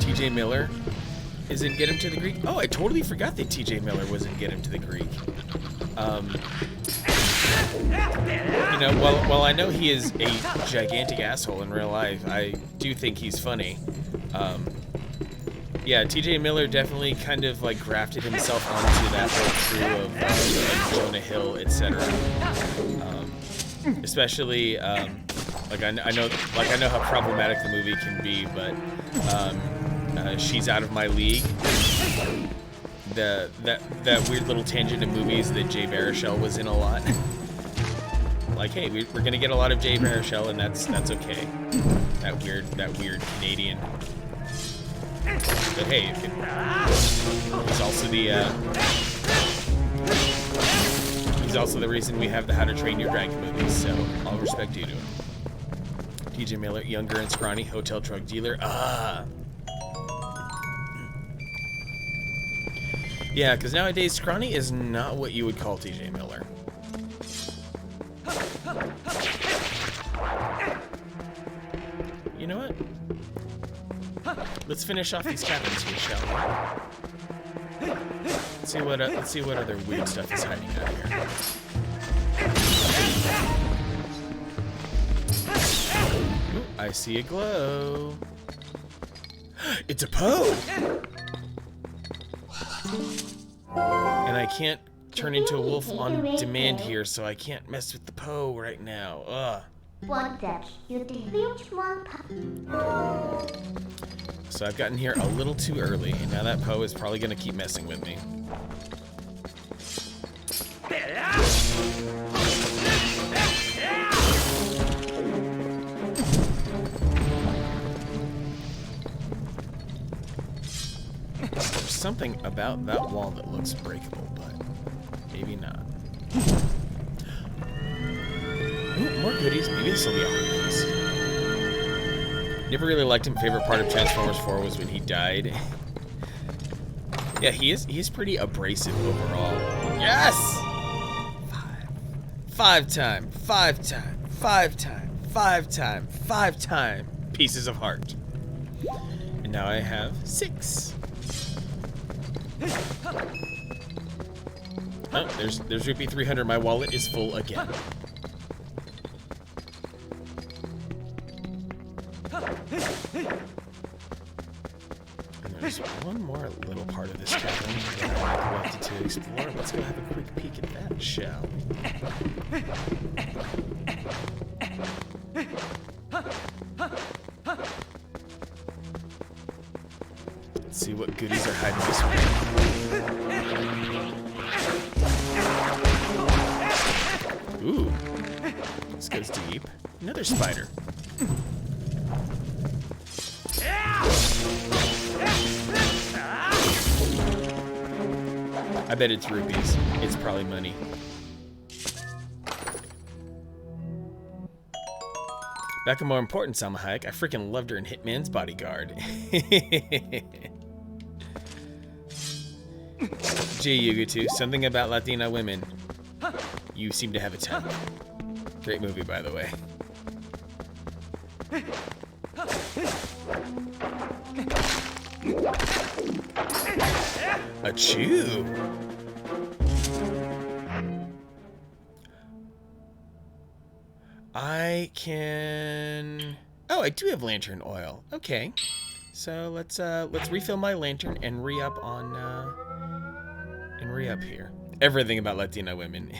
TJ Miller is in Get Him to the Greek. Oh, I totally forgot that TJ Miller was in Get Him to the Greek. You know, while I know he is a gigantic asshole in real life, I do think he's funny. Yeah, TJ Miller definitely kind of like grafted himself onto that whole crew of like Jonah Hill, etc. Especially like I know how problematic the movie can be, but She's Out of My League. That weird little tangent of movies that Jay Baruchel was in a lot. Like, hey, we're gonna get a lot of Jay Baruchel, and that's okay. That weird Canadian. But hey, he's also the reason we have the How to Train Your Dragon movies. So all respect due to him. TJ Miller, younger and scrawny, hotel drug dealer. Yeah, because nowadays scrawny is not what you would call TJ Miller. You know what? Let's finish off these cabins here, shall we? Let's see what other weird stuff is hiding out here. Ooh, I see a glow. It's a Poe! And I can't turn into a wolf on demand here, so I can't mess with the Poe right now. Ugh. One deck, you defeat one So I've gotten here a little too early, and now that Poe is probably going to keep messing with me. There's something about that wall that looks breakable, but maybe not. Ooh, more goodies. Maybe this will be a hard piece. Never really liked him. Favorite part of Transformers 4 was when he died. Yeah, he is pretty abrasive overall. Yes! Five time pieces of heart. And now I have 6. Oh, there's Rupee 300. My wallet is full again. And there's one more little part of this cavern that I wanted to explore. Let's go have a quick peek at that, shall we? Let's see what goodies are hiding this way. Ooh, this goes deep. Another spider. I bet it's rupees. It's probably money. Back to more important, Salma Hayek. I freaking loved her in Hitman's Bodyguard. Gee, Yugutu, something about Latina women. You seem to have a type. Great movie, by the way. Achoo! I can... Oh, I do have lantern oil. Okay. So let's refill my lantern and re-up on here. Everything about Latina women.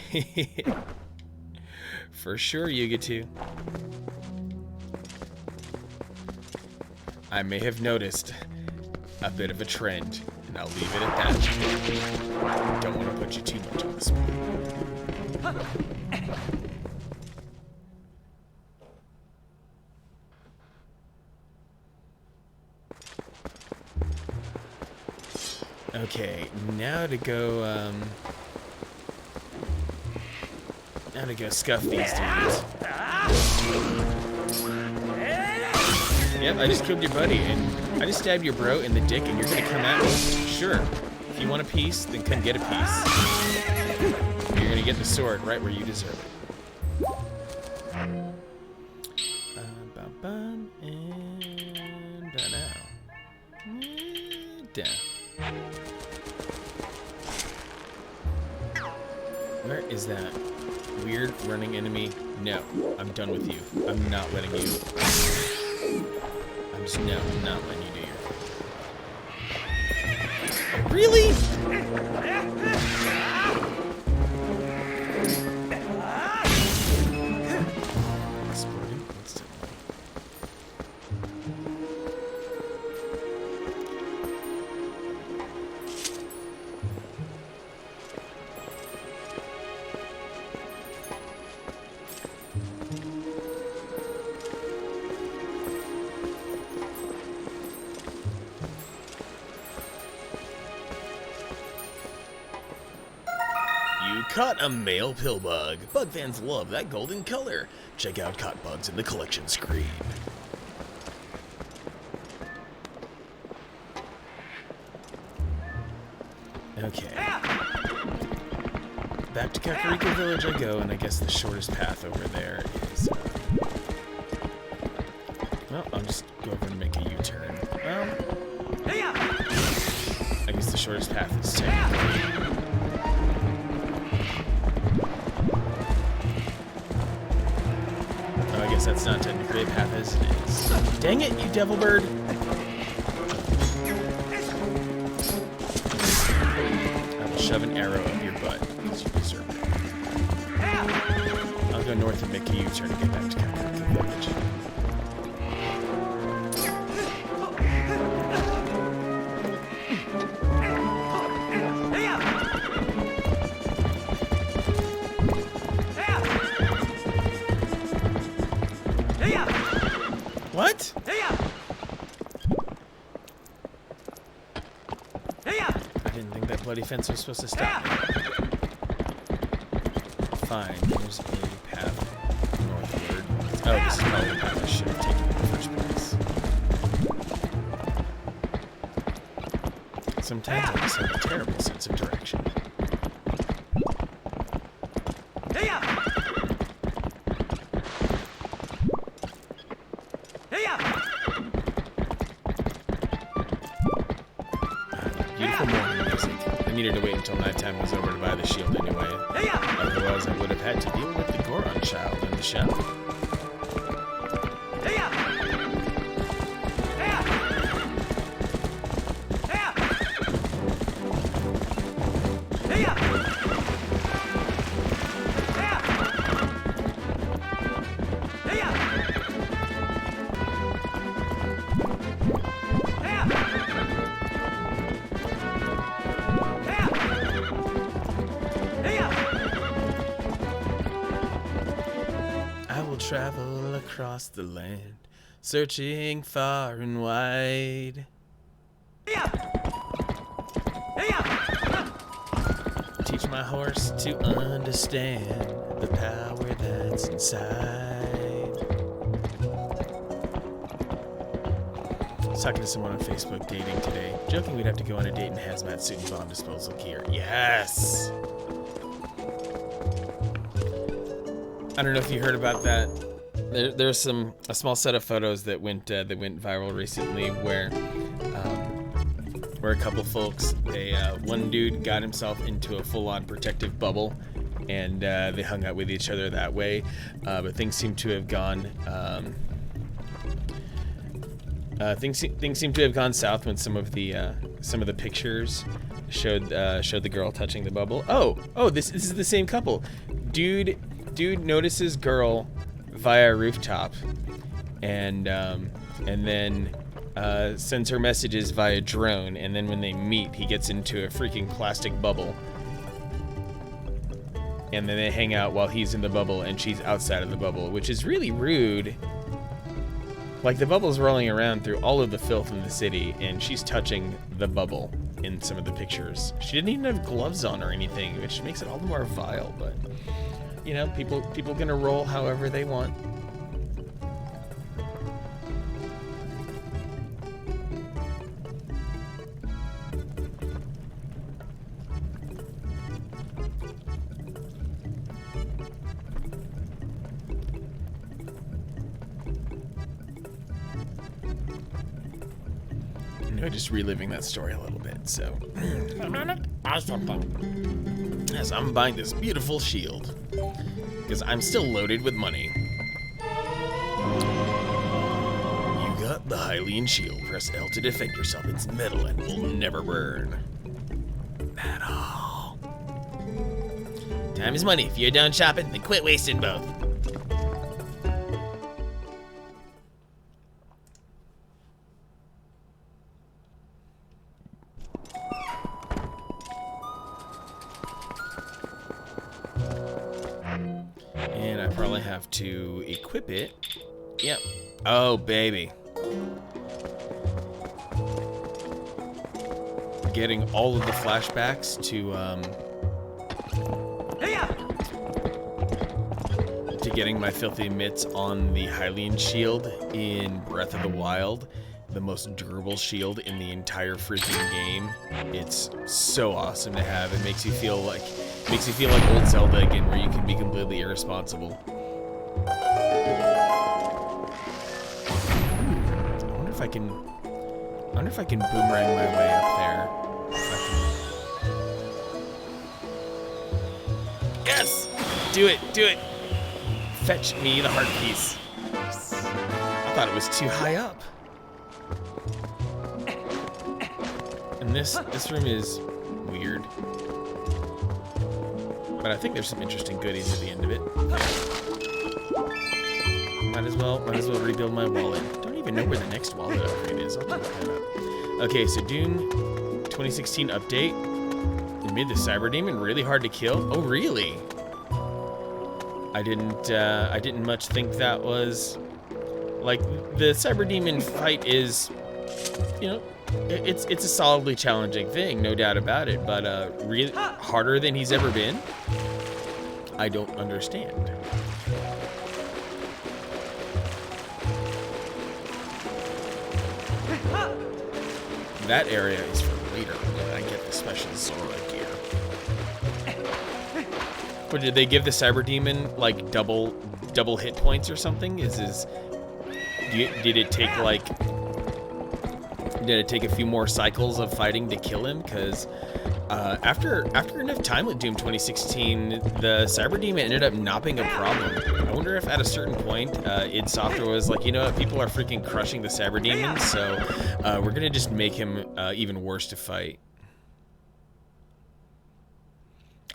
For sure, Yugitu. I may have noticed a bit of a trend, and I'll leave it at that. Don't want to put you too much on the spot. Okay, now to go scuff these dudes. Yep, I just killed your buddy, and I just stabbed your bro in the dick, and you're gonna come at me? Sure. If you want a piece, then come get a piece. You're gonna get the sword right where you deserve it. And ba-now. Down. Where is that weird running enemy? No, I'm done with you. I'm not letting you. I'm not letting you do your. Really? Exploding instantly. Caught a male pill bug. Bug fans love that golden color. Check out Caught Bugs in the collection screen. Okay. Back to Kakariko Village I go, and I guess the shortest path over there is... well, I'll just go over and make a U-turn. Well... I guess the shortest path is technically... I guess that's not technically a path as it is. Dang it, you devil bird! I will shove an arrow up your butt, because you deserve it. I'll go go north and make a U-turn to get back to Kakariko Village. What? I didn't think that bloody fence was supposed to stop me. Fine, there's a path northward. Oh, this is probably the path I should have taken in the first place. Sometimes I just have a terrible sense of direction. Beautiful morning music. I needed to wait until nighttime was over to buy the shield anyway. Otherwise, I would have had to deal with the Goron child in the shower. Travel across the land, searching far and wide. Teach my horse to understand the power that's inside. I was talking to someone on Facebook dating today, joking we'd have to go on a date in hazmat suit and bomb disposal gear. Yes! I don't know if you heard about that. There's a small set of photos that went viral recently where a couple folks, one dude got himself into a full-on protective bubble, and they hung out with each other that way. But things seem to have gone things seem to have gone south when some of the pictures showed the girl touching the bubble. Oh, this is the same couple. Dude notices girl via rooftop, and then sends her messages via drone, and then when they meet, he gets into a freaking plastic bubble, and then they hang out while he's in the bubble and she's outside of the bubble, which is really rude. Like, the bubble's rolling around through all of the filth in the city, and she's touching the bubble in some of the pictures. She didn't even have gloves on or anything, which makes it all the more vile, but you know, people gonna roll however they want. I'm just reliving that story a little bit, so. Hey, Manic, buy something. Yes, I'm buying this beautiful shield. Because I'm still loaded with money. You got the Hylian shield. Press L to defend yourself. It's metal and will never burn. Metal. Time is money. If you're done shopping, then quit wasting both. And I probably have to equip it. Yep. Oh, baby. Getting all of the flashbacks to getting my filthy mitts on the Hylian shield in Breath of the Wild, the most durable shield in the entire freaking game. It's so awesome to have. It makes you feel like old Zelda again, where you can be completely irresponsible. I wonder if I can boomerang my way up there. Yes! Do it! Fetch me the heart piece. I thought it was too high up. And this room is weird. But I think there's some interesting goodies at the end of it. Might as well rebuild my wallet. Don't even know where the next wallet upgrade is. I'll have to look that up. Okay, so Doom 2016 update. It made the Cyber Demon really hard to kill. Oh, really? I didn't much think that was like the Cyber Demon fight is, you know, it's a solidly challenging thing, no doubt about it, but really harder than he's ever been. I don't understand. That area is for later when I get the special Zora gear. Or did they give the Cyber Demon like double hit points or something? Did it take a few more cycles of fighting to kill him? Because after enough time with Doom 2016, the Cyber Demon ended up not being a problem. I wonder if at a certain point, id Software was like, you know what, people are freaking crushing the Cyber Demon, so we're gonna just make him even worse to fight.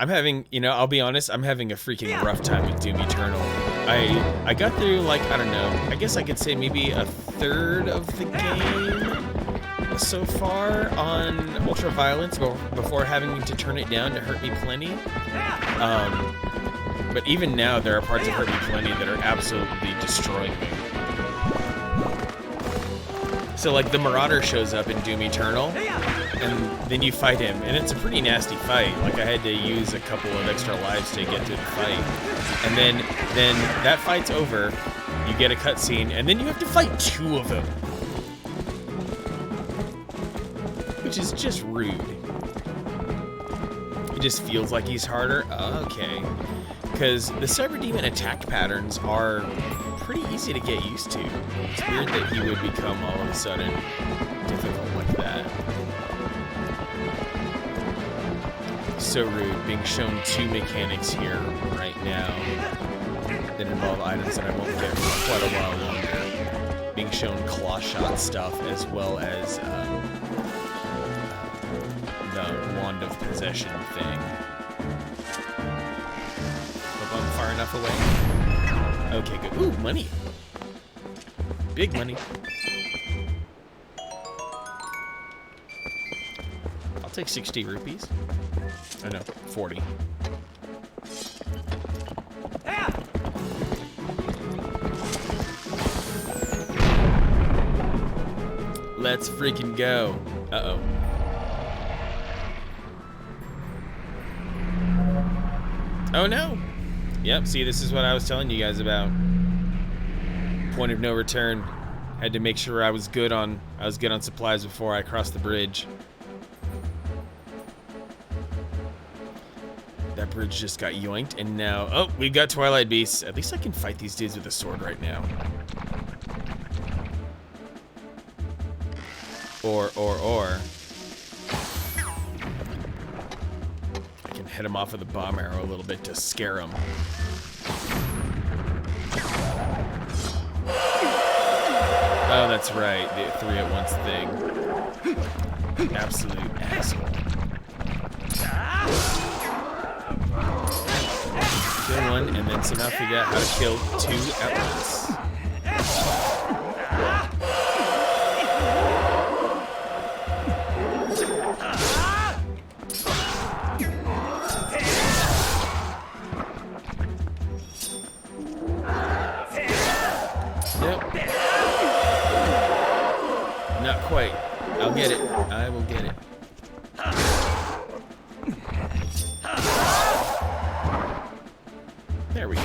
I'll be honest, I'm having a freaking rough time with Doom Eternal. I got through, like, I don't know, I guess I could say maybe a third of the game so far on Ultra Violence before having to turn it down to Hurt Me Plenty. But even now, there are parts of Hurt Me Plenty that are absolutely destroying me. So, like, the Marauder shows up in Doom Eternal, and then you fight him, and it's a pretty nasty fight. Like, I had to use a couple of extra lives to get through the fight. And then that fight's over, you get a cutscene, and then you have to fight two of them. Which is just rude. It just feels like he's harder. Okay. Because the Cyber Demon attack patterns are pretty easy to get used to. It's weird that he would become all of a sudden difficult like that. So rude, being shown two mechanics here right now that involve items that I won't get for quite a while longer. Being shown claw shot stuff as well as the Wand of Possession thing. Hope I'm far enough away. Okay, good. Ooh, money. Big money. I'll take 60 rupees. Oh no, 40. Let's freaking go. Uh-oh. Oh no! Yep, see, this is what I was telling you guys about. Point of no return. Had to make sure I was good on supplies before I crossed the bridge. That bridge just got yoinked, and now... Oh, we've got Twilight Beasts. At least I can fight these dudes with a sword right now. Or... I can hit him off with a bomb arrow a little bit to scare him. Oh, that's right. The 3 at once thing. Absolute asshole. Kill one, and then somehow figure out how to kill 2 at once. Yep. Not quite. I'll get it. I will get it. There we go.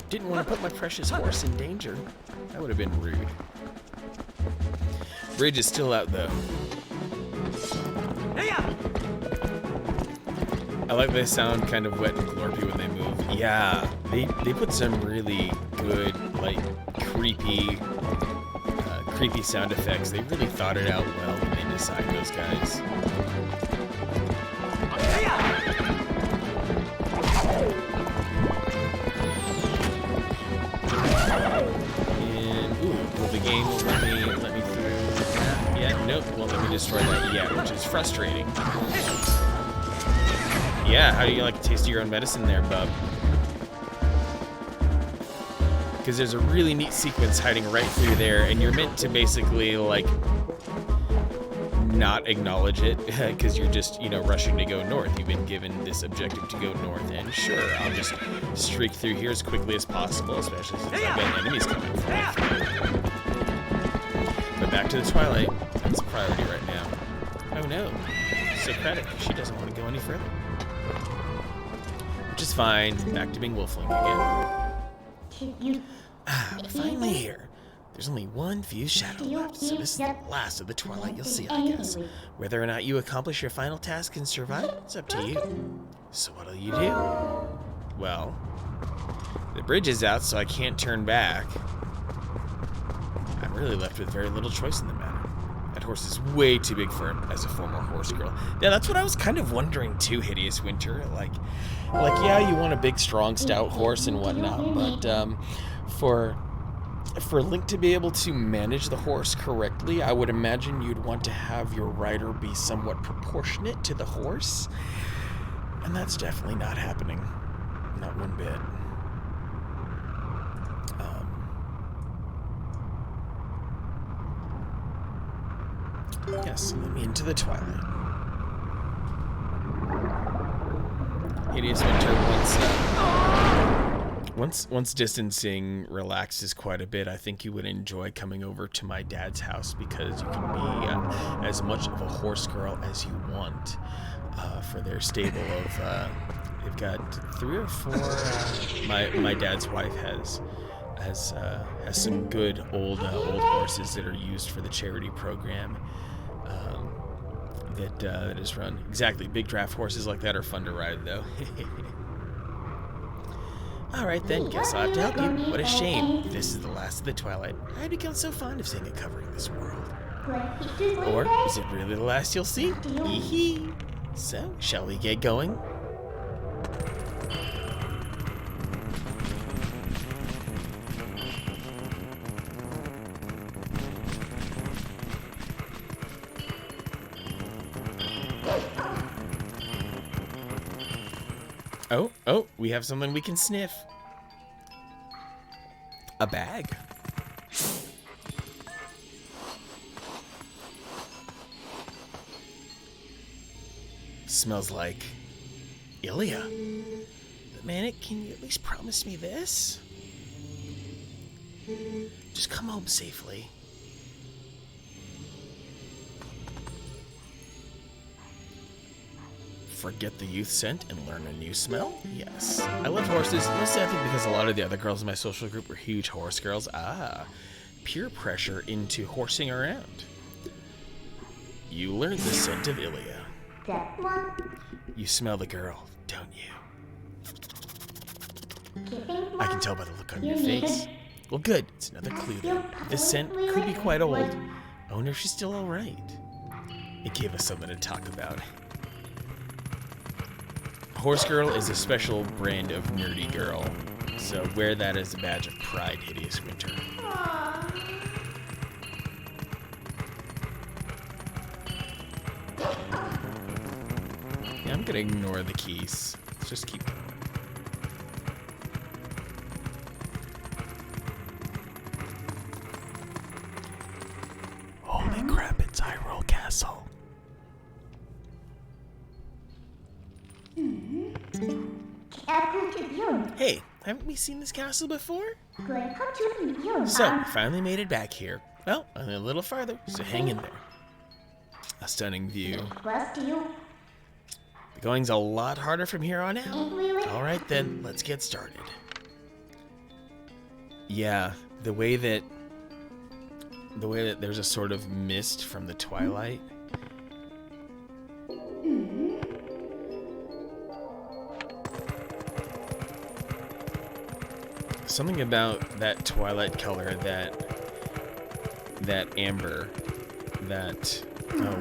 Didn't want to put my precious horse in danger. That would have been rude. Bridge is still out though. I like they sound kind of wet and glorpy when they move. Yeah, they put some really good, like, creepy sound effects. They really thought it out well when they designed those guys. And ooh, will the game let me Nope, won't let me destroy that yet, which is frustrating. Yeah, how do you like the taste of your own medicine there, bub? Because there's a really neat sequence hiding right through there, and you're meant to basically, like, not acknowledge it, because you're just, rushing to go north. You've been given this objective to go north, and sure, I'll just streak through here as quickly as possible, especially since I've got enemies coming for me. But back to the Twilight. That's a priority right now. Oh no. Socratic, she doesn't want to go any further. Which is fine. Back to being wolfling again. Finally here. There's only one fused shadow left, so this is the last of the Twilight you'll see, I guess. Whether or not you accomplish your final task and survive, it's up to you. So what'll you do? Well, the bridge is out, so I can't turn back. I'm really left with very little choice in the matter. That horse is way too big for him as a former horse girl. Yeah, that's what I was kind of wondering too, Hideous Winter. Like, yeah, you want a big, strong, stout horse and whatnot, but for Link to be able to manage the horse correctly, I would imagine you'd want to have your rider be somewhat proportionate to the horse. And that's definitely not happening. Not one bit. Yes, let me into the Twilight. Hideous Winter, once distancing relaxes quite a bit, I think you would enjoy coming over to my dad's house, because you can be as much of a horse girl as you want for their stable of they've got 3 or 4 my dad's wife has some good old horses that are used for the charity program that is run. Exactly, big draft horses like that are fun to ride, though. Alright then, guess I'll have to help you. What a shame. This is the last of the Twilight. I've become so fond of seeing it covering this world. Or is it really the last you'll see? Hee. So, shall we get going? Oh, we have something we can sniff. A bag. Smells like Ilya. But man, can you at least promise me this? Just come home safely. Forget the youth scent and learn a new smell? Yes. I love horses, mostly I think because a lot of the other girls in my social group were huge horse girls. Peer pressure into horsing around. You learned the scent of Ilya. You smell the girl, don't you? I can tell by the look on your face. Well, good. It's another clue then. This scent could be quite old. I wonder if she's still alright. It gave us something to talk about. Horse girl is a special brand of nerdy girl, so wear that as a badge of pride, Hideous Winter. Yeah, I'm gonna ignore the keys. Let's just keep going. Holy crap, it's Hyrule Castle. Hey, haven't we seen this castle before? So, we finally made it back here. Well, only a little farther, so hang in there. A stunning view. The going's a lot harder from here on out. Alright then, let's get started. Yeah, the way that there's a sort of mist from the Twilight. Something about that Twilight color, that amber, that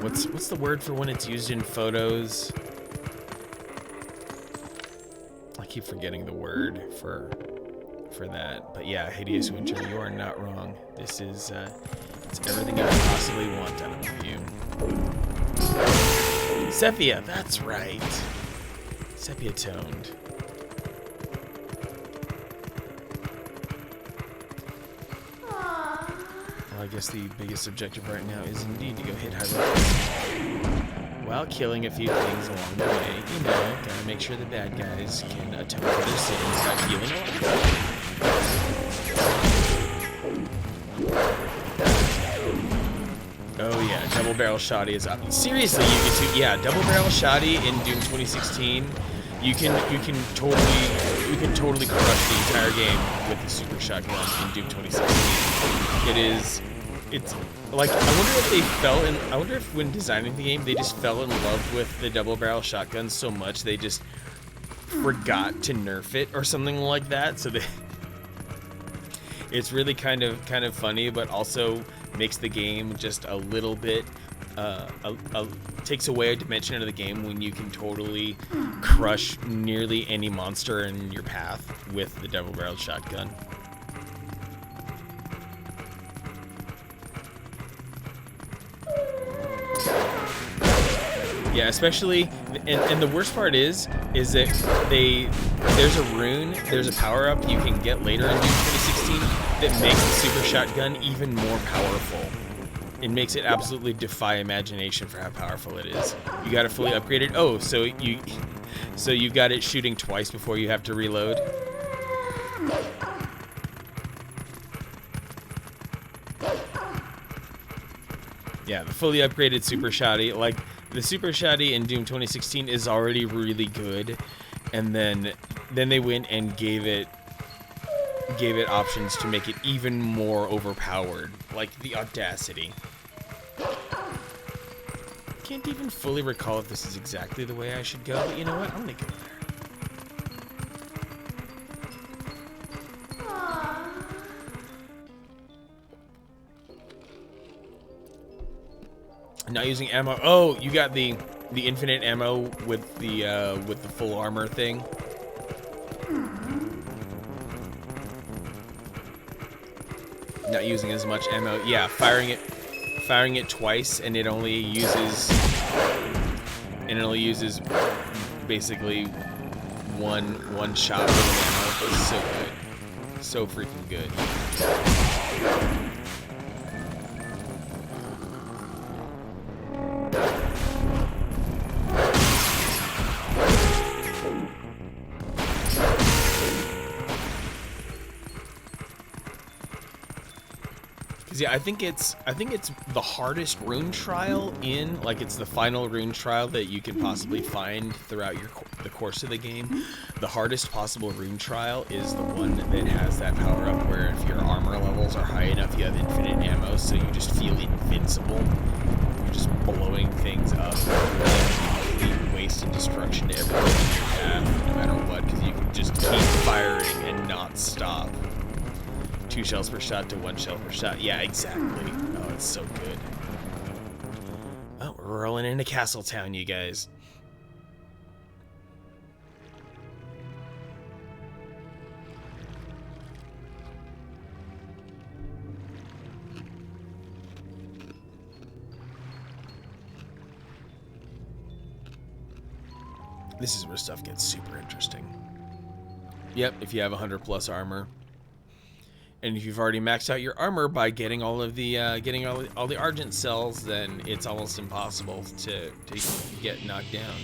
what's the word for when it's used in photos? I keep forgetting the word for that. But yeah, Hideous Winter, you are not wrong. This is It's everything I could possibly want out of you. Sepia, that's right. Sepia toned. Well, I guess the biggest objective right now is indeed to go hit Hyrule while killing a few things along the way. You know, gotta make sure the bad guys can atone for their sins by feeling alive. Oh yeah, double barrel shotty is up. Seriously, you get to double barrel shotty in Doom 2016. You can totally crush the entire game with the super shotgun in Doom 2016. It's like I wonder if when designing the game they just fell in love with the double barrel shotgun so much they just forgot to nerf it or something like that. So it's really kind of funny, but also makes the game just a little bit takes away a dimension of the game when you can totally crush nearly any monster in your path with the double barreled shotgun. Yeah, especially, and the worst part is that there's a power-up you can get later in Doom 2016 that makes the super shotgun even more powerful. It makes it absolutely defy imagination for how powerful it is. You got it fully upgraded. Oh, so you got it shooting twice before you have to reload. Yeah, the fully upgraded super shotty, like the super shotty in Doom 2016 is already really good, and then they went and gave it options to make it even more overpowered, like the audacity. Can't even fully recall if this is exactly the way I should go, but you know what? I'm gonna go there. Not using ammo. Oh, you got the infinite ammo with the full armor thing. Not using as much ammo. Yeah, firing it twice, and it only uses basically one shot with ammo. It's so good, so freaking good. Yeah, I think it's the hardest rune trial in, like, it's the final rune trial that you can possibly find throughout the course of the game. The hardest possible rune trial is the one that has that power up where if your armor levels are high enough, you have infinite ammo, so you just feel invincible. You're just blowing things up, complete waste and destruction to everything you have, no matter what, because you can just keep firing and not stop. 2 shells per shot to 1 shell per shot. Yeah, exactly. Oh, it's so good. Oh, we're rolling into Castletown, you guys. This is where stuff gets super interesting. Yep, if you have 100 plus armor. And if you've already maxed out your armor by getting all of the all the Argent cells, then it's almost impossible to get knocked down.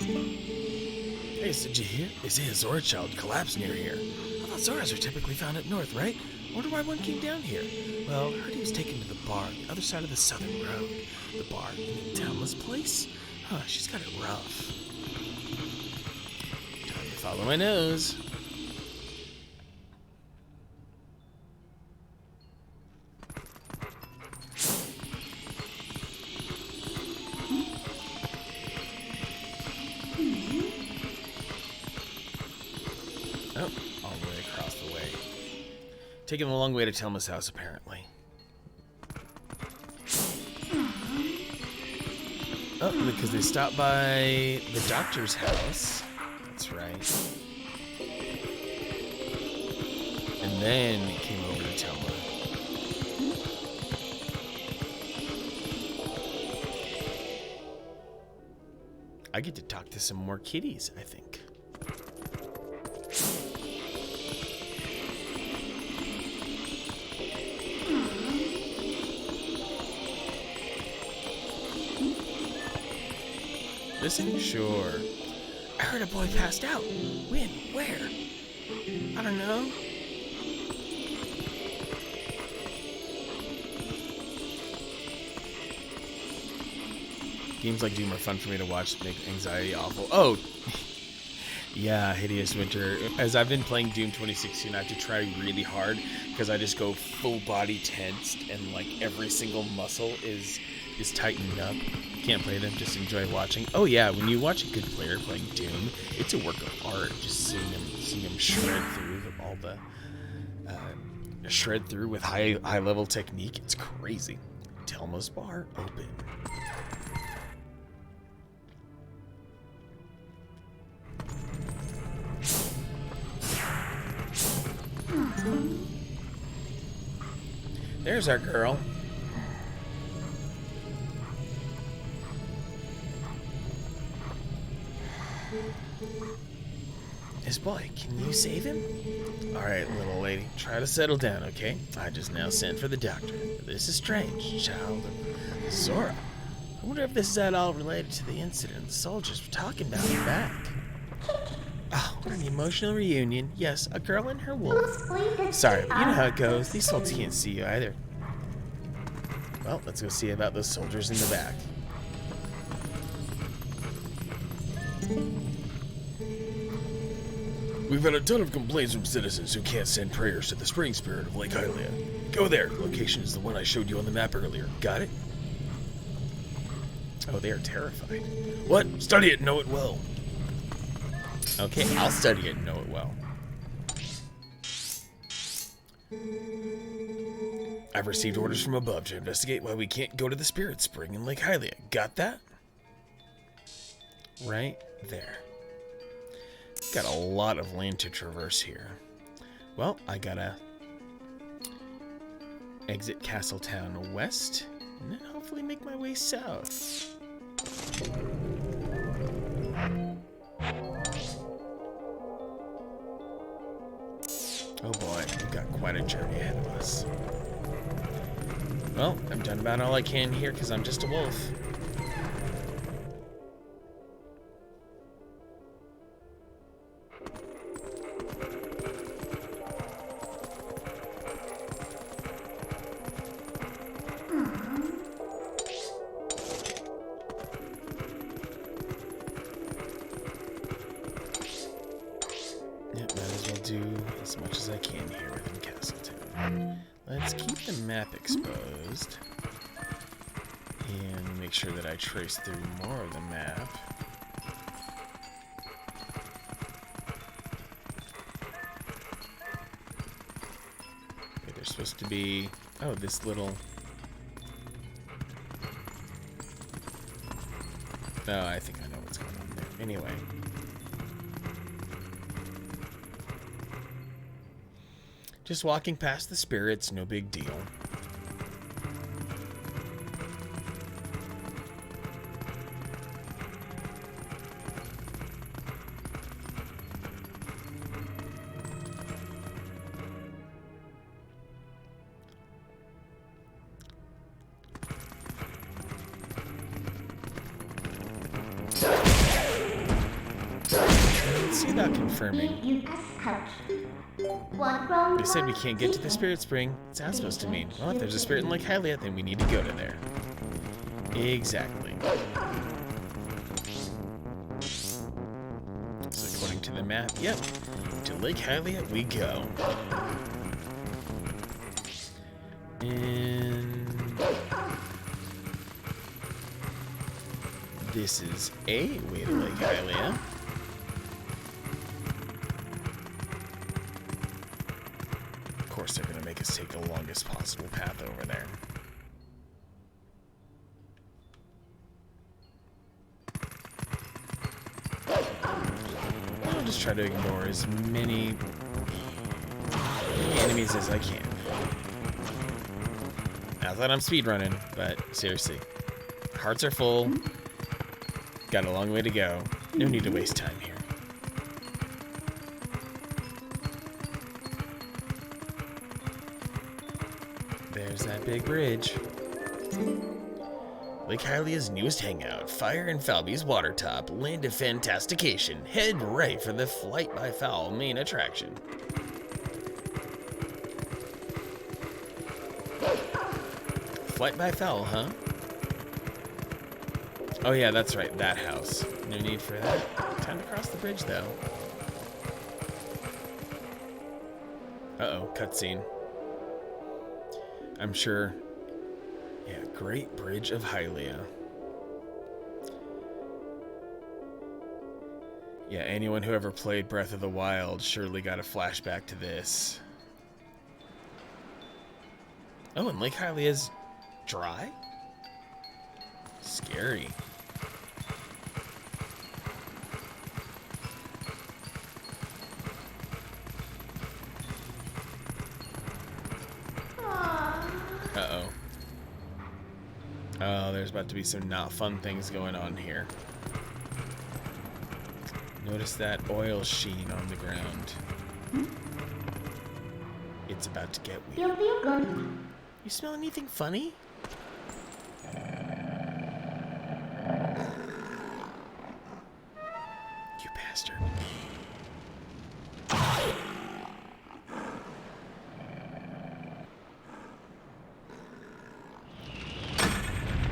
Hey, did you hear? They say a Zora child collapsed near here. I thought Zoras are typically found up north, right? Wonder why one came down here. Well, I heard he was taken to the bar on the other side of the southern road. The bar in the townless place? Huh, she's got it rough. Time to follow my nose. Taking a long way to Telma's house, apparently. Oh, because they stopped by the doctor's house. That's right. And then it came over to Telma. I get to talk to some more kitties, I think. Listen? Sure. I heard a boy passed out. When? Where? I don't know. Games like Doom are fun for me to watch, make anxiety awful. Oh! Yeah, Hideous Winter. As I've been playing Doom 2016, I have to try really hard because I just go full body tensed and like every single muscle is tightened up. Can't play them, just enjoy watching. Oh yeah, when you watch a good player playing Doom, it's a work of art. Just seeing them shred through all the shred through with high level technique. It's crazy. Telma's bar open. There's our girl. This boy, can you save him? Alright, little lady, try to settle down, okay? I just now sent for the doctor. This is strange, child of Zora. I wonder if this is at all related to the incident the soldiers were talking about in the back. Oh, what an emotional reunion. Yes, a girl and her wolf. Sorry, but you know how it goes. These folks can't see you either. Well, let's go see about those soldiers in the back. We've had a ton of complaints from citizens who can't send prayers to the spring spirit of Lake Hylia. Go there. The location is the one I showed you on the map earlier. Got it? Oh, they are terrified. What? Study it. Know it well. Okay, I'll study it and know it well. I've received orders from above to investigate why we can't go to the spirit spring in Lake Hylia. Got that? Right there. Got a lot of land to traverse here. Well, I gotta exit Castletown west, and then hopefully make my way south. Oh boy, we've got quite a journey ahead of us. Well, I've done about all I can here because I'm just a wolf. Yep, might as well do as much as I can here within Castletown. Let's keep the map exposed. And make sure that I trace through more of the map. Okay, there's supposed to be... Oh, this little... Oh, I think I know what's going on there. Anyway. Just walking past the spirits, no big deal. Let's see about confirming. They said we can't get to the spirit spring. What's that supposed to mean? Well, if there's a spirit in Lake Hylia, then we need to go to there. Exactly. So according to the map, yep, to Lake Hylia we go. And this is a way to Lake Hylia. Of course, they're gonna make us take the longest possible path over there. I'll just try to ignore as many enemies as I can. Not that I'm speedrunning, but seriously, hearts are full. Got a long way to go. No need to waste time here. There's that big bridge. Lake Hylia's newest hangout, Fire and Falby's Watertop, land of fantastication. Head right for the Flight by Fowl main attraction. Flight by Fowl, huh? Oh yeah, that's right, that house. No need for that. Time to cross the bridge, though. Uh-oh, cutscene. I'm sure. Yeah, Great Bridge of Hylia. Yeah, anyone who ever played Breath of the Wild surely got a flashback to this. Oh, and Lake Hylia's dry? Scary. Uh-oh. Oh, there's about to be some not fun things going on here. Notice that oil sheen on the ground. It's about to get weird. You smell anything funny? You bastard.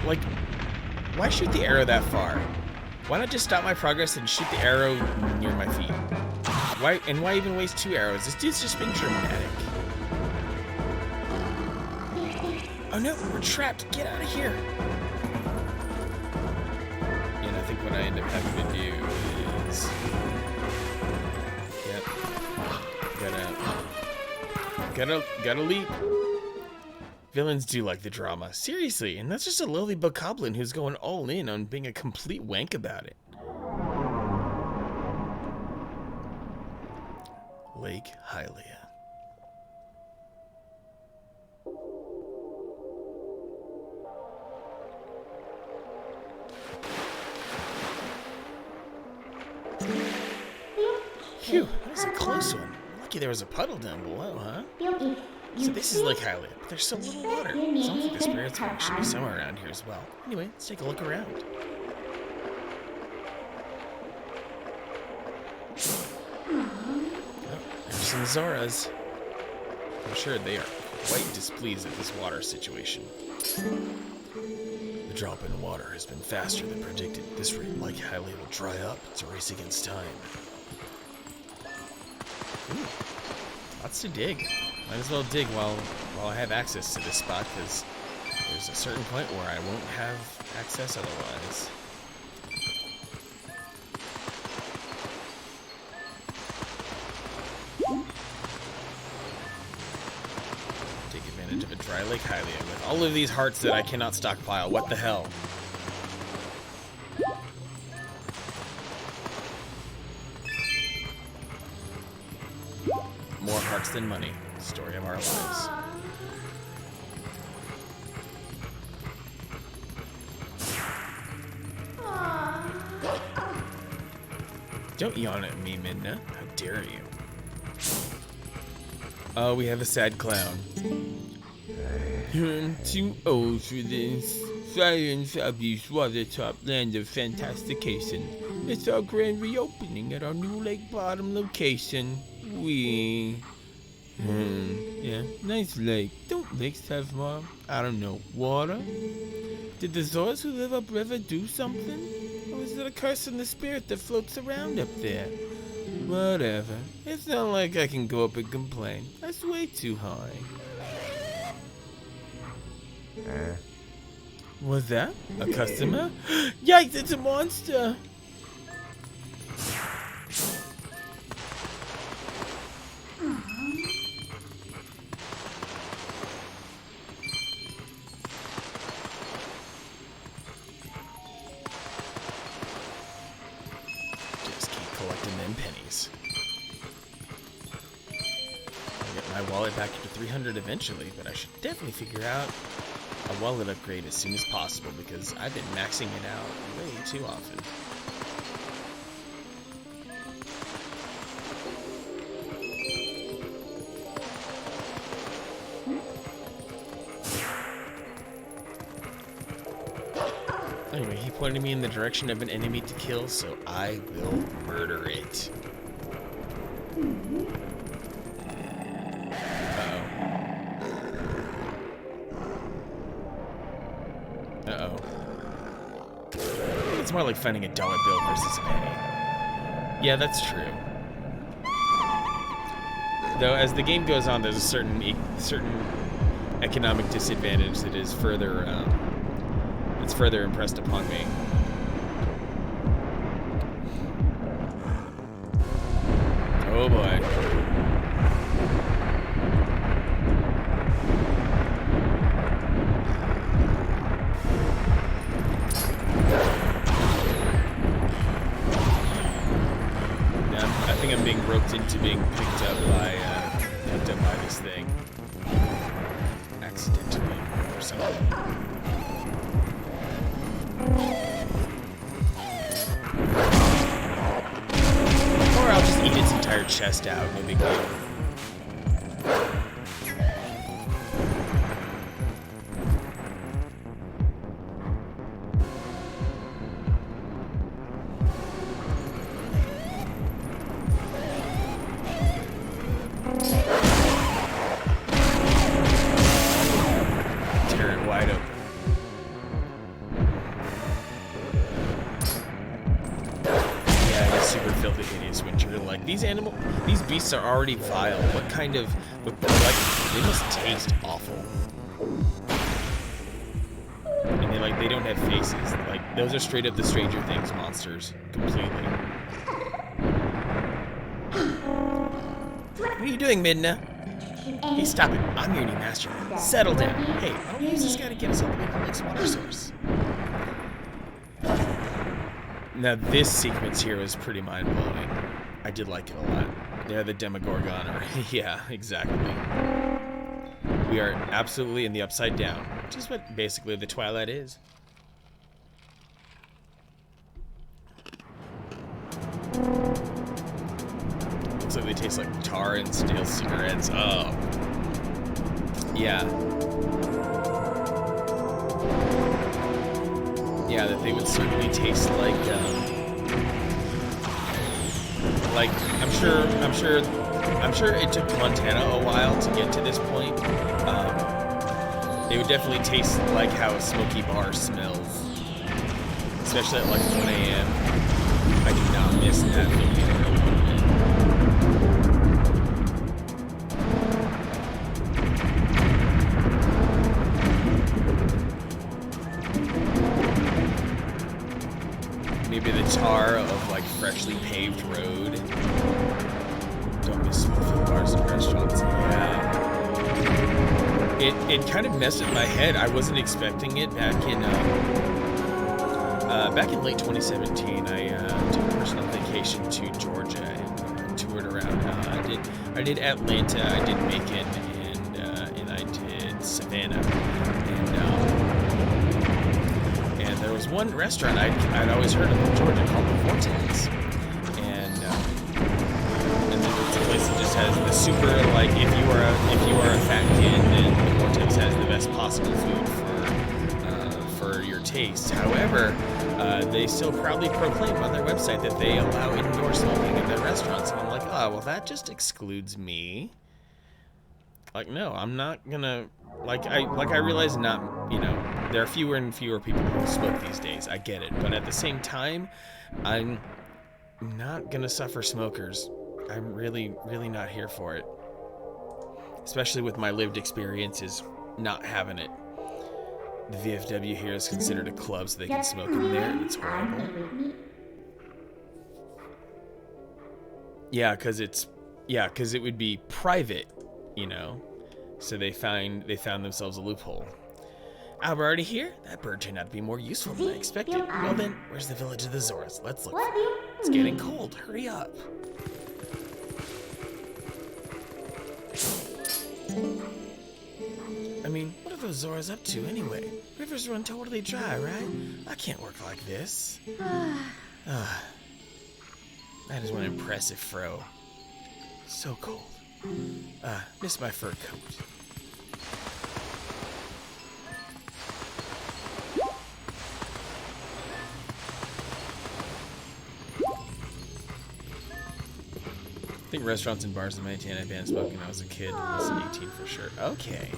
Like, why shoot the arrow that far? Why not just stop my progress and shoot the arrow near my feet? Why even waste 2 arrows? This dude's just being dramatic. Oh no, we're trapped. Get out of here. And I think what I end up having to do is... Yep. Gotta leap. Villains do like the drama. Seriously, and that's just a lowly bokoblin who's going all in on being a complete wank about it. Lake Hylia. Phew, that was a close one. Lucky there was a puddle down below, huh? So this is Lake Hylia, but there's so little water. Sounds like the spirits home should be somewhere around here as well. Anyway, let's take a look around. Oh, there's some Zoras. I'm sure they are quite displeased at this water situation. The drop in water has been faster than predicted. At this rate, Lake Hylia will dry up. It's a race against time. Ooh, lots to dig. Might as well dig while I have access to this spot, because there's a certain point where I won't have access otherwise. Take advantage of a dry Lake Hylia with all of these hearts that I cannot stockpile. What the hell? More hearts than money. Story of our lives. Don't yawn at me, Midna. How dare you? Oh, we have a sad clown. I'm too old for this. Fire and Falby's Watertop, land of fantastication. It's our grand reopening at our new lake bottom location. Yeah, nice lake. Don't lakes have more, I don't know, water? Did the Zoras who live upriver do something? Or is it a curse in the spirit that floats around up there? Whatever. It's not like I can go up and complain. That's way too high. Was that a customer? Yikes, it's a monster! I'll get my wallet back to 300 eventually, but I should definitely figure out a wallet upgrade as soon as possible because I've been maxing it out way too often. Anyway, he pointed me in the direction of an enemy to kill, so I will murder it. Uh-oh. It's more like finding a dollar bill versus a penny. Yeah, that's true. Though, as the game goes on, there's a certain economic disadvantage that is further impressed upon me. Oh boy. I think I'm being roped into being picked up by this thing. Accidentally or something. Or I'll just eat its entire chest out, no big deal. Tear it wide open. Super filthy, hideous winter. Like these beasts are already vile. What kind of, like, they must taste awful. And they don't have faces. Like those are straight up the Stranger Things monsters, completely. What are you doing, Midna? Hey, stop it! I'm your new master. Settle down. Hey, why don't we use this guy to get us all the way to the next water source? Now this sequence here was pretty mind-blowing. I did like it a lot. Yeah, the Demogorgon, or yeah, exactly. We are absolutely in the Upside Down, which is what basically the Twilight is. Looks like they taste like tar and stale cigarettes. Oh. Yeah. Yeah, that they would certainly taste like I'm sure it took Montana a while to get to this point. They would definitely taste like how a smoky bar smells, especially at like 1 a.m. I do not miss that feeling. Maybe the tar of like freshly paved road. Don't miss smoky bars and restaurants. Yeah. It kind of messed with my head. I wasn't expecting it back in late 2017. I took a personal vacation to Georgia and toured around. I did Atlanta, I did Macon, and I did Savannah. And there was one restaurant I'd always heard of in Georgia called the Vortex, and then it's a place that just has the super, like, if you are a fat kid, then the Vortex has the best possible food for your taste. However, they still proudly proclaim on their website that they allow indoor smoking in their restaurants, and I'm like, oh well, that just excludes me. Like, no, I'm not gonna. I realize not, there are fewer and fewer people who smoke these days. I get it. But at the same time, I'm not gonna suffer smokers. I'm really, really not here for it. Especially with my lived experiences not having it. The VFW here is considered a club, so they can smoke in there, and it's horrible. Yeah, because it would be private, So they found themselves a loophole. Ah, we're already here? That bird turned out to be more useful than I expected. Well then, where's the village of the Zoras? Let's look for it. It's getting cold. Hurry up. I mean, what are those Zoras up to anyway? Rivers run totally dry, right? I can't work like this. That is one impressive fro. So cold. Miss my fur coat. I think restaurants and bars in Montana banned smoking when I was a kid. Less than 18 for sure. Okay.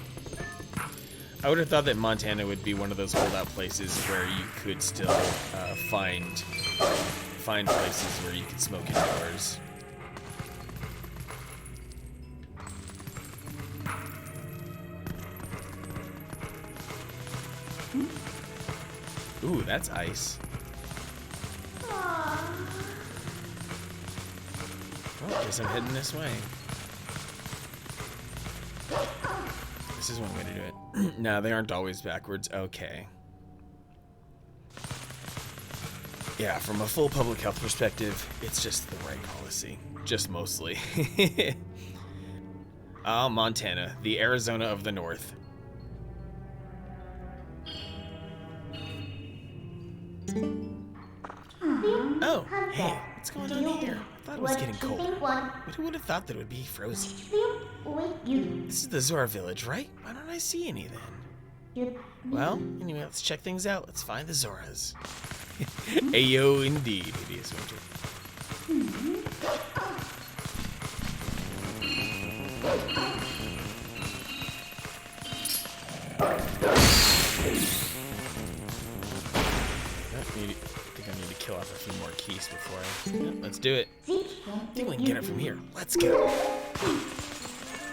I would have thought that Montana would be one of those holdout places where you could still find places where you could smoke indoors. Ooh, that's ice. Well, guess I'm heading this way. This is one way to do it. No, they aren't always backwards. Okay. Yeah, from a full public health perspective, it's just the right policy. Just mostly. Montana, the Arizona of the North. Oh, hey, what's going on here? I thought it was getting cold. But who would have thought that it would be frozen? This is the Zora village, right? Why don't I see any then? Well, anyway, let's check things out. Let's find the Zoras. Ayo, indeed, hideous winter. I think I need to kill off a few more keys before I... Yeah, let's do it. I think we can get it from here. Let's go.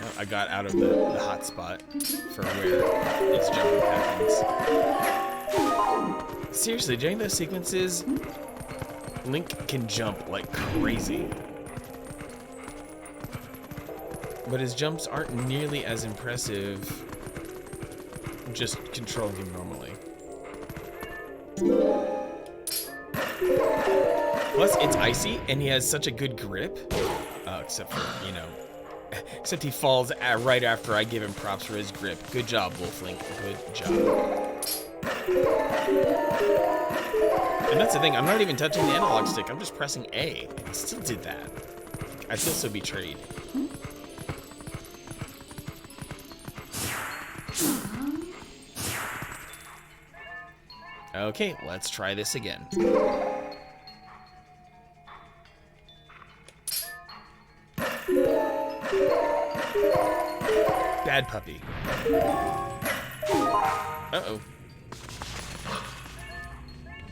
Oh, I got out of the hot spot for where its jumping happens. Seriously, during those sequences, Link can jump like crazy. But his jumps aren't nearly as impressive just controlling him normally. Plus, it's icy, and he has such a good grip. Except for, you know... Except he falls right after I give him props for his grip. Good job, Wolflink. Good job. And that's the thing, I'm not even touching the analog stick. I'm just pressing A. And he still did that. I feel so betrayed. Okay, let's try this again. Bad puppy. Uh-oh.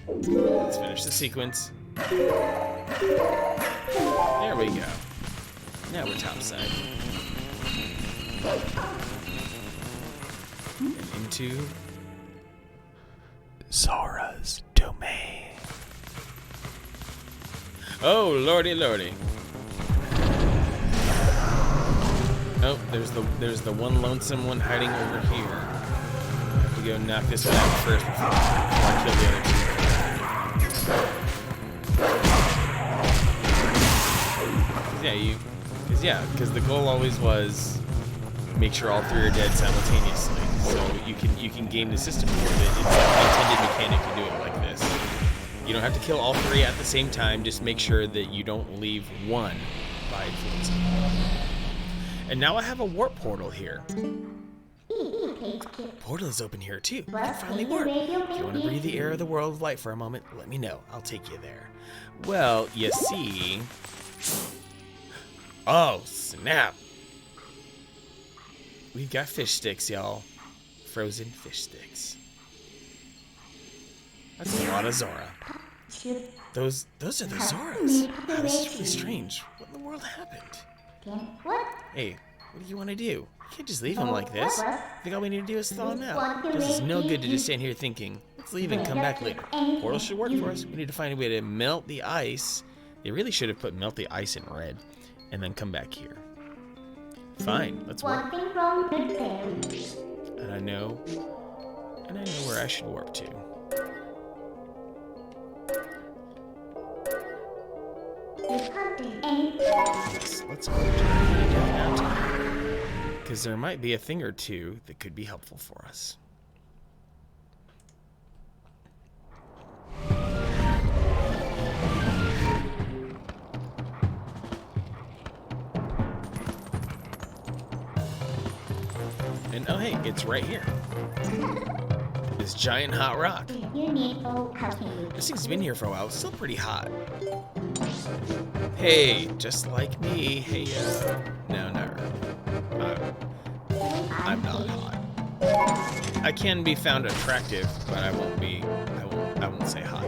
Let's finish the sequence. There we go. Now we're topside. And into Zora's domain. Oh, lordy, lordy. Oh, there's the one lonesome one hiding over here. I have to go knock this one out first before I kill the other two. Because the goal always was make sure all three are dead simultaneously. So you can game the system with it. It's an intended mechanic to do it like this. You don't have to kill all three at the same time. Just make sure that you don't leave one by influence. And now I have a warp portal here. Portal is open here too. You can finally warp. If you want to breathe the air of the world of light for a moment, let me know. I'll take you there. Well, you see... Oh, snap. We've got fish sticks, y'all. Frozen fish sticks. That's a lot of Zora. Those are the Zoras. Wow, this is really strange. What in the world happened? Hey, what do you want to do? You can't just leave him like this. I think all we need to do is thaw him out. This is no good to just stand here thinking, let's leave and come back later. Portal should work for us. We need to find a way to melt the ice. They really should have put melt the ice in red. And then come back here. Fine, let's warp. And I know where I should warp to. Yes, let's warp to the mountain. because there might be a thing or two that could be helpful for us. And oh hey, it's right here. This giant hot rock. You need full cooking. This thing's been here for a while. It's still pretty hot. Hey, just like me. Hey, no, not really. I'm not hot. I can be found attractive, but I won't say hot.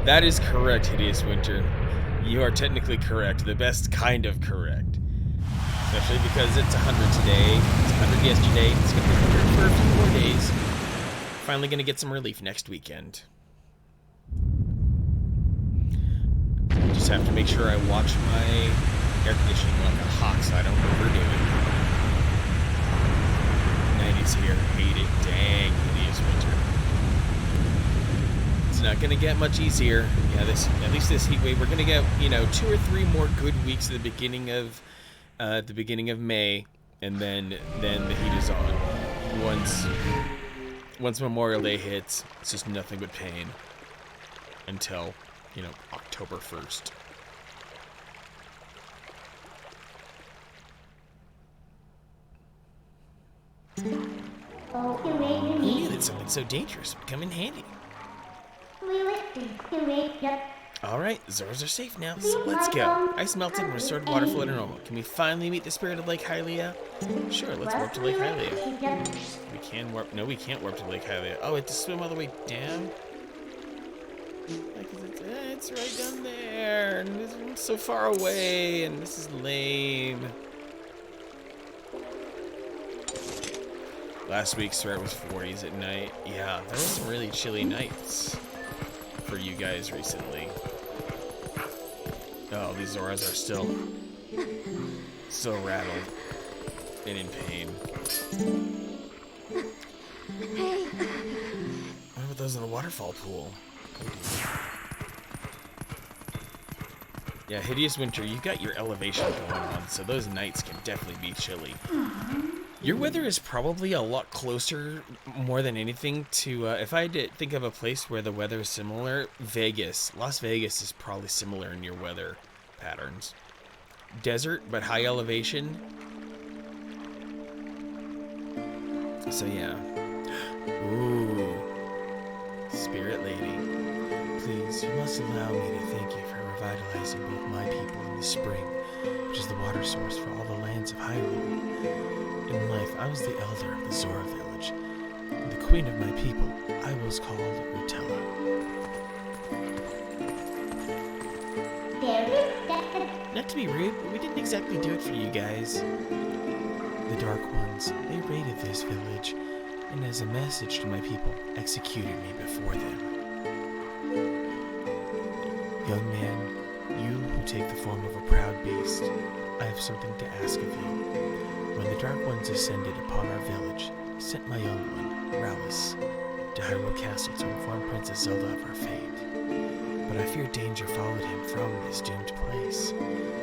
That is correct, Hideous Winter. You are technically correct. The best kind of correct. Especially because it's 100 today. It's 100 yesterday. It's going to be 100 for a few more days. Finally going to get some relief next weekend. Just have to make sure I watch my air conditioning like a hawk so I don't overdo it. 90s here. Hate it. Dang, Hideous Winter. Not gonna get much easier. Yeah, at least this heat wave. We're gonna get 2 or 3 more good weeks at the beginning of May, and then the heat is on. Once Memorial Day hits, it's just nothing but pain until October 1st. Oh, you wait, you Who need. knew that something so dangerous would come in handy? You wait, yep. Alright, Zoras are safe now, so let's go. Ice melted and restored water flow to normal. Can we finally meet the spirit of Lake Hylia? Sure, let's warp to Lake Hylia. We can warp. No, we can't warp to Lake Hylia. Oh, we have to swim all the way down? It's right down there, and it's so far away, and this is lame. Last week's threat was 40s at night. Yeah, there were some really chilly nights for you guys recently. Oh, these Zoras are still rattled and in pain. What about those in the waterfall pool? Yeah, Hideous Winter, you've got your elevation going on, so those nights can definitely be chilly. Your weather is probably a lot closer, more than anything, to, if I had to think of a place where the weather is similar, Vegas. Las Vegas is probably similar in your weather patterns. Desert, but high elevation. So, yeah. Ooh. Spirit Lady. Please, you must allow me to thank you for revitalizing both my people in the spring, which is the water source for all the lands of Hyrule. In life, I was the elder of the Zora village, and the queen of my people. I was called Rutella. Not to be rude, but we didn't exactly do it for you guys. The Dark Ones, they raided this village, and as a message to my people, executed me before them. Young man, you who take the form of a proud beast, I have something to ask of you. When the Dark Ones ascended upon our village, I sent my young one, Rallis, to Hyrule Castle to inform Princess Zelda of our fate. But I fear danger followed him from this doomed place.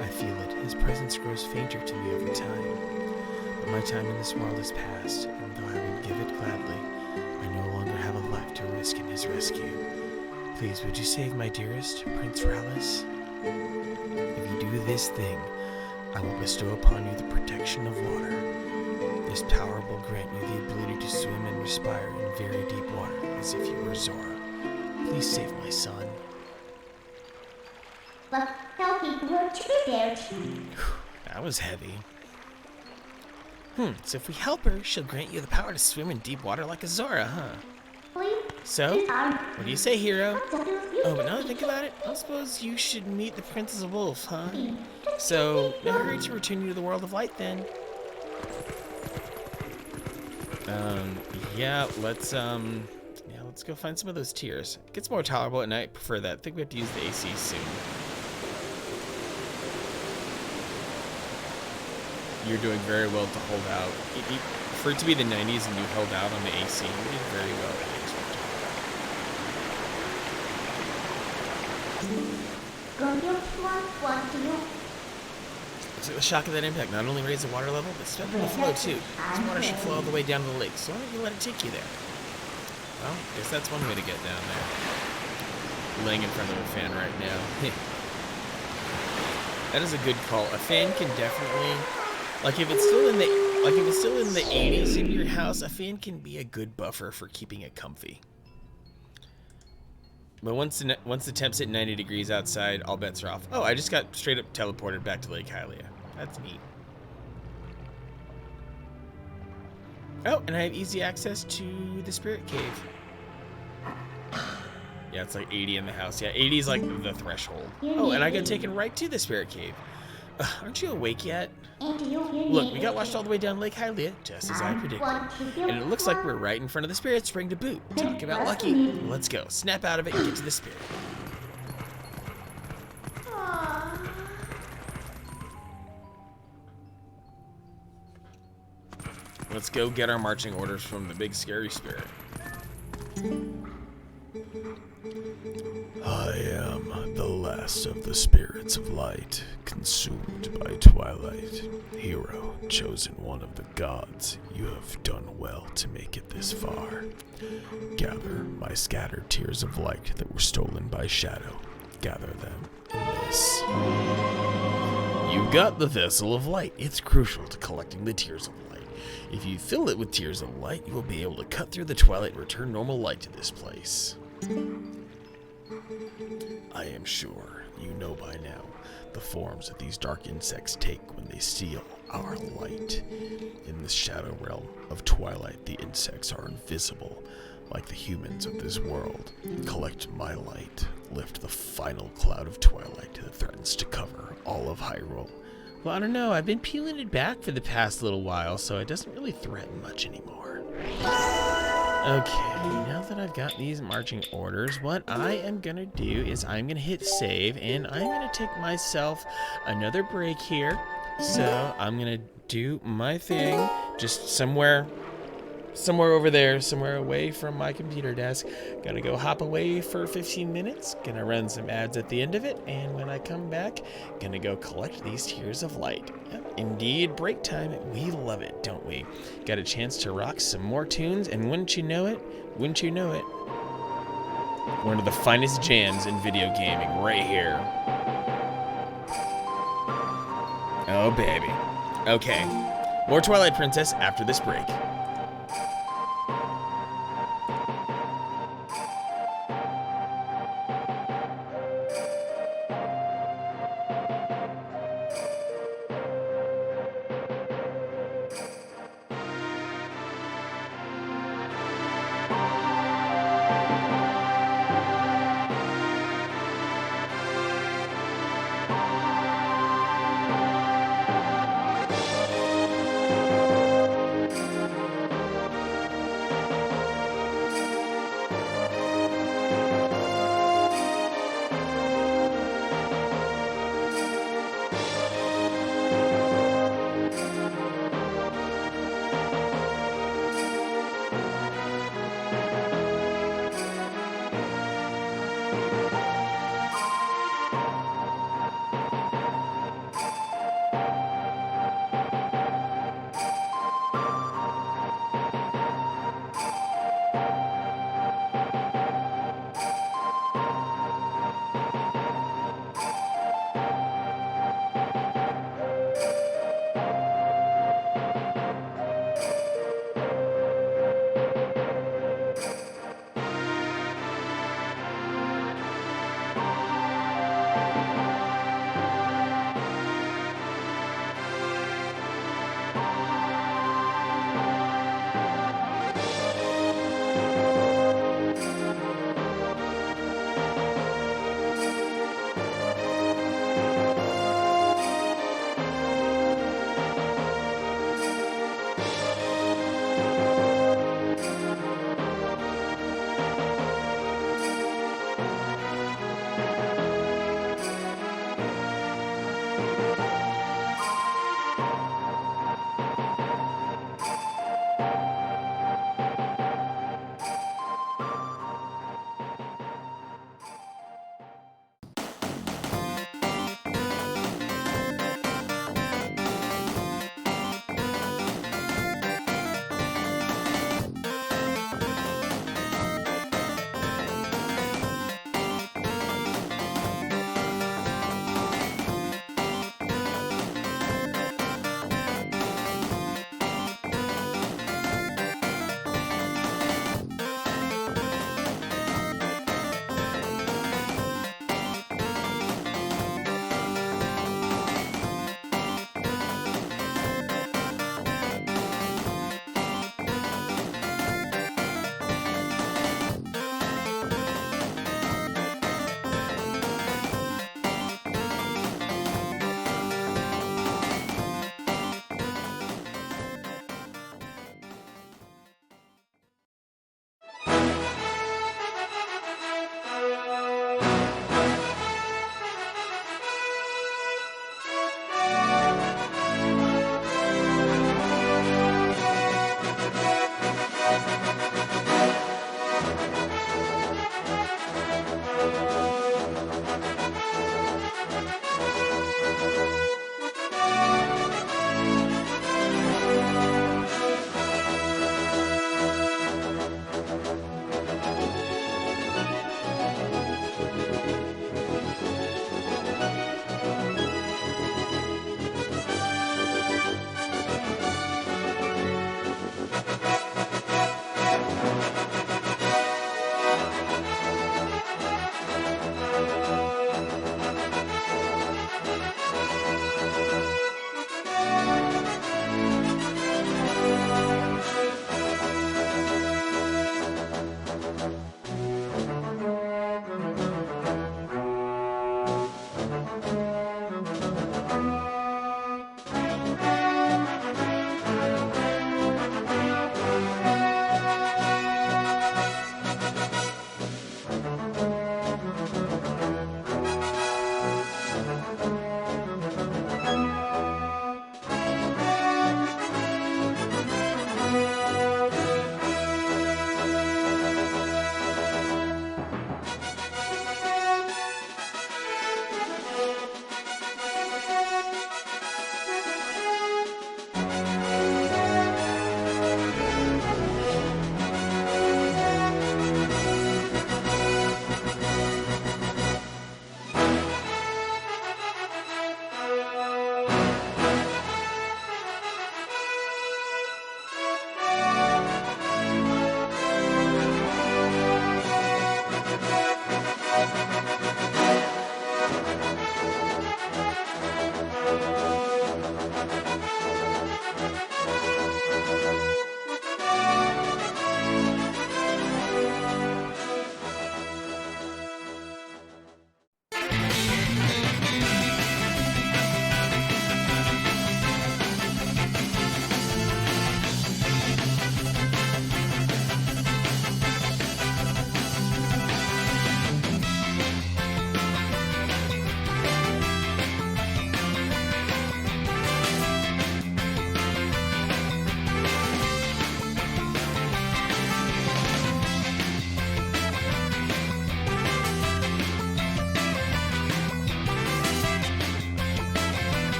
I feel it. His presence grows fainter to me over time. But my time in this world is past, and though I would give it gladly, I no longer have a life to risk in his rescue. Please, would you save my dearest, Prince Rallis? If you do this thing, I will bestow upon you the protection of water. This power will grant you the ability to swim and respire in very deep water, as if you were Zora. Please save my son. Well, tell people who are prepared. That was heavy. So if we help her, she'll grant you the power to swim in deep water like a Zora, huh? So, what do you say, hero? Oh, but now that I think about it, I suppose you should meet the Princess of Wolf, huh? So, no hurry to return you to the world of light, then. Yeah, let's Let's go find some of those tears. It gets more tolerable at night. Prefer that. I think we have to use the AC soon. You're doing very well to hold out. For it to be the 90s and you held out on the AC, you did very well. So the shock of that impact not only raised the water level, but started the flow too. This water should flow all the way down to the lake, so why don't you let it take you there? Well, I guess that's one way to get down there. Laying in front of a fan right now. That is a good call. A fan can definitely, like if it's still in the 80s in your house, a fan can be a good buffer for keeping it comfy. But once the temps hit 90 degrees outside, all bets are off. Oh, I just got straight up teleported back to Lake Hylia. That's neat. Oh, and I have easy access to the Spirit Cave. Yeah, it's like 80 in the house. Yeah, 80 is like the threshold. Oh, and I got taken right to the Spirit Cave. Aren't you awake yet? Look, we got washed all the way down Lake Hylia, just as I predicted. And it looks like we're right in front of the Spirit Spring to boot. Talk about lucky. Let's go. Snap out of it and get to the Spirit. Let's go get our marching orders from the big scary spirit. I am the last of the spirits of light, consumed by twilight. Hero, chosen one of the gods, you have done well to make it this far. Gather my scattered tears of light that were stolen by shadow. Gather them in this. You got the Vessel of Light. It's crucial to collecting the Tears of Light. If you fill it with Tears of Light, you will be able to cut through the twilight and return normal light to this place. I am sure you know by now the forms that these dark insects take when they steal our light. In the shadow realm of twilight, the insects are invisible, like the humans of this world. Collect my light, lift the final cloud of twilight that threatens to cover all of Hyrule. Well, I don't know. I've been peeling it back for the past little while, so it doesn't really threaten much anymore. Okay, now that I've got these marching orders, what I am going to do is I'm going to hit save, and I'm going to take myself another break here. So I'm going to do my thing just somewhere over there, somewhere away from my computer desk. Gonna go hop away for 15 minutes, gonna run some ads at the end of it, and when I come back, gonna go collect these Tears of Light. Yep, indeed, break time. We love it, don't we? Got a chance to rock some more tunes, and wouldn't you know it, one of the finest jams in video gaming right here. Oh, baby. Okay, more Twilight Princess after this break.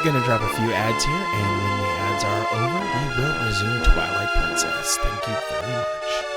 Gonna drop a few ads here, and when the ads are over, we will resume Twilight Princess. Thank you very much.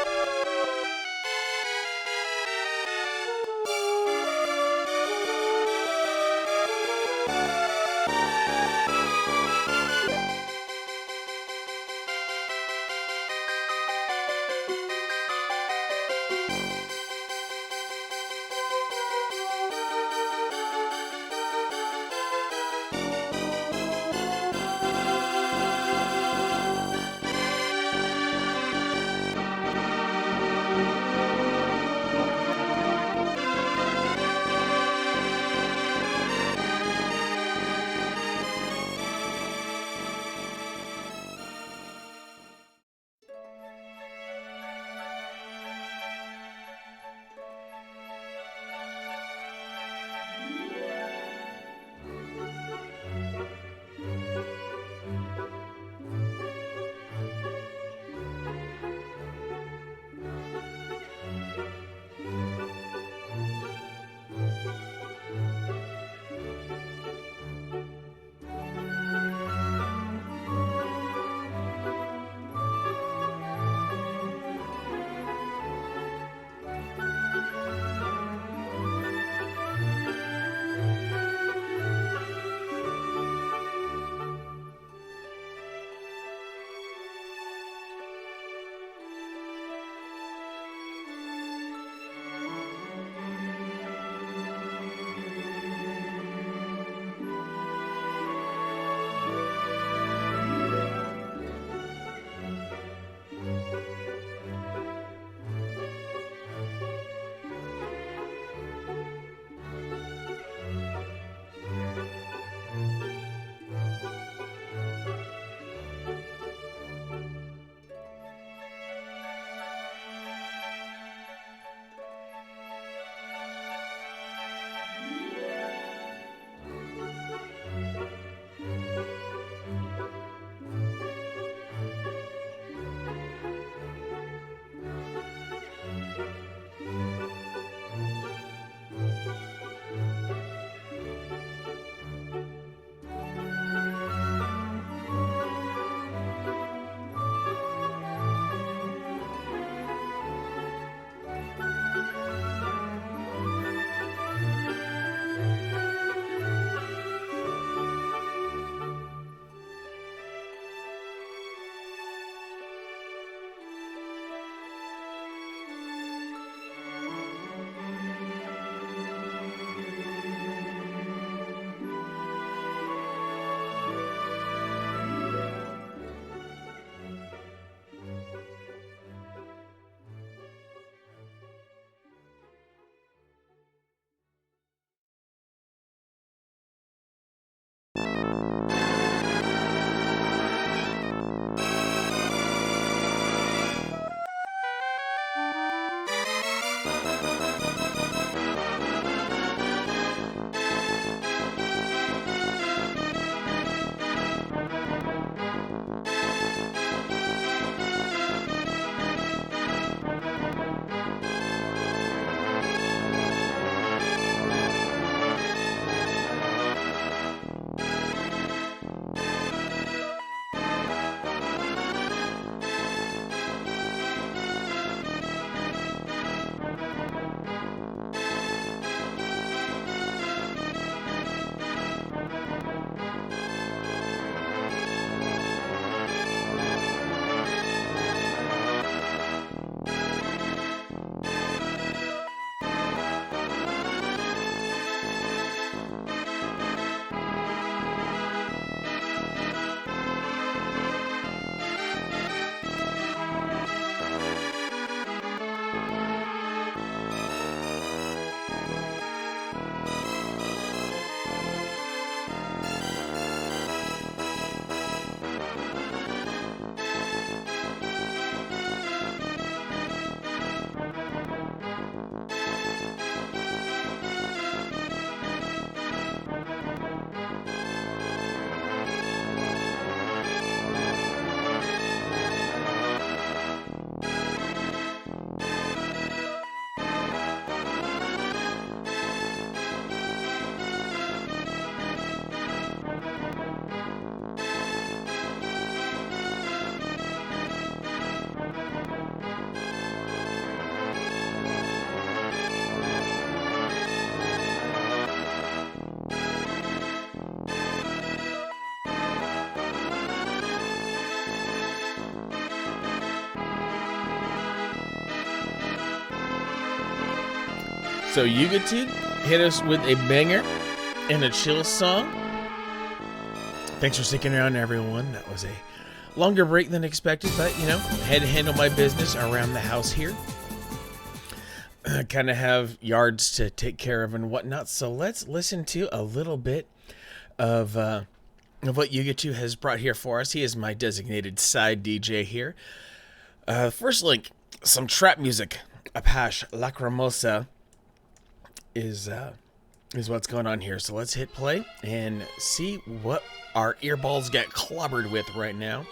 So you get to hit us with a banger and a chill song. Thanks for sticking around, everyone. That was a longer break than expected, but, you know, had to handle my business around the house here. Kind of have yards to take care of and whatnot. So let's listen to a little bit of what Yugatu has brought here for us. He is my designated side DJ here. First link, some trap music. Apache Lacrimosa is what's going on here. So let's hit play and see what our earballs get clobbered with right now.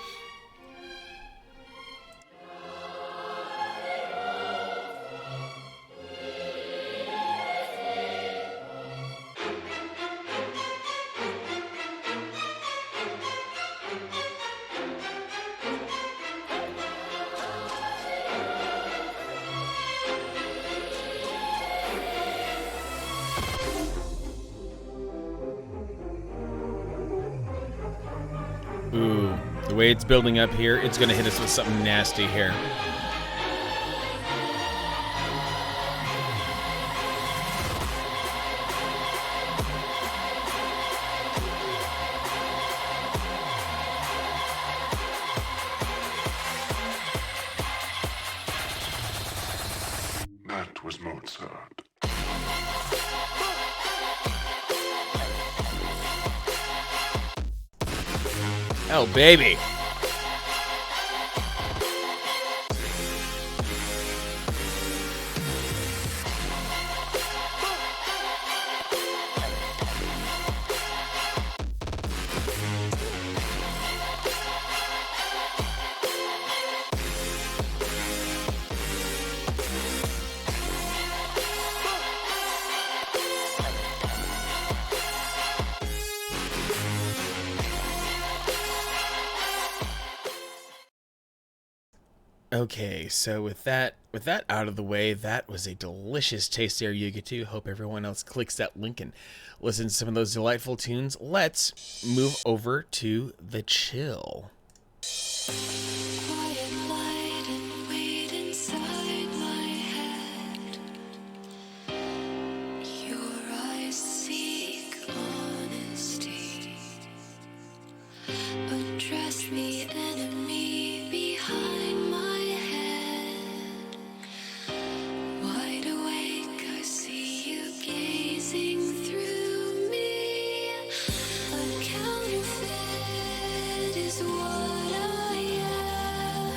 Ooh, the way it's building up here, it's going to hit us with something nasty here. That was Mozart. Oh, baby. Okay, so with that out of the way, that was a delicious taste there, Yugatu. Hope everyone else clicks that link and listens to some of those delightful tunes. Let's move over to the chill. Quiet light and wait inside my head. Your eyes seek honesty. Address me, enemy, behind my head. Wide awake, I see you gazing through me. A counterfeit is what I am.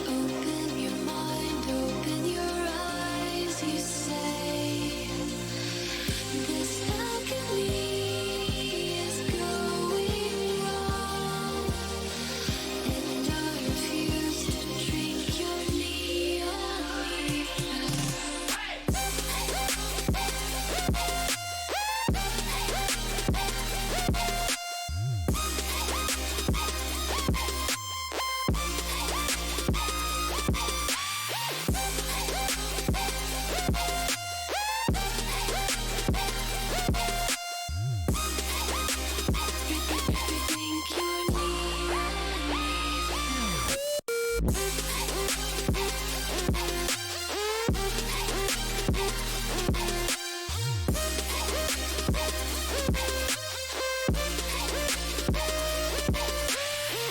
Open your mind, open your eyes, you say. This alchemy is going wrong, and I refuse to drink your neon ether. Drink your neon ether.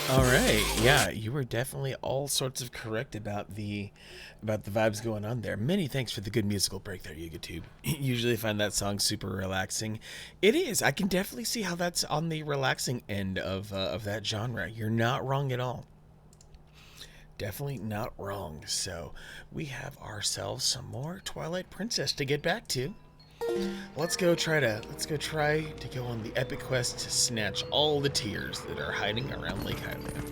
All right, yeah, you were definitely all sorts of correct about the vibes going on there. Many thanks for the good musical break there, YouTube. Usually find that song super relaxing. It is. I can definitely see how that's on the relaxing end of that genre. You're not wrong at all. Definitely not wrong. So we have ourselves some more Twilight Princess to get back to. Let's go try to go on the epic quest to snatch all the tears that are hiding around Lake Hylia.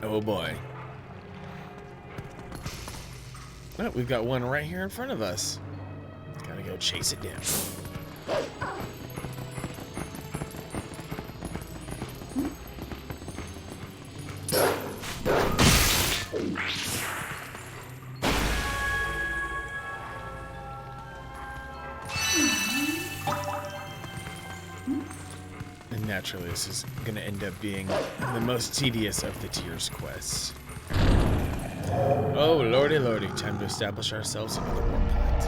Oh boy. Oh, we've got one right here in front of us. Gotta go chase it down. naturally, this is gonna end up being the most tedious of the Tears quests. Oh, lordy, lordy. Time to establish ourselves another warp point.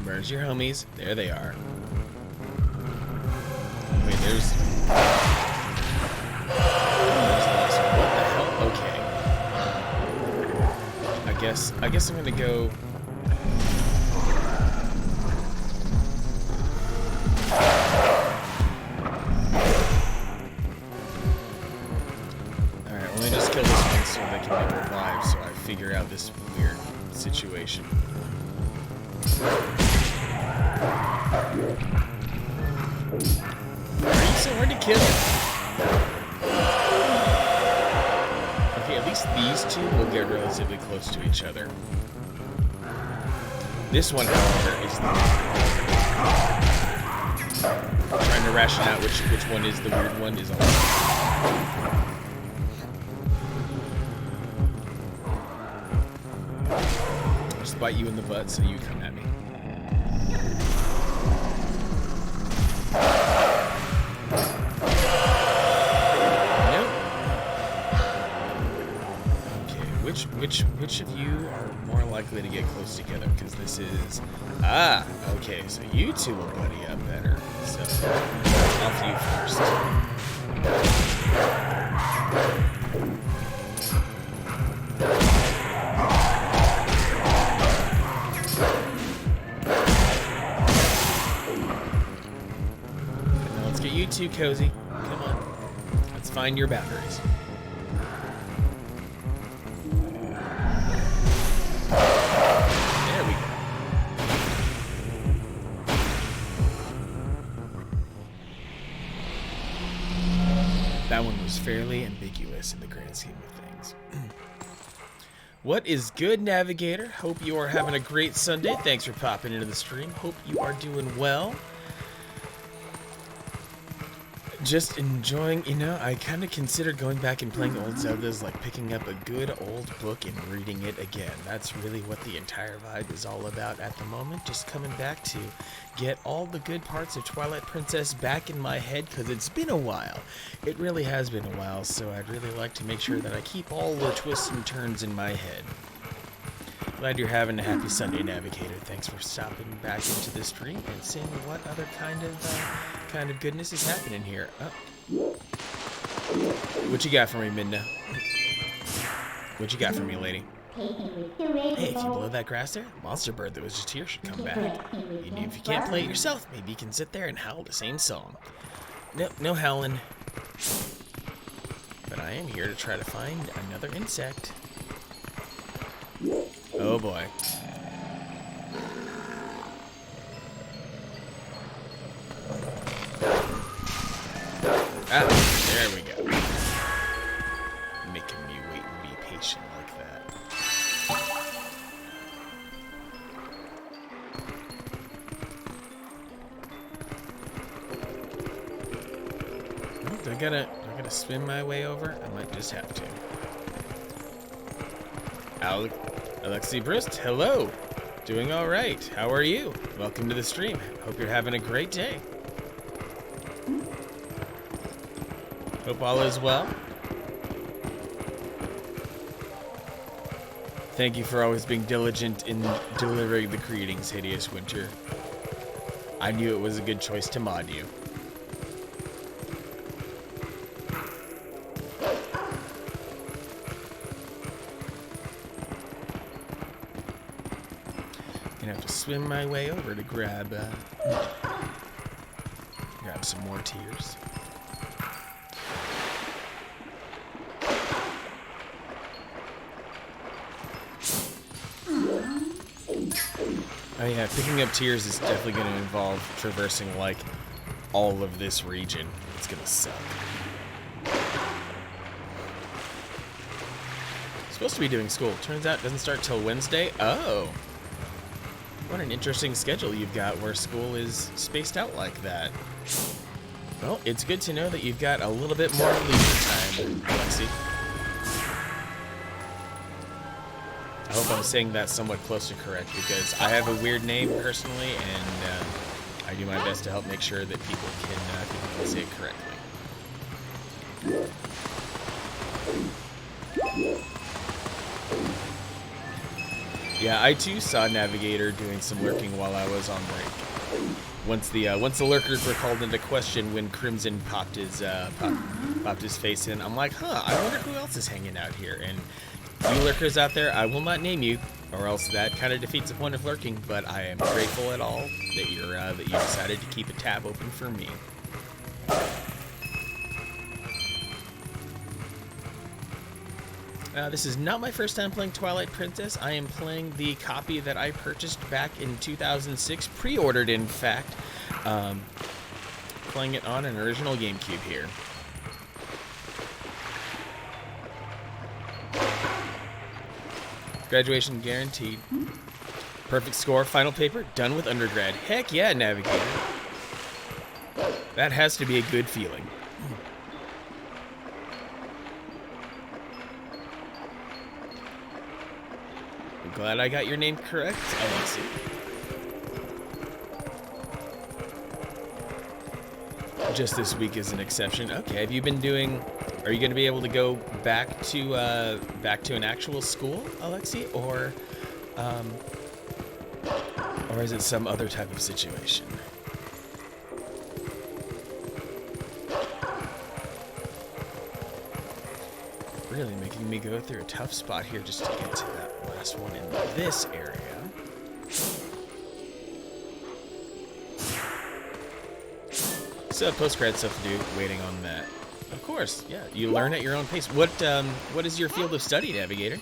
Where's your homies? There they are. Wait, there's what the hell? Okay. I guess I'm gonna go. Alright, let me just kill this one so they can get revived so I figure out this weird situation. Why are you so hard to kill? Okay, at least these two will get relatively close to each other. This one, however, is the trying to ration out which one is the weird one is all. I'll just bite you in the butt so you come at me. Nope. Okay, which of you are more likely to get close together? Because this is okay. So you two will buddy up better. So off you first. Now let's get you two cozy. Come on. Let's find your boundaries. There we go. That one was fairly ambiguous in the grand scheme of things. What is good, Navigator? Hope you are having a great Sunday. Thanks for popping into the stream. Hope you are doing well. Just enjoying, I kind of considered going back and playing old Zeldas, like picking up a good old book and reading it again. That's really what the entire vibe is all about at the moment. Just coming back to get all the good parts of Twilight Princess back in my head, because it's been a while. It really has been a while, so I'd really like to make sure that I keep all the twists and turns in my head. Glad you're having a happy Sunday, Navigator. Thanks for stopping back into the stream and seeing what other kind of goodness is happening here. Oh. What you got for me, Midna? What you got for me, lady? Hey, if you blow that grass there, the monster bird that was just here should come back. And if you can't play it yourself, maybe you can sit there and howl the same song. No howling. But I am here to try to find another insect. Oh boy. Ah, there we go. Making me wait and be patient like that. Do I gotta swim my way over? I might just have to. Alexi Brist, hello. Doing all right. How are you? Welcome to the stream. Hope you're having a great day. Hope all is well. Thank you for always being diligent in delivering the greetings, Hideous Winter. I knew it was a good choice to mod you. Gonna have to swim my way over to grab some more tears. Oh yeah, picking up tears is definitely going to involve traversing, like, all of this region. It's going to suck. Supposed to be doing school. Turns out it doesn't start till Wednesday. Oh. What an interesting schedule you've got where school is spaced out like that. Well, it's good to know that you've got a little bit more leisure time, Alexi. I hope I'm saying that somewhat close to correct, because I have a weird name personally, and I do my best to help make sure that people can say it correctly. Yeah, I too saw Navigator doing some lurking while I was on break. Once the lurkers were called into question when Crimson popped his face in, I'm like, huh, I wonder who else is hanging out here. And you lurkers out there, I will not name you, or else that kind of defeats the point of lurking. But I am grateful at all that that you decided to keep a tab open for me. This is not my first time playing Twilight Princess. I am playing the copy that I purchased back in 2006, pre-ordered in fact. Playing it on an original GameCube here. Graduation guaranteed. Perfect score, final paper, done with undergrad. Heck yeah, Navigator. That has to be a good feeling. Glad I got your name correct, Alexi. Just this week is an exception. Okay, have you been doing? Are you going to be able to go back to an actual school, Alexi, or is it some other type of situation? Really making me go through a tough spot here just to get to that last one in this area. So post-grad stuff to do, waiting on that. Of course, yeah, you learn at your own pace. What is your field of study, Navigator?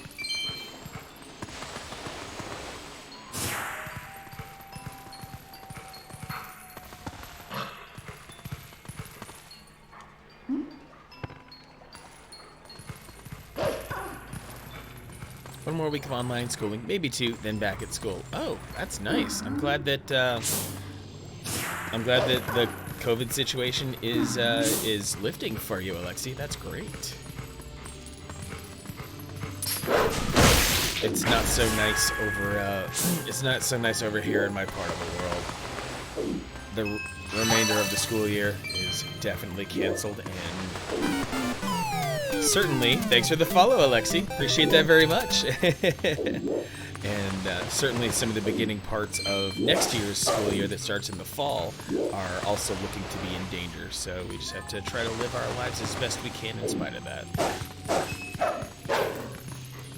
One more week of online schooling, maybe two, then back at school. Oh, that's nice. I'm glad that the COVID situation is lifting for you, Alexi. That's great. It's not so nice over. It's not so nice over here in my part of the world. The remainder of the school year is definitely canceled, and certainly, thanks for the follow, Alexi. Appreciate that very much. And certainly some of the beginning parts of next year's school year that starts in the fall are also looking to be in danger. So we just have to try to live our lives as best we can in spite of that.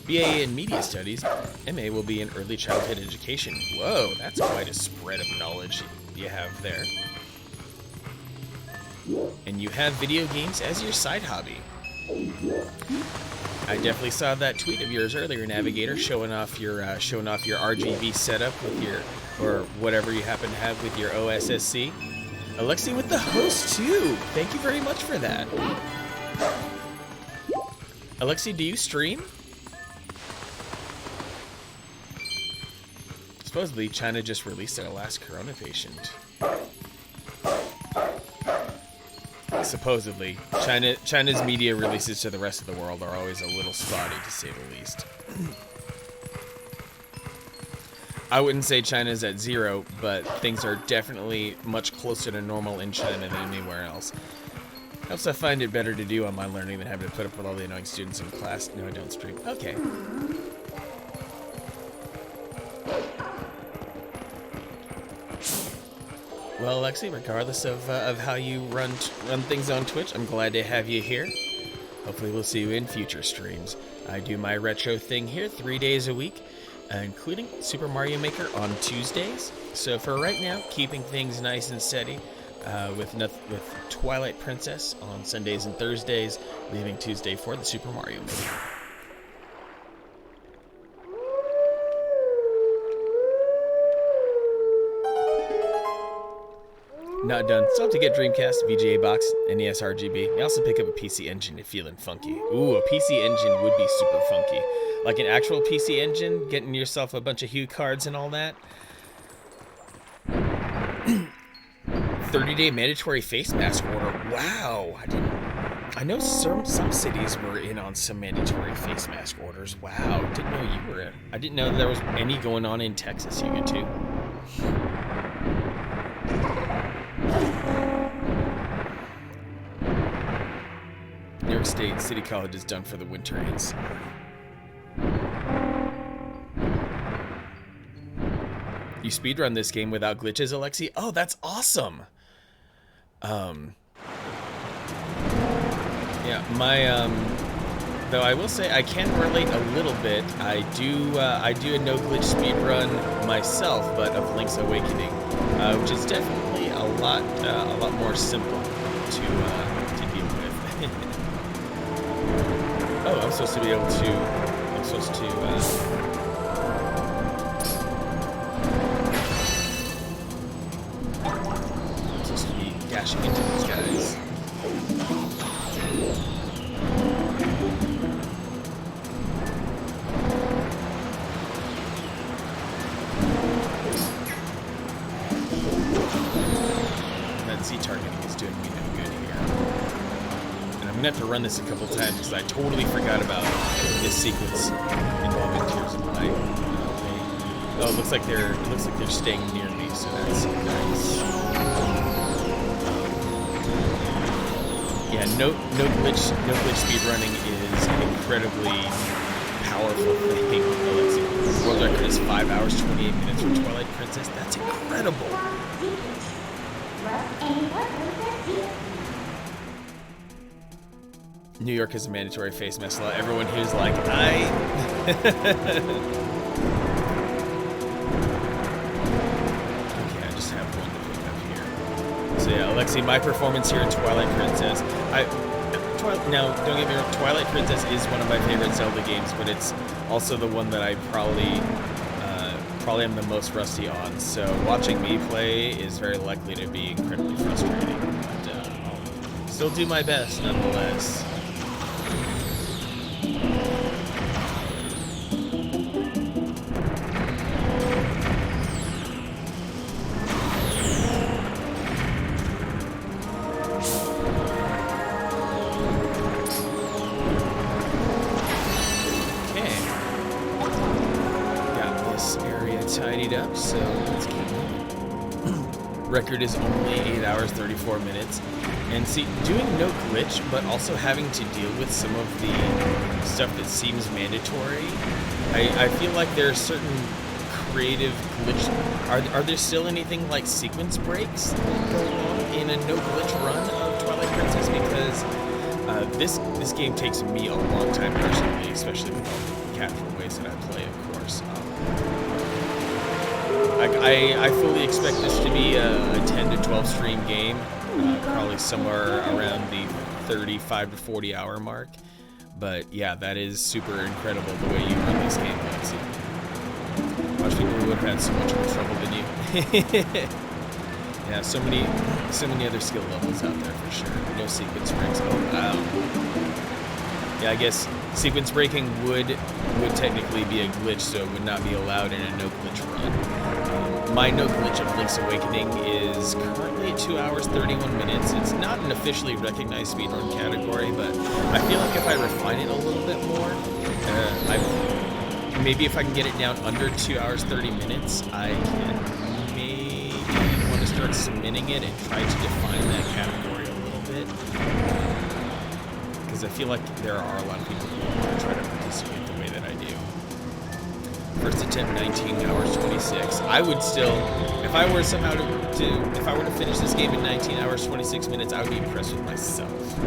BA in Media Studies, MA will be in Early Childhood Education. Whoa, that's quite a spread of knowledge you have there. And you have video games as your side hobby. I definitely saw that tweet of yours earlier, Navigator, showing off your RGB setup with your, or whatever you happen to have with your OSSC. Alexi with the host too. Thank you very much for that. Alexi, do you stream? Supposedly, China just released their last corona patient. Supposedly, China's media releases to the rest of the world are always a little spotty, to say the least. I wouldn't say China's at zero, but things are definitely much closer to normal in China than anywhere else. Helps I find it better to do online learning than having to put up with all the annoying students in class. No, I don't stream. Okay. Well, Alexi, regardless of how you run things on Twitch, I'm glad to have you here. Hopefully we'll see you in future streams. I do my retro thing here 3 days a week, including Super Mario Maker on Tuesdays. So for right now, keeping things nice and steady with Twilight Princess on Sundays and Thursdays, leaving Tuesday for the Super Mario Maker. Not done. Still have to get Dreamcast, VGA box, NES RGB. You also pick up a PC Engine if feeling funky. Ooh, a PC Engine would be super funky. Like an actual PC Engine, getting yourself a bunch of hue cards and all that. 30-day mandatory face mask order. Wow, I know some cities were in on some mandatory face mask orders. Wow, didn't know you were in. I didn't know there was any going on in Texas. You get to. New York State City College is done for the winter and summer. You speedrun this game without glitches, Alexi? Oh, that's awesome. Yeah, though I will say I can relate a little bit. I do a no glitch speedrun myself, but of Link's Awakening, which is definitely a lot more simple to deal with. Oh, I'm supposed to be able to. I'm supposed to. Dashing into these guys. That Z targeting is doing me no good here. And I'm gonna have to run this a couple times because I totally forgot about this sequence involving Tears of Light. Oh, it looks like they're staying near me, so that's nice. Yeah, no glitch speedrunning is an incredibly powerful thing. World record is 5 hours 28 minutes for Twilight Princess. That's incredible. New York is a mandatory face mask law. Everyone here's like, Okay, I just have one to pick up here. So yeah, Alexi, my performance here in Twilight Princess. Now, don't get me wrong, Twilight Princess is one of my favorite Zelda games, but it's also the one that I probably am the most rusty on. So watching me play is very likely to be incredibly frustrating. But I'll still do my best nonetheless. Tidied up, so let's keep moving. Record is only 8 hours 34 minutes, and see, doing no glitch but also having to deal with some of the stuff that seems mandatory, I feel like there are certain creative glitch. Are there still anything like sequence breaks that go on in a no glitch run of Twilight Princess? Because this game takes me a long time personally, especially with all the casual ways that I play, of course. I fully expect this to be a 10 to 12 stream game, probably somewhere around the 35 to 40 hour mark. But yeah, that is super incredible the way you run this game, Lexi. Most people would have had so much more trouble than you. Yeah, so many other skill levels out there for sure. No sequence breaks. Oh wow. Yeah, I guess sequence breaking would technically be a glitch, so it would not be allowed in a no glitch run. My no glitch of Link's Awakening is currently 2 hours 31 minutes. It's not an officially recognized speedrun category, but I feel like if I refine it a little bit more, maybe if I can get it down under 2 hours 30 minutes, I can maybe want to start submitting it and try to define that category a little bit. Because I feel like there are a lot of people who want to try to participate the way that I do. First attempt 19 hours 26. I would still, if I were somehow if I were to finish this game in 19 hours 26 minutes, I would be impressed with myself. So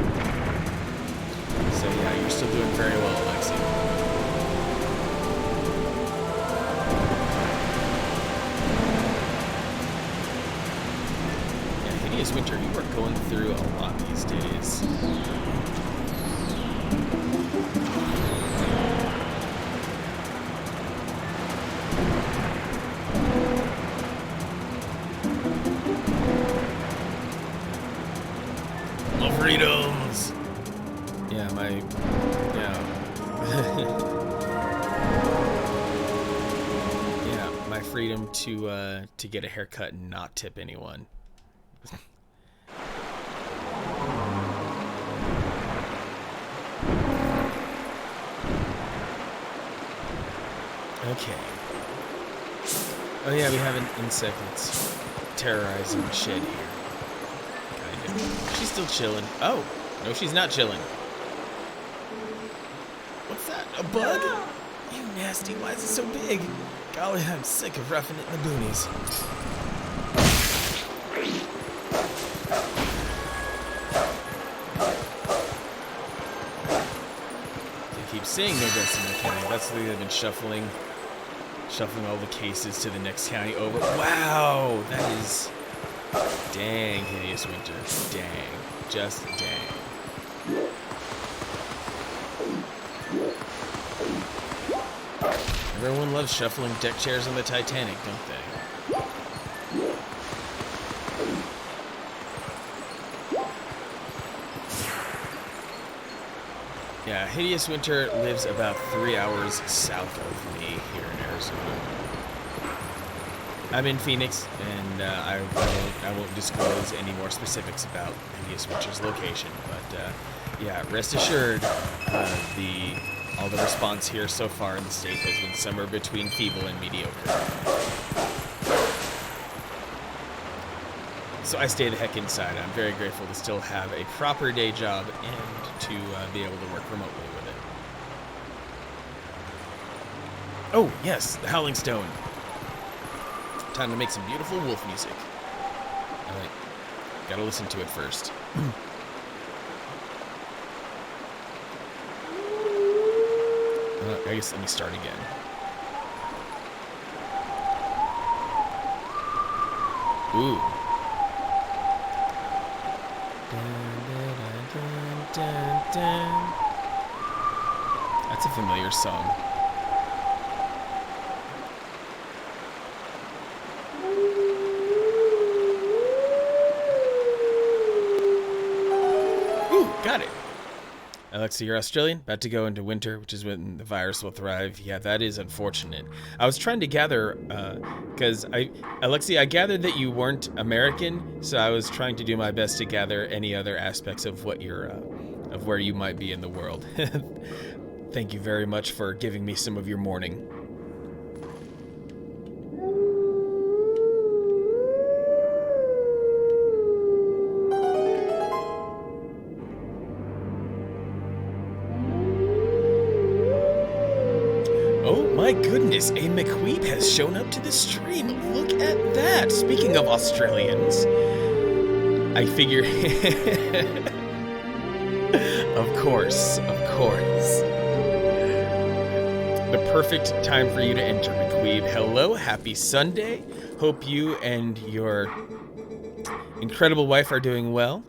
yeah, you're still doing very well, Alexi. Yeah, Hideous Winter, you are going through a lot these days. Freedoms. Yeah, yeah, my freedom to get a haircut and not tip anyone. Okay. Oh yeah, we have an insect that's terrorizing the shed here. Kind of. She's still chilling. Oh, no, she's not chilling. What's that? A bug? You nasty. Why is it so big? Golly, I'm sick of roughing it in the boonies. They keep saying no deaths in the county. That's why they've been shuffling all the cases to the next county over. Wow, that is dang, Hideous Winter. Dang. Just dang. Everyone loves shuffling deck chairs on the Titanic, don't they? Yeah, Hideous Winter lives about 3 hours south of me here in Arizona. I'm in Phoenix, and I won't disclose any more specifics about Hideous Winter's location, but yeah, rest assured, all the response here so far in the state has been somewhere between feeble and mediocre. So I stay the heck inside. I'm very grateful to still have a proper day job and to be able to work remotely with it. Oh, yes, the Howling Stone. Time to make some beautiful wolf music. Alright, gotta listen to it first. I guess let me start again. Ooh. That's a familiar song. Ooh, got it. Alexa, you're Australian, about to go into winter, which is when the virus will thrive. Yeah, that is unfortunate. I was trying to gather, because Alexia, I gathered that you weren't American, so I was trying to do my best to gather any other aspects of what you're, of where you might be in the world. Thank you very much for giving me some of your morning. My goodness, a McQueeb has shown up to the stream. Look at that. Speaking of Australians, I figure... Of course. The perfect time for you to enter, McQueeb. Hello, happy Sunday. Hope you and your incredible wife are doing well.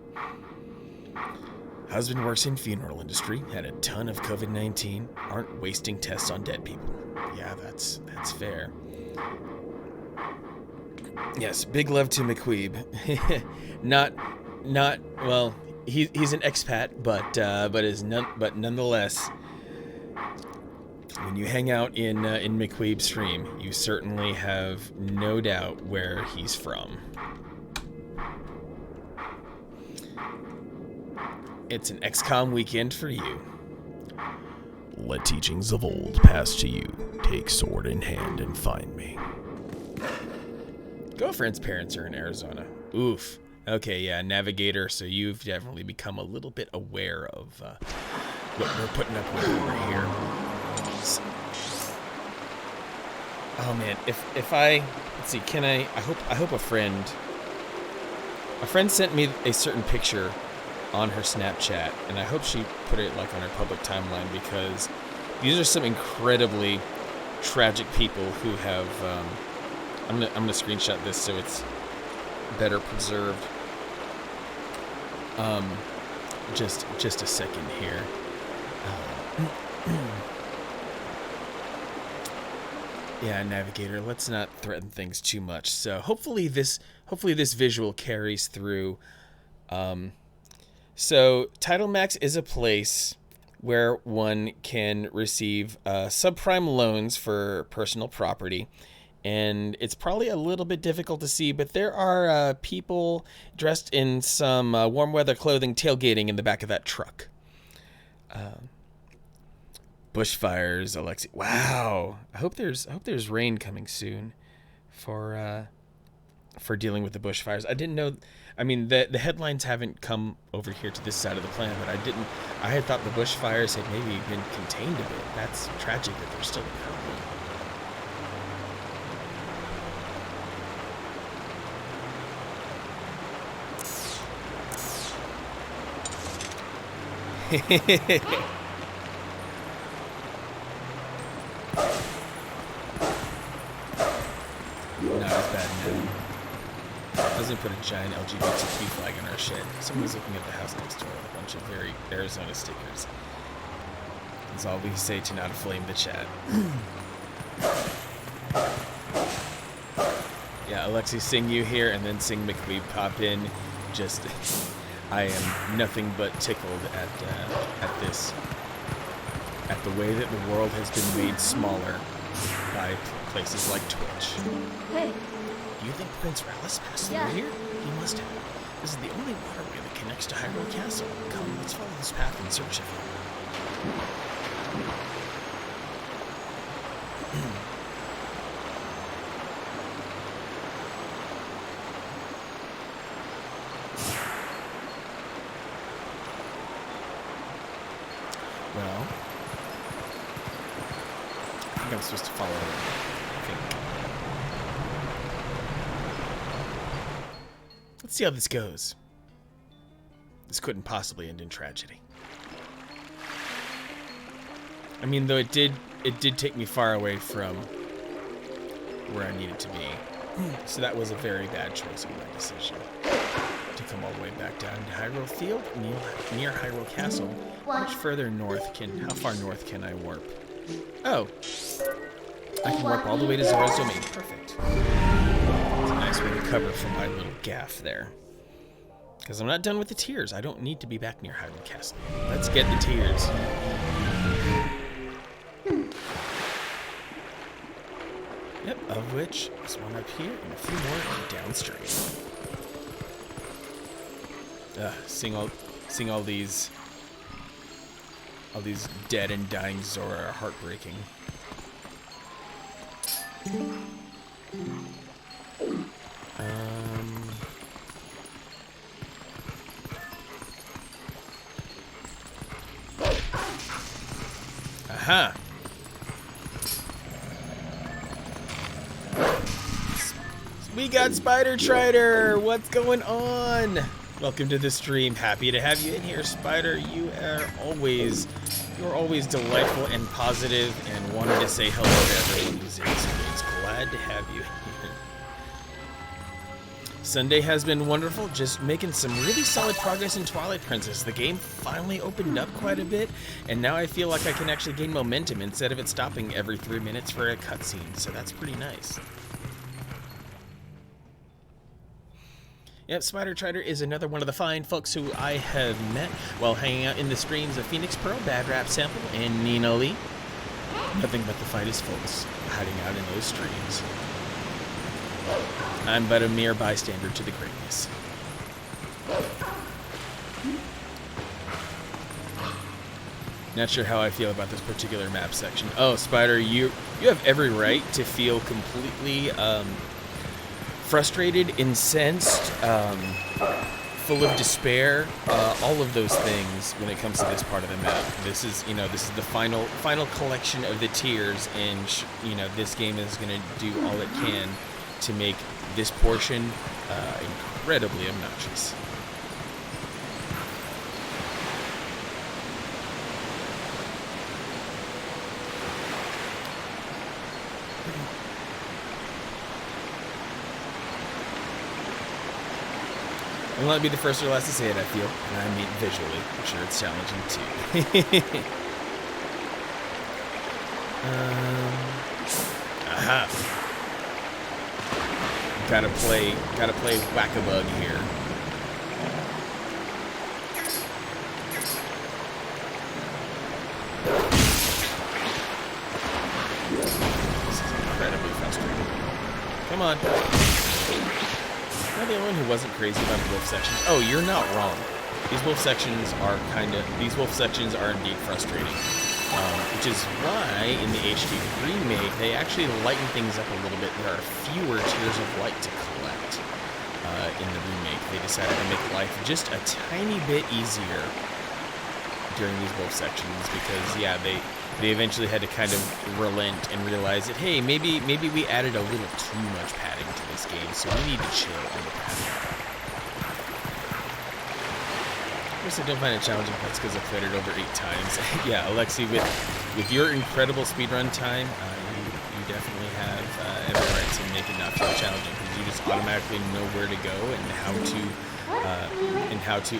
Husband works in funeral industry, had a ton of COVID-19, aren't wasting tests on dead people. Yeah, that's fair. Yes, big love to McQueeb. not well, he's an expat, but nonetheless, when you hang out in McQueeb's stream, you certainly have no doubt where he's from. It's an XCOM weekend for you. Let teachings of old pass to you. Take sword in hand and find me. Girlfriend's parents are in Arizona. Oof. Okay, yeah, Navigator, so you've definitely become a little bit aware of what we're putting up with over here. Oh man, if I let's see, can I hope a friend sent me a certain picture on her Snapchat, and I hope she put it like on her public timeline, because these are some incredibly tragic people who have I'm gonna screenshot this so it's better preserved. Just a second here. Yeah, Navigator, let's not threaten things too much. So hopefully this visual carries through. So Title Max is a place where one can receive subprime loans for personal property. And it's probably a little bit difficult to see, but there are people dressed in some warm weather clothing tailgating in the back of that truck. Bushfires, Alexi. Wow. I hope there's rain coming soon for dealing with the bushfires. I didn't know. I mean, the headlines haven't come over here to this side of the planet, but I had thought the bushfires had maybe been contained a bit. That's tragic that they're still a problem. Not as bad now. Doesn't put a giant LGBTQ flag in our shed. Someone's looking at the house next door with a bunch of very Arizona stickers. That's all we say to not flame the chat. Yeah, Alexi, sing you here, and then sing McLeod pop in. Just, I am nothing but tickled at this, at the way that the world has been made smaller by places like Twitch. Hey, Do you think Prince Rallis passed through here? He must have. This is the only waterway that connects to Hyrule Castle. Come, let's follow this path in search of him. Well, I think I'm supposed to follow him. I think. Let's see how this goes. This couldn't possibly end in tragedy. I mean, though it did take me far away from where I needed to be. So that was a very bad choice of my decision. To come all the way back down to Hyrule Field, near Hyrule Castle. How much further north how far north can I warp? Oh. I can warp all the way to Zora's Domain. Perfect. It's a nice way to cover for my little gaffe there. Because I'm not done with the tears. I don't need to be back near Hyrule Castle. Let's get the tears. Yep, of which there's one up here and a few more downstream. Seeing all these dead and dying Zora are heartbreaking. Aha! We got Spider Trider! What's going on? Welcome to the stream. Happy to have you in here, Spider. You're always delightful and positive, and wanted to say hello to everyone who's in. So it's glad to have you here. Sunday has been wonderful, just making some really solid progress in Twilight Princess. The game finally opened up quite a bit, and now I feel like I can actually gain momentum instead of it stopping every 3 minutes for a cutscene, so that's pretty nice. Yep, Spider Trider is another one of the fine folks who I have met while hanging out in the streams of Phoenix Pearl, Bad Rap Sample, and Nina Lee. Nothing but the finest folks hiding out in those streams. I'm but a mere bystander to the greatness. Not sure how I feel about this particular map section. Oh, Spider, you have every right to feel completely frustrated, incensed, full of despair, all of those things when it comes to this part of the map. This is the final collection of the tiers, and this game is going to do all it can to make this portion incredibly obnoxious. I will not be the first or last to say it, I feel, and I mean visually. I'm sure it's challenging too. Aha. Gotta play whack-a-bug here. This is incredibly frustrating. Come on. Am I the only one who wasn't crazy about the wolf sections? Oh, you're not wrong. These wolf sections are indeed frustrating. which is why in the HD remake they actually lighten things up a little bit. There are fewer tiers of light to collect in the remake. They decided to make life just a tiny bit easier during these both sections because, yeah, they eventually had to kind of relent and realize that, hey, maybe we added a little too much padding to this game, so we need to chill on the padding. Of course, I don't find it challenging. That's because I played it over 8 times. Yeah, Alexi, with your incredible speedrun time, you definitely have every right to make it not feel challenging because you just automatically know where to go and how to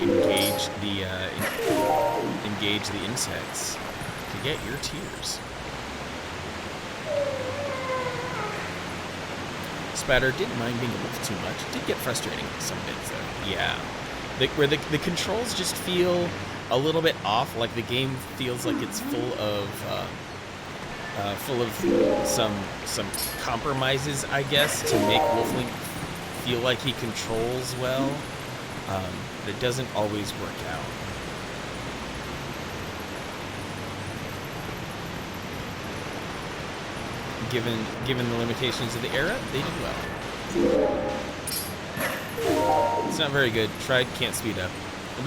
engage the insects to get your tears. Spatter didn't mind being a wolf too much. Did get frustrating some bits though. Yeah. Where the controls just feel a little bit off, like the game feels like it's full of some compromises, I guess, to make Wolflink feel like he controls well, but it doesn't always work out. Given the limitations of the era, they did well. It's not very good. Tried, can't speed up. At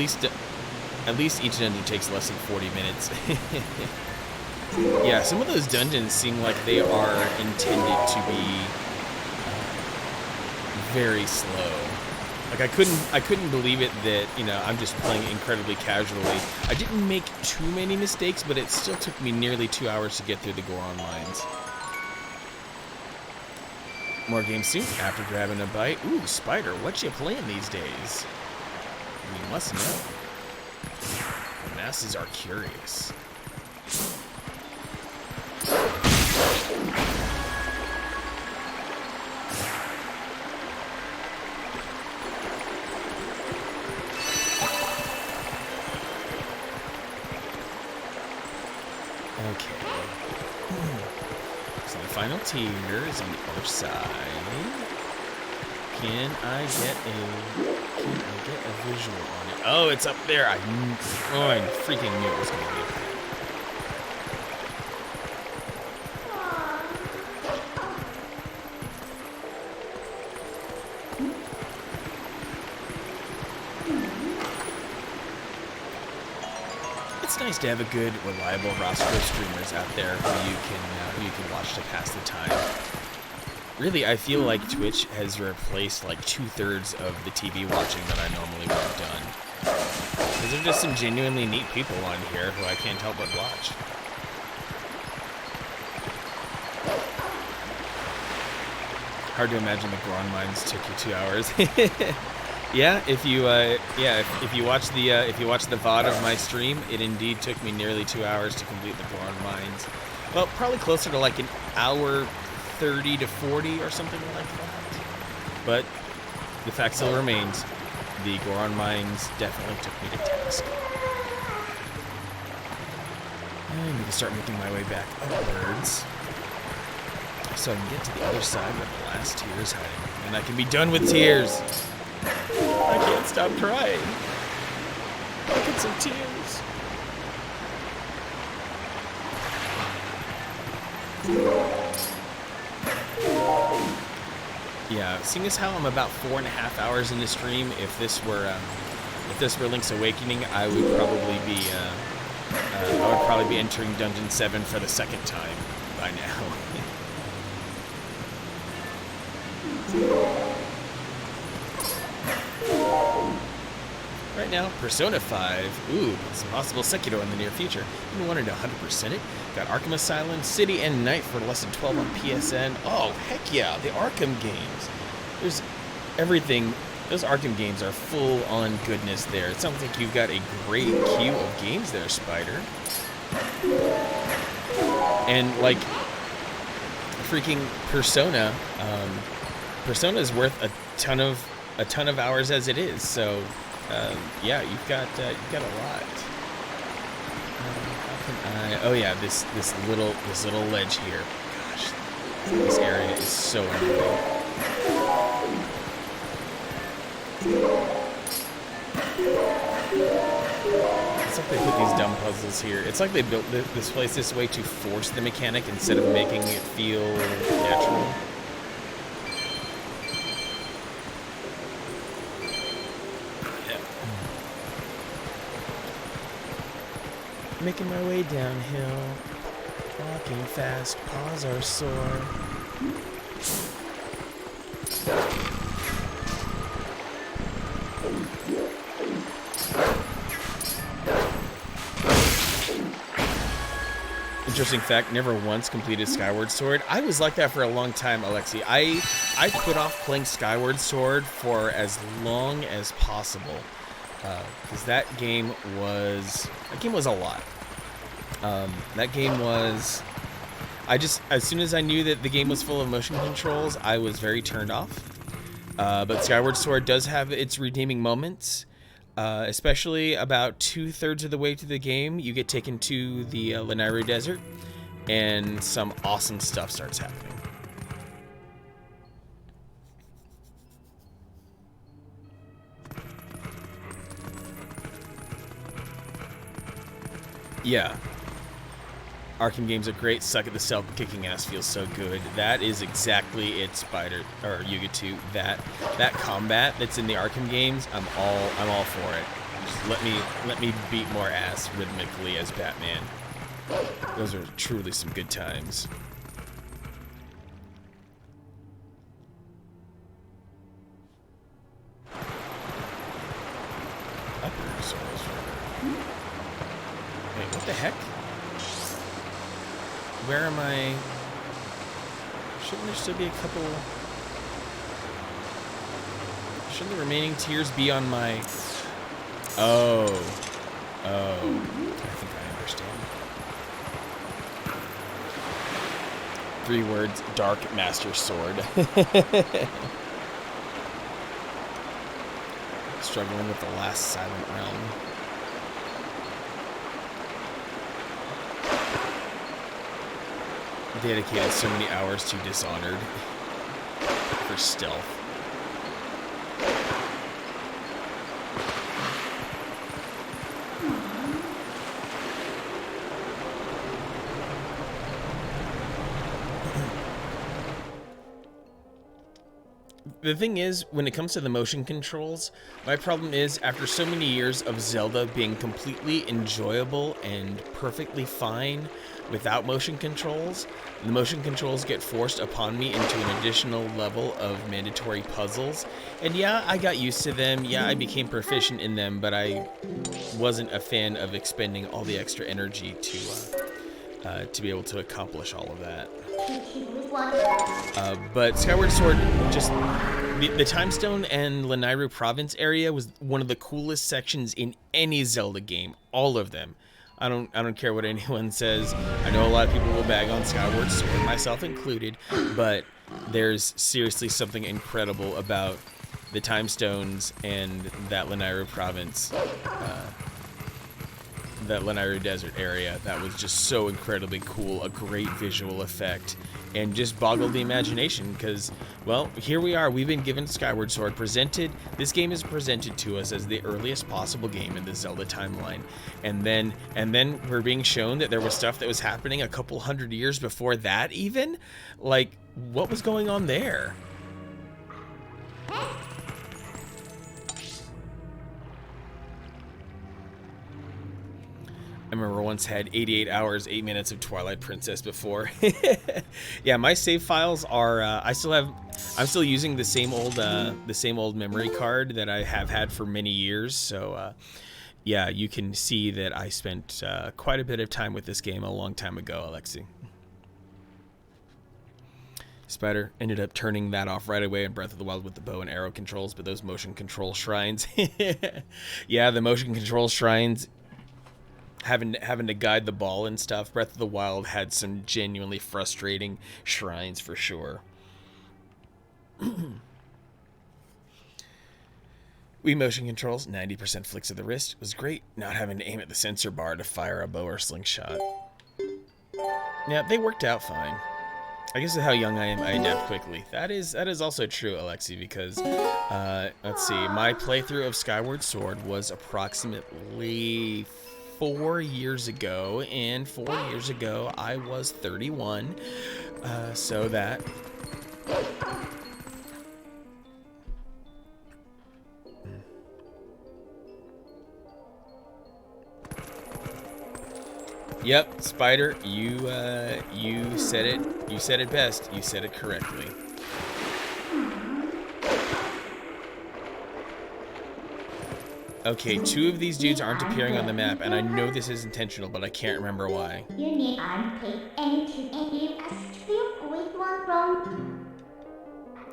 least each dungeon takes less than 40 minutes. Yeah, some of those dungeons seem like they are intended to be very slow. Like I couldn't believe it that, you know, I'm just playing incredibly casually. I didn't make too many mistakes, but it still took me nearly 2 hours to get through the Goron mines. More games soon after grabbing a bite. Ooh, Spider, what you playing these days? You must know. The masses are curious. Okay. So the final tier is on the other side. Can I get a visual on it? Oh, it's up there. I freaking knew it was going to be up there. It's nice to have a good, reliable roster of streamers out there who you can watch to pass the time. Really, I feel like Twitch has replaced like 2/3 of the TV watching that I normally would have done. Because there are just some genuinely neat people on here who I can't help but watch. Hard to imagine the Goron mines took you 2 hours. Yeah, if you watch the VOD of my stream, it indeed took me nearly 2 hours to complete the Goron mines. Well, probably closer to like an hour 30 to 40 or something like that. But the fact still remains, the Goron mines definitely took me to task. I need to start making my way back upwards so I can get to the other side where the last tier is hiding, and I can be done with tears. I can't stop crying. Buckets of tears. Yeah, seeing as how I'm about 4.5 hours into stream, if this were Link's Awakening, I would probably be entering Dungeon 7 for the second time by now. Right now, Persona 5. Ooh, it's possible Sekiro in the near future. Been wanting to 100% it. Got Arkham Asylum, City and Night for less than 12 on PSN. Oh, heck yeah, the Arkham games. There's everything. Those Arkham games are full on goodness there. It sounds like you've got a great queue of games there, Spider. And like freaking Persona, Persona is worth a ton of hours as it is. So yeah, you've got a lot. How can I? Oh yeah, this little ledge here. Gosh, this area is so annoying. It's like they put these dumb puzzles here. It's like they built this place this way to force the mechanic instead of making it feel natural. Making my way downhill, walking fast, paws are sore. Interesting fact, never once completed Skyward Sword. I was like that for a long time, Alexi. I put off playing Skyward Sword for as long as possible. Because that game was a lot. That game was, as soon as I knew that the game was full of motion controls, I was very turned off. But Skyward Sword does have its redeeming moments, especially about 2/3 of the way to the game. You get taken to the Lanayru Desert, and some awesome stuff starts happening. Yeah. Arkham games are great. Suck at the Self, kicking ass feels so good. That is exactly it, Spider or Yuga 2. That combat that's in the Arkham games, I'm all for it. Just let me beat more ass rhythmically as Batman. Those are truly some good times. Wait, what the heck? Where am I? Shouldn't there still be a couple? Shouldn't the remaining tiers be on my? Oh, I think I understand. 3 words: Dark Master Sword. Struggling with the last Silent Realm. Dedicated so many hours to Dishonored for stealth. The thing is, when it comes to the motion controls, my problem is, after so many years of Zelda being completely enjoyable and perfectly fine without motion controls, the motion controls get forced upon me into an additional level of mandatory puzzles. And yeah, I got used to them, yeah, I became proficient in them, but I wasn't a fan of expending all the extra energy to be able to accomplish all of that. But Skyward Sword, just the Time Stone and Lanayru Province area was one of the coolest sections in any Zelda game. All of them. I don't care what anyone says. I know a lot of people will bag on Skyward Sword, myself included, but there's seriously something incredible about the Time Stones and that Lanayru Province, that Lanayru Desert area. That was just so incredibly cool, a great visual effect, and just boggled the imagination because, well, here we are. We've been given Skyward Sword presented. This game is presented to us as the earliest possible game in the Zelda timeline, and then we're being shown that there was stuff that was happening a couple hundred years before that even. Like, what was going on there? I remember once had 88 hours, 8 minutes of Twilight Princess before. Yeah, my save files are, I'm still using the same old memory card that I have had for many years. So, yeah, you can see that I spent quite a bit of time with this game a long time ago, Alexi. Spider ended up turning that off right away in Breath of the Wild with the bow and arrow controls, but those motion control shrines. Yeah, the motion control shrines, having to guide the ball and stuff. Breath of the Wild had some genuinely frustrating shrines for sure. Wii motion controls, 90% flicks of the wrist was great. Not having to aim at the sensor bar to fire a bow or slingshot. Yeah, they worked out fine. I guess with how young I am, I adapt quickly. That is also true, Alexi, because, let's see, my playthrough of Skyward Sword was approximately 4 years ago, and 4 years ago I was 31. So that... Yep, Spider, you said it. You said it best. You said it correctly. Okay, 2 of these dudes aren't appearing on the map, and I know this is intentional, but I can't remember why. You need unpick and you ask to with one from.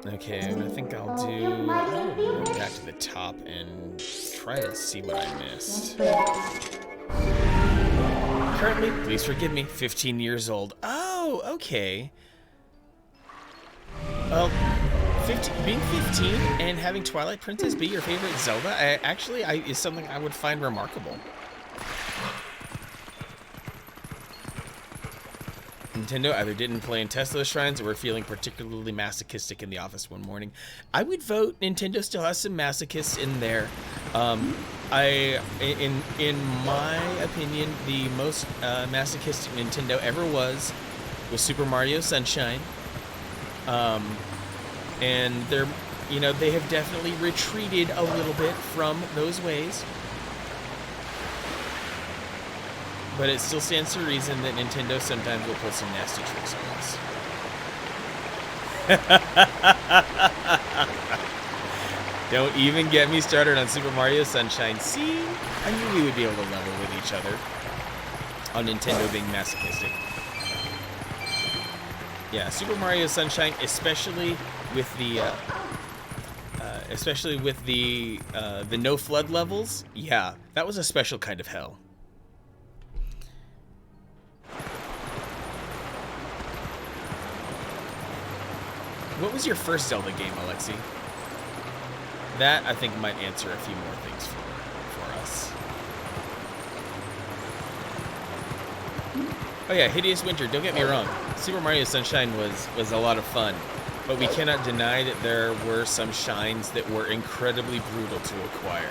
Okay, I think I'll go back to the top and try to see what I missed. Currently, please forgive me, 15 years old. Oh, okay. Well, being 15 and having Twilight Princess be your favorite Zelda, is something I would find remarkable. Nintendo either didn't play in Tesla's shrines or were feeling particularly masochistic in the office one morning. I would vote Nintendo still has some masochists in there. In my opinion, the most masochistic Nintendo ever was Super Mario Sunshine. And they're, they have definitely retreated a little bit from those ways. But it still stands to reason that Nintendo sometimes will pull some nasty tricks on us. Don't even get me started on Super Mario Sunshine. See, I knew we would be able to level with each other on Nintendo being masochistic. Yeah, Super Mario Sunshine, especially with the no flood levels. Yeah, that was a special kind of hell. What was your first Zelda game, Alexi? That, I think, might answer a few more things for us. Oh yeah, Hideous Winter, don't get me wrong. Super Mario Sunshine was a lot of fun, but we cannot deny that there were some shines that were incredibly brutal to acquire.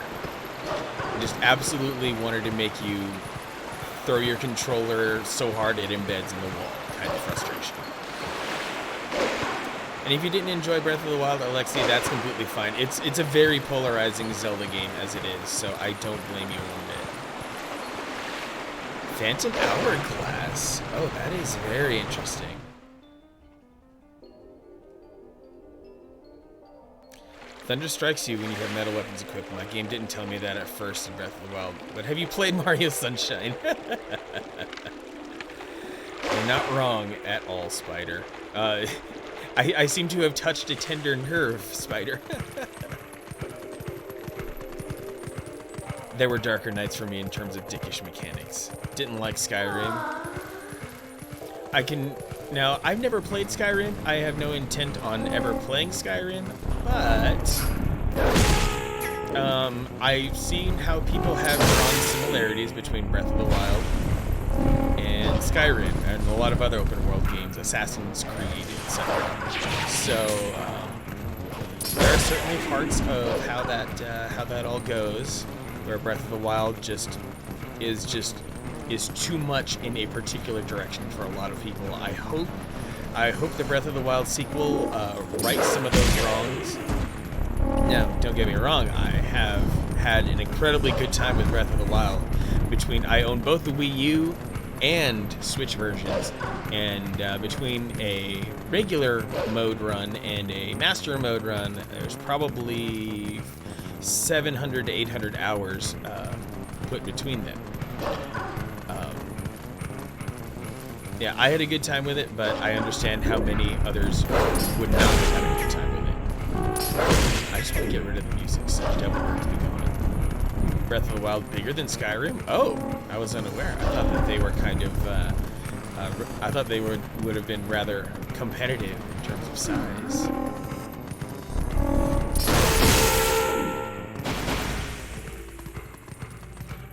It just absolutely wanted to make you throw your controller so hard it embeds in the wall, kind of frustration. And if you didn't enjoy Breath of the Wild, Alexi, that's completely fine. It's a very polarizing Zelda game as it is, so I don't blame you one bit. Phantom Hourglass. Oh, that is very interesting. Thunder strikes you when you have metal weapons equipped. My game didn't tell me that at first in Breath of the Wild, but have you played Mario Sunshine? You're not wrong at all, Spider. I seem to have touched a tender nerve, Spider. There were darker nights for me in terms of dickish mechanics. Didn't like Skyrim. Now, I've never played Skyrim. I have no intent on ever playing Skyrim, but I've seen how people have drawn similarities between Breath of the Wild and Skyrim and a lot of other open world games, Assassin's Creed, etc. So there are certainly parts of how that all goes, where Breath of the Wild is too much in a particular direction for a lot of people. I hope the Breath of the Wild sequel rights some of those wrongs. Now, don't get me wrong, I have had an incredibly good time with Breath of the Wild. I own both the Wii U and Switch versions, and between a regular mode run and a master mode run, there's probably 700 to 800 hours put between them. Yeah, I had a good time with it, but I understand how many others would not have had a good time with it. I just want to get rid of the music, so Devil Birds be going. Breath of the Wild bigger than Skyrim? Oh, I was unaware. I thought that they were kind of, I thought they would have been rather competitive in terms of size.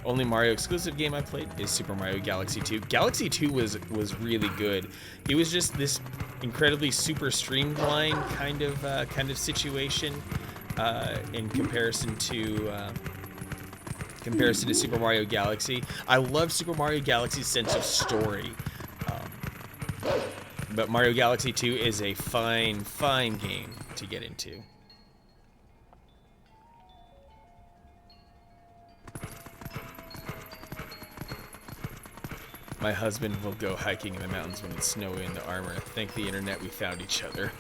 Only Mario exclusive game I played is Super Mario Galaxy 2. Galaxy 2 was really good. It was just this incredibly super streamlined kind of situation in comparison to comparison to Super Mario Galaxy. I love Super Mario Galaxy's sense of story. But Mario Galaxy 2 is a fine, fine game to get into. My husband will go hiking in the mountains when it's snowy in the armor. Thank the internet we found each other.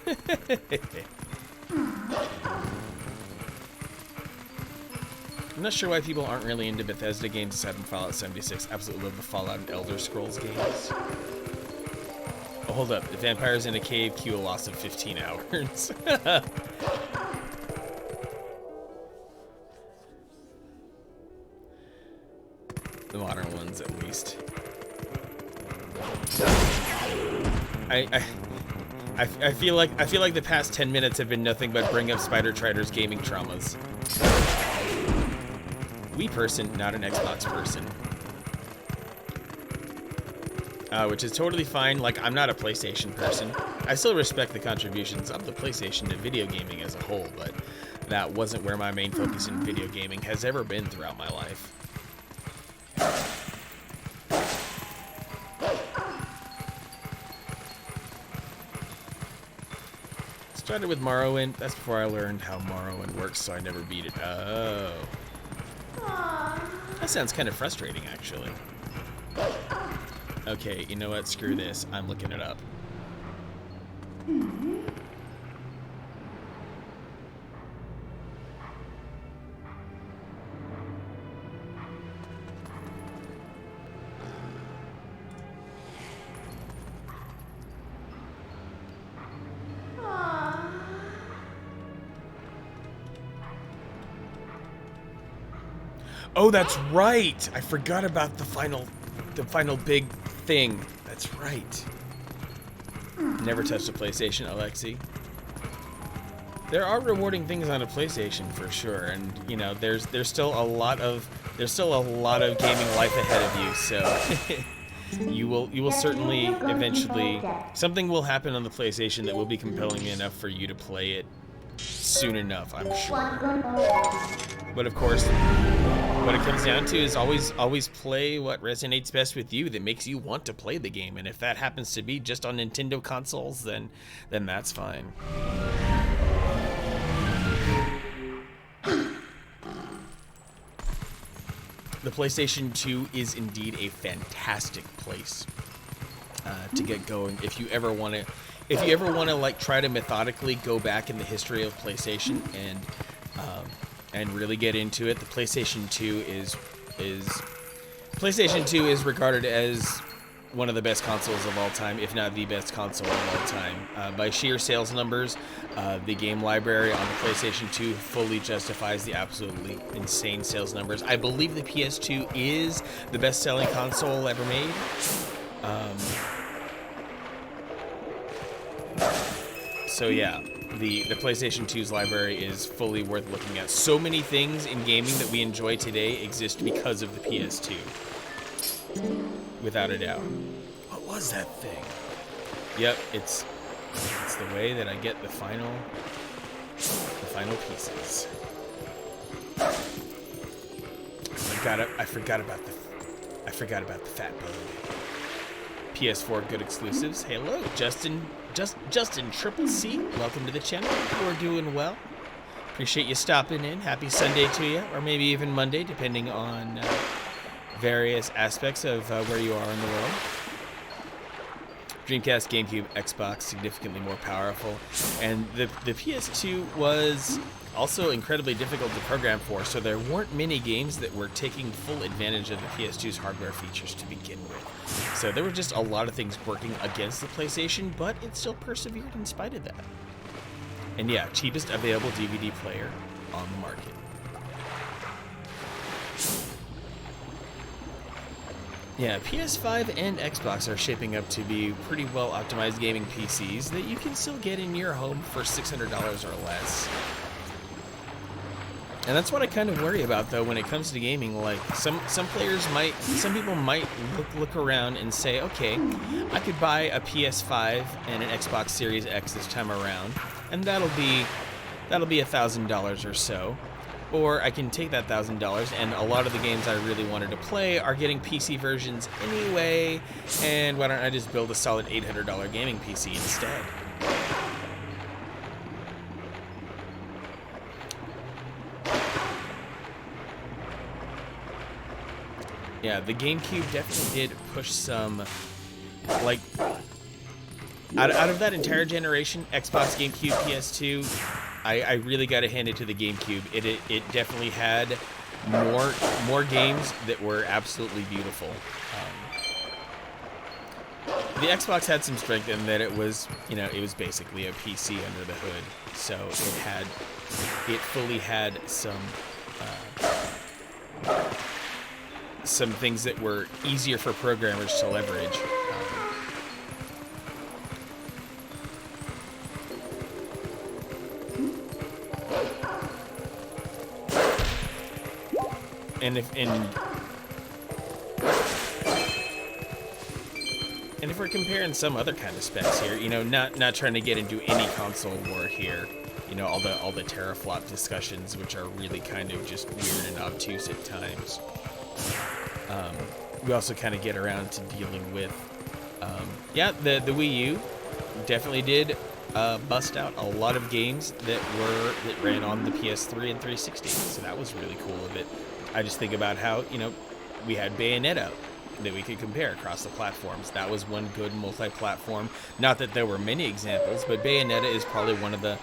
I'm not sure why people aren't really into Bethesda games aside from Fallout 76. Absolutely love the Fallout and Elder Scrolls games. Oh, hold up. The vampires in a cave, cue a loss of 15 hours. The modern ones, at least. I feel like the past 10 minutes have been nothing but bring up Spider Trider's gaming traumas. Wii person, not an Xbox person. Which is totally fine. Like, I'm not a PlayStation person. I still respect the contributions of the PlayStation to video gaming as a whole, but that wasn't where my main focus in video gaming has ever been throughout my life. Started with Morrowind. That's before I learned how Morrowind works, so I never beat it. Oh. That sounds kind of frustrating, actually. Okay, you know what? Screw this. I'm looking it up. Oh, that's right. I forgot about the final big thing. That's right. Never touched a PlayStation, Alexi. There are rewarding things on a PlayStation for sure, and you know, there's still a lot of gaming life ahead of you. So you will certainly eventually, something will happen on the PlayStation that will be compelling enough for you to play it soon enough, I'm sure. But of course, what it comes down to is always play what resonates best with you, that makes you want to play the game, and if that happens to be just on Nintendo consoles, then that's fine. The PlayStation 2 is indeed a fantastic place to get going if you ever want to like try to methodically go back in the history of PlayStation and really get into it. The PlayStation 2 is regarded as one of the best consoles of all time, if not the best console of all time. By sheer sales numbers, the game library on the PlayStation 2 fully justifies the absolutely insane sales numbers. I believe the PS2 is the best-selling console ever made. So yeah, the PlayStation 2's library is fully worth looking at. So many things in gaming that we enjoy today exist because of the PS2. Without a doubt. What was that thing? Yep, it's the way that I get the final pieces. I forgot about the fat bug. PS4 good exclusives. Hello, Justin Triple C. Welcome to the channel. You are doing well. Appreciate you stopping in. Happy Sunday to you, or maybe even Monday, depending on various aspects of where you are in the world. Dreamcast, GameCube, Xbox, significantly more powerful, and the PS2 was also incredibly difficult to program for, so there weren't many games that were taking full advantage of the PS2's hardware features to begin with. So there were just a lot of things working against the PlayStation, but it still persevered in spite of that. And yeah, cheapest available DVD player on the market. Yeah, PS5 and Xbox are shaping up to be pretty well optimized gaming PCs that you can still get in your home for $600 or less. And that's what I kind of worry about, though, when it comes to gaming. Like, some people might look around and say, okay, I could buy a PS5 and an Xbox Series X this time around, and that'll be $1,000 or so. or I can take that $1,000, and a lot of the games I really wanted to play are getting PC versions anyway, and why don't I just build a solid $800 gaming PC instead? Yeah, the GameCube definitely did push some, like, out of that entire generation, Xbox, GameCube, PS2, I really got to hand it to the GameCube. It definitely had more games that were absolutely beautiful. The Xbox had some strength in that it was basically a PC under the hood, so it fully had some things that were easier for programmers to leverage. And if we're comparing some other kind of specs here, not trying to get into any console war here, all the teraflop discussions, which are really kind of just weird and obtuse at times. We also kind of get around to dealing with, the Wii U definitely did bust out a lot of games that ran on the PS3 and 360, so that was really cool of it. I just think about how, we had Bayonetta that we could compare across the platforms. That was one good multi-platform. Not that there were many examples, but Bayonetta is probably one of the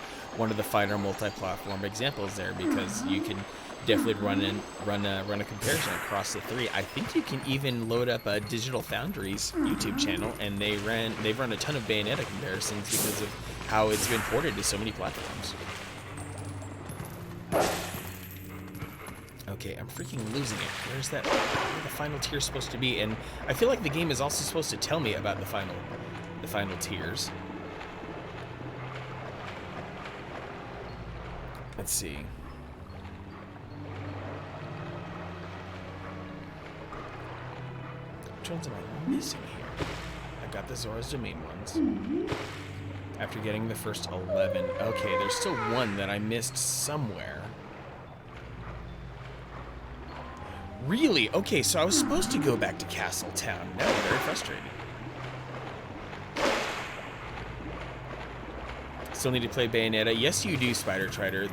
finer multi-platform examples there, because you can definitely run a comparison across the three. I think you can even load up a Digital Foundry's YouTube channel, and they've run a ton of Bayonetta comparisons because of how it's been ported to so many platforms. Okay, I'm freaking losing it. Where's the final tier supposed to be? And I feel like the game is also supposed to tell me about the final tiers. Let's see. Which ones am I missing here? I got the Zora's Domain ones. After getting the first 11. Okay, there's still one that I missed somewhere. Really? Okay, so I was supposed to go back to Castle Town. Now I'm very frustrated. Still need to play Bayonetta. Yes, you do, Spider Trider.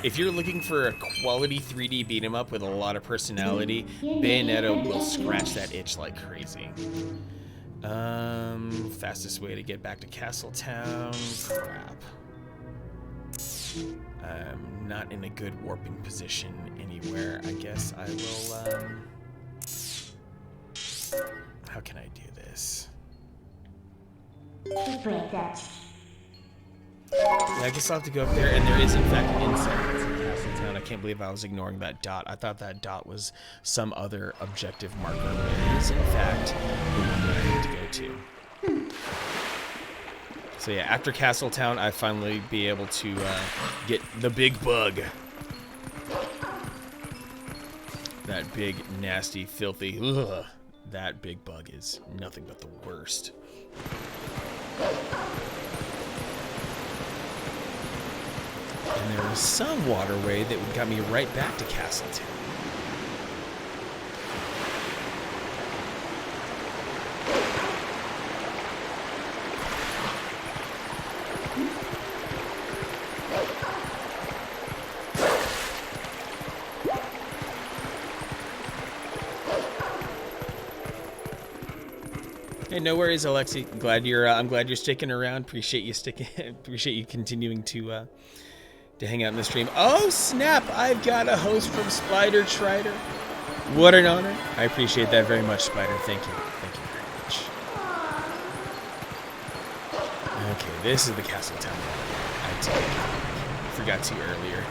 If you're looking for a quality 3D beat 'em up with a lot of personality, Bayonetta will scratch that itch like crazy. Fastest way to get back to Castle Town. Crap. I'm not in a good warping position anywhere. I guess I will, how can I do this? Yeah, I guess I'll have to go up there, and there is, in fact, an insect in Castle Town. I can't believe I was ignoring that dot. I thought that dot was some other objective marker, but it is, in fact, the one that I need to go to. So yeah, after Castle Town, I finally be able to get the big bug. That big, nasty, filthy, ugh. That big bug is nothing but the worst. And there was some waterway that got me right back to Castle Town. Hey, no worries, Alexi. I'm glad you're sticking around. Appreciate you continuing to hang out in the stream. Oh snap! I've got a host from Spider Trider. What an honor! I appreciate that very much, Spider. Thank you very much. Okay, this is the Castle Town. I forgot to earlier.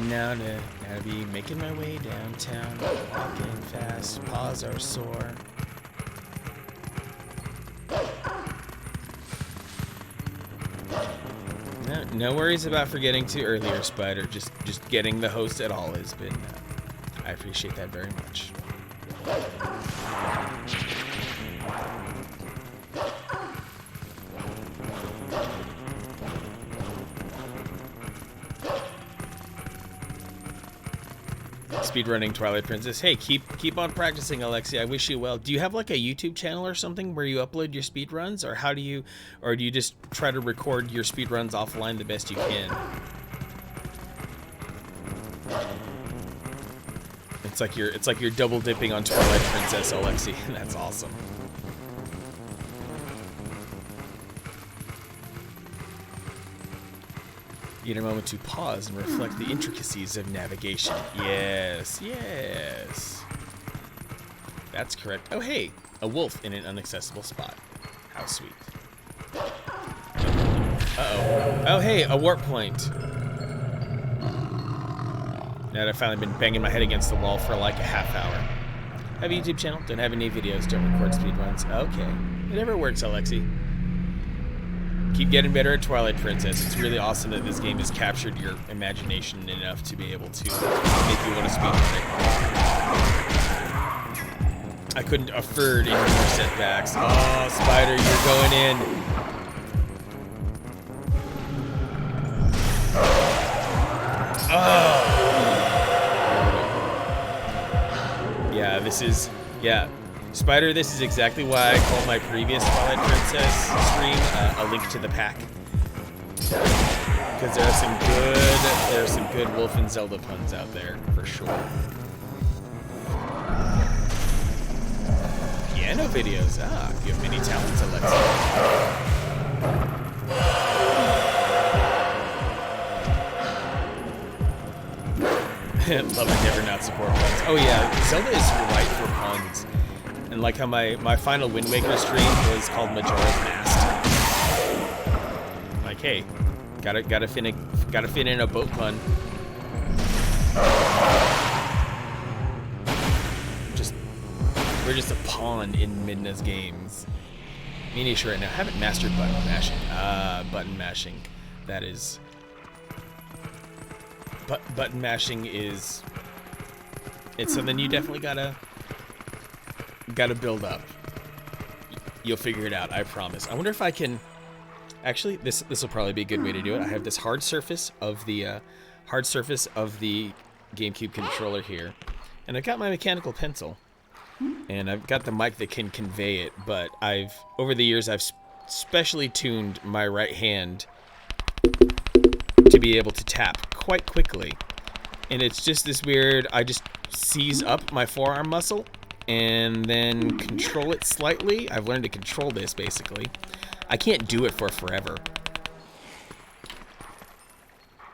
Now to be making my way downtown, walking fast, paws are sore. No, No worries about forgetting to earlier, Spider. Just getting the host at all has been. I appreciate that very much. Speedrunning Twilight Princess. Hey, keep on practicing, Alexi. I wish you well. Do you have like a YouTube channel or something where you upload your speedruns, or do you just try to record your speedruns offline the best you can? It's like you're double dipping on Twilight Princess, Alexi. That's awesome. Get a moment to pause and reflect the intricacies of navigation. Yes, yes. That's correct. Oh, hey, a wolf in an inaccessible spot. How sweet. Uh-oh. Oh, hey, a warp point. Now that I've finally been banging my head against the wall for like a half hour. Have a YouTube channel? Don't have any videos. Don't record speedruns. Okay. Whatever works, Alexi. Keep getting better at Twilight Princess. It's really awesome that this game has captured your imagination enough to be able to make you want to speedrun it. I couldn't afford any more setbacks. Oh, Spider, you're going in. Oh! Yeah, this is... Yeah. Spider, this is exactly why I called my previous Twilight Princess stream a link to the pack. Because there are some good Wolf and Zelda puns out there, for sure. Piano videos, you have many talents, Alexa. Love it, never not support puns. Oh yeah, Zelda is right for puns. And like how my final Wind Waker stream was called Majora's Mask. Like, hey, gotta fit in a boat pun. We're just a pawn in Midna's games. Miniature right now. I haven't mastered button mashing. Button mashing. That is. Button mashing is. It's something you definitely gotta build up. You'll figure it out, I promise. I wonder if I can... Actually, this will probably be a good way to do it. I have this hard surface of the GameCube controller here, and I've got my mechanical pencil, and I've got the mic that can convey it. But over the years, I've specially tuned my right hand to be able to tap quite quickly, and it's just this weird. I just seize up my forearm muscle and then control it slightly. I've learned to control this, basically. I can't do it for forever.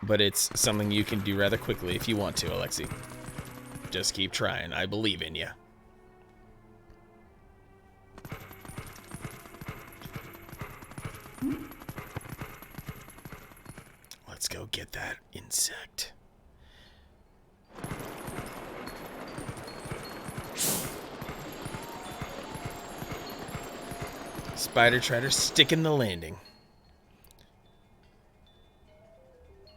But it's something you can do rather quickly if you want to, Alexi. Just keep trying. I believe in you. Let's go get that insect. Spider tried her stick in the landing.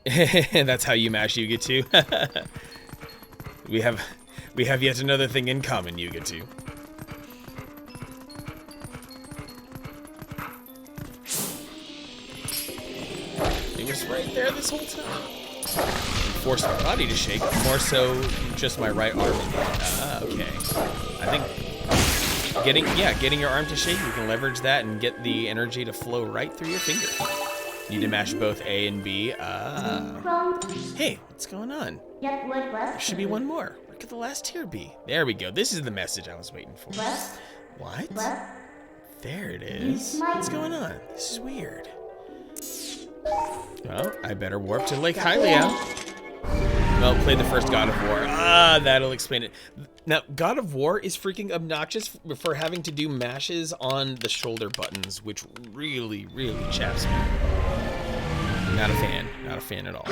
That's how you mash Yuga 2. we have yet another thing in common, Yuga 2. It was right there this whole time. Forced my body to shake, more so just my right arm. Okay. I think getting your arm to shake, you can leverage that and get the energy to flow right through your finger. Need to mash both A and B. Hey, what's going on? There should be one more. Where could the last tier be? There we go. This is the message I was waiting for. What? There it is. What's going on? This is weird. Well, I better warp to Lake Hylia. Well, play the first God of War. That'll explain it. Now, God of War is freaking obnoxious for having to do mashes on the shoulder buttons, which really, really chaps me. Not a fan. Not a fan at all.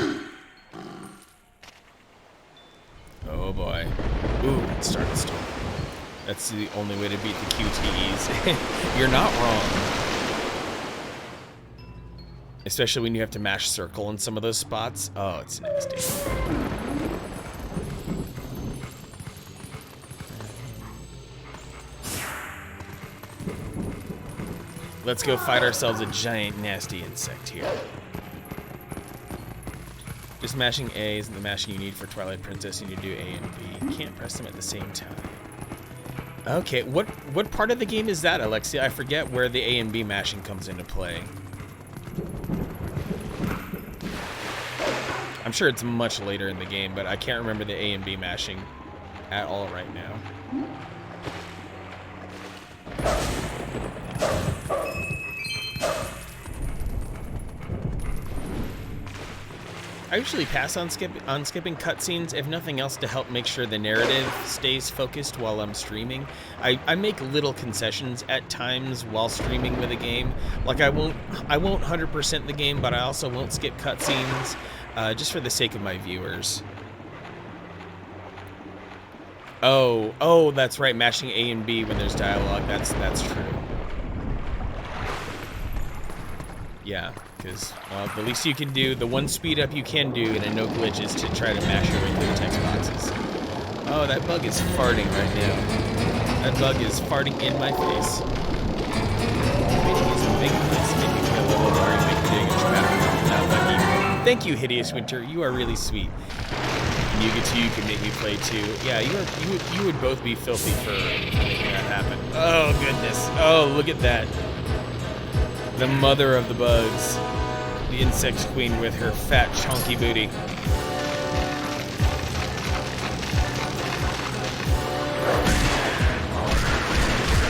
Oh boy. Ooh, it started still. That's the only way to beat the QTEs. You're not wrong. Especially when you have to mash circle in some of those spots. Oh, it's nasty. Let's go fight ourselves a giant nasty insect here. Just mashing A isn't the mashing you need for Twilight Princess. You need to do A and B. You can't press them at the same time. Okay, what part of the game is that, Alexia? I forget where the A and B mashing comes into play. I'm sure it's much later in the game, but I can't remember the A and B mashing at all right now. I usually pass on skipping cutscenes, if nothing else, to help make sure the narrative stays focused while I'm streaming. I make little concessions at times while streaming with a game. Like I won't 100% the game, but I also won't skip cutscenes, just for the sake of my viewers. Oh, that's right. Mashing A and B when there's dialogue. That's true. Yeah, because the least you can do, the one speed up you can do in a no glitch is to try to mash your way through the text boxes. Oh, that bug is farting right now. That bug is farting in my face. Thank you, Hideous Winter. You are really sweet. And you can make me play too. Yeah, you would both be filthy for making that happen. Oh goodness. Oh, look at that. The mother of the bugs. The insect queen with her fat, chunky booty.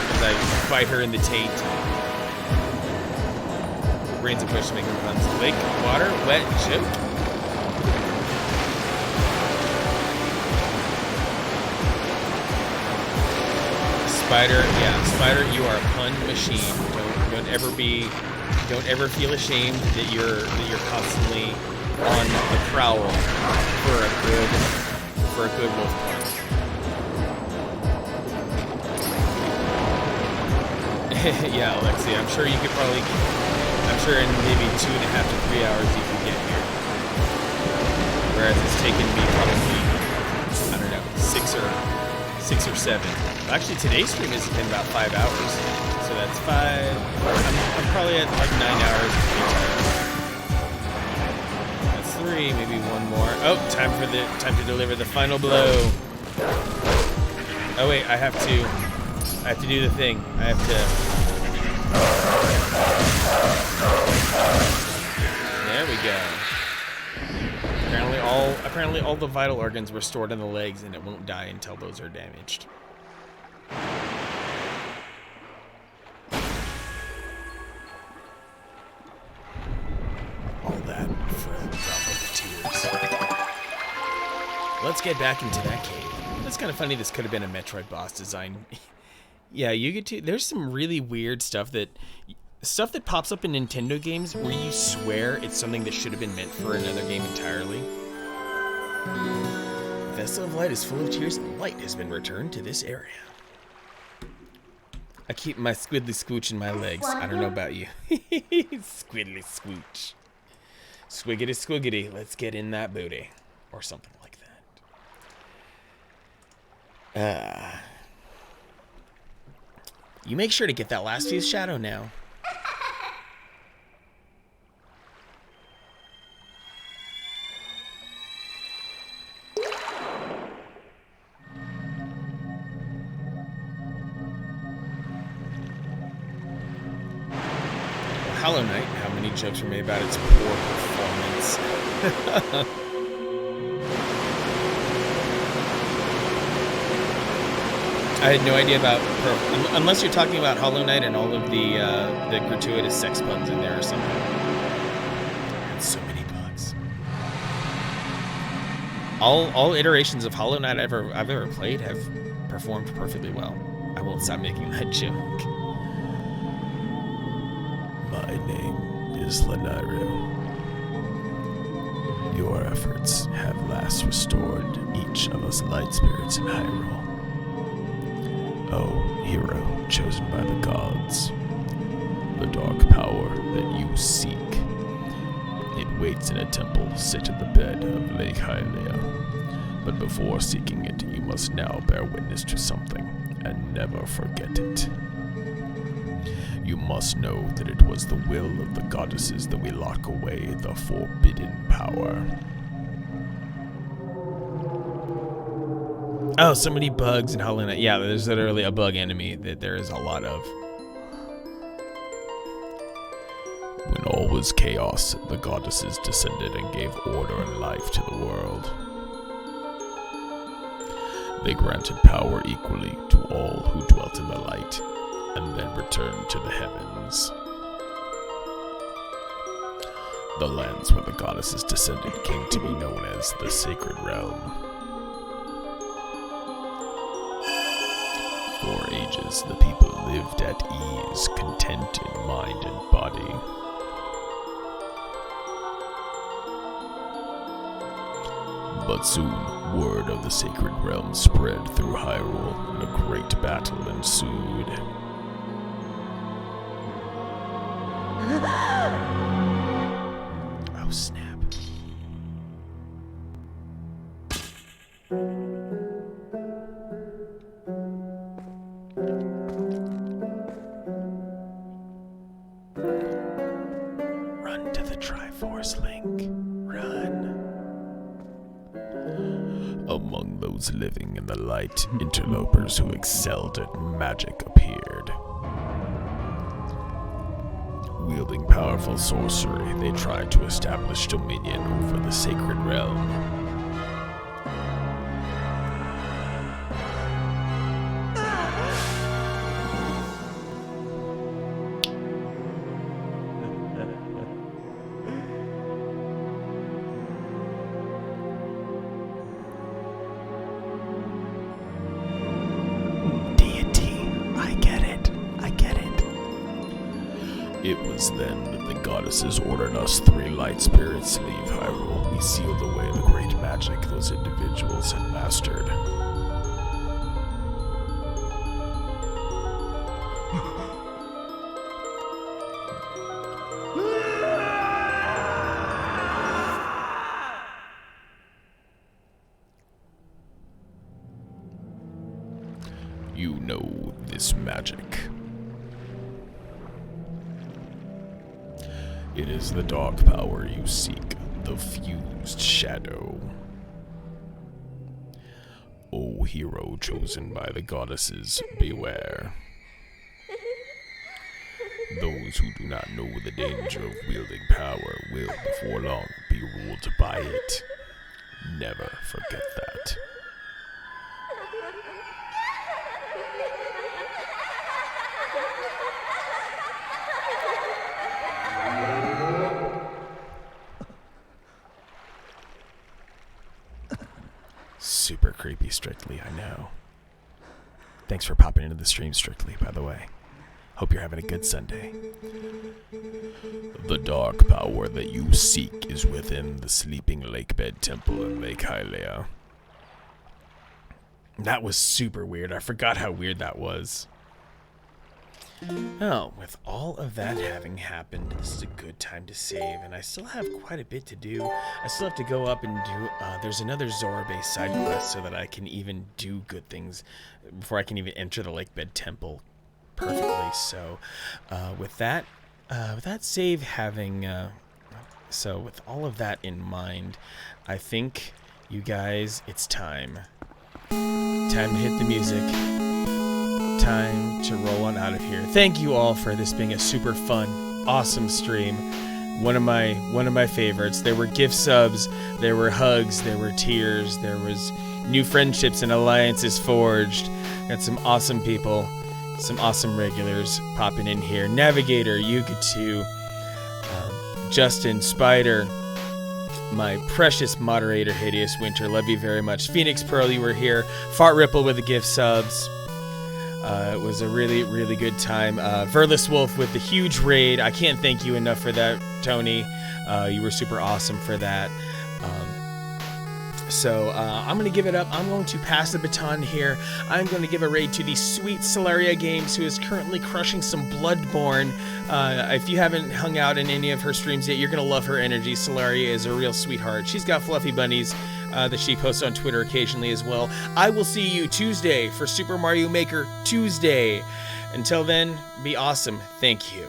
As I bite her in the taint. Brains of push to make her puns. Lake, water, wet, chip. Spider, Spider, you are a pun machine. Don't ever feel ashamed that you're constantly on the prowl for a good wolf pun. Yeah, Alexia, I'm sure in maybe 2.5 to 3 hours you can get here. Whereas it's taken me probably, I don't know, 6 or 7. Actually, today's stream has been about 5 hours. So that's 5. I'm probably at like 9 hours. That's 3, maybe one more. Oh, time to deliver the final blow. Oh wait, I have to do the thing. I have to. There we go. Apparently all the vital organs were stored in the legs, and it won't die until those are damaged. All that for a drop of tears. Let's get back into that cave. That's kind of funny. This could have been a Metroid boss design. Yeah, you get to. There's some really weird stuff that pops up in Nintendo games where you swear it's something that should have been meant for another game entirely. Vessel of Light is full of tears, and light has been returned to this area. I keep my squiddly squooch in my legs. I don't know about you. Squiddly squooch. Swiggity squiggity, let's get in that booty. Or something like that. You make sure to get that last fuse shadow now. Hollow Knight, how many jokes were made about its poor performance? I had no idea about, unless you're talking about Hollow Knight and all of the gratuitous sex puns in there or something. And so many bugs. All iterations of Hollow Knight I've ever played have performed perfectly well. I won't stop making that joke. My name is Lanairu. Your efforts have last restored each of us light spirits in Hyrule. Oh, hero chosen by the gods, the dark power that you seek waits in a temple set at the bed of Lake Hylia. But before seeking it, you must now bear witness to something, and never forget it. You must know that it was the will of the goddesses that we lock away the forbidden power. Oh, so many bugs in Hollow Knight. Yeah, there's literally a bug enemy that there is a lot of. When all was chaos, the goddesses descended and gave order and life to the world. They granted power equally to all who dwelt in the light, and then returned to the heavens. The lands where the goddesses descended came to be known as the Sacred Realm. For ages, the people lived at ease, content in mind and body. But soon, word of the Sacred Realm spread through Hyrule, and a great battle ensued. Oh, snap. Run to the Triforce Link. Run. Among those living in the light, interlopers who excelled at magic appeared. Wielding powerful sorcery, they tried to establish dominion over the Sacred Realm. It was then that the goddesses ordered us three light spirits to leave Hyrule. We sealed away the great magic those individuals had mastered. You know this magic. It is the dark power you seek, the fused shadow. O hero chosen by the goddesses, beware. Those who do not know the danger of wielding power will, before long, be ruled by it. Never forget that. Super creepy, Strictly, I know. Thanks for popping into the stream, Strictly, by the way. Hope you're having a good Sunday. The dark power that you seek is within the Sleeping Lakebed Temple in Lake Hylia. That was super weird. I forgot how weird that was. Oh, with all of that having happened, this is a good time to save, and I still have quite a bit to do. I still have to go up and do, there's another Zora-based side quest so that I can even do good things before I can even enter the Lakebed Temple perfectly. So, with that save having, so with all of that in mind, I think, you guys, it's time. Time to hit the music. Time to roll on out of here. Thank you all for this being a super fun, awesome stream. One of my favorites. There were gift subs, there were hugs, there were tears, there was new friendships and alliances forged. Got some awesome people, some awesome regulars popping in here. Navigator, Yuka2, Justin, Spider, my precious moderator, Hideous Winter, love you very much. Phoenix Pearl, you were here. Fart Ripple with the gift subs. It was a really, really good time. Verless Wolf with the huge raid. I can't thank you enough for that, Tony. You were super awesome for that. So I'm going to give it up. I'm going to pass the baton here. I'm going to give a raid to the sweet Celeria Games, who is currently crushing some Bloodborne. If you haven't hung out in any of her streams yet, you're going to love her energy. Celeria is a real sweetheart. She's got fluffy bunnies that she posts on Twitter occasionally as well. I will see you Tuesday for Super Mario Maker Tuesday. Until then, be awesome. Thank you.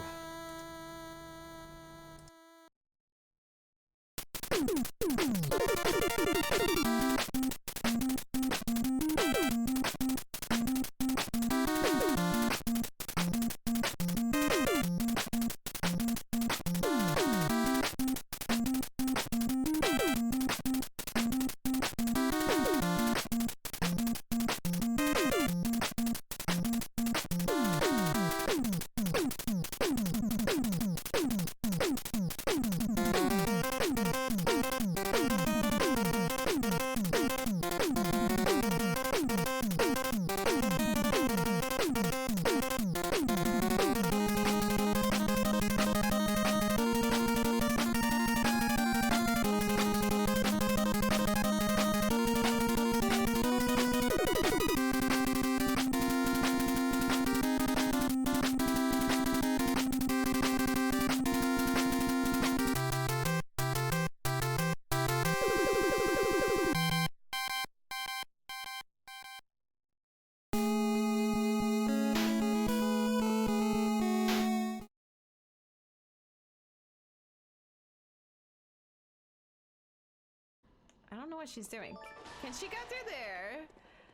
I don't know what she's doing. Can she go through there?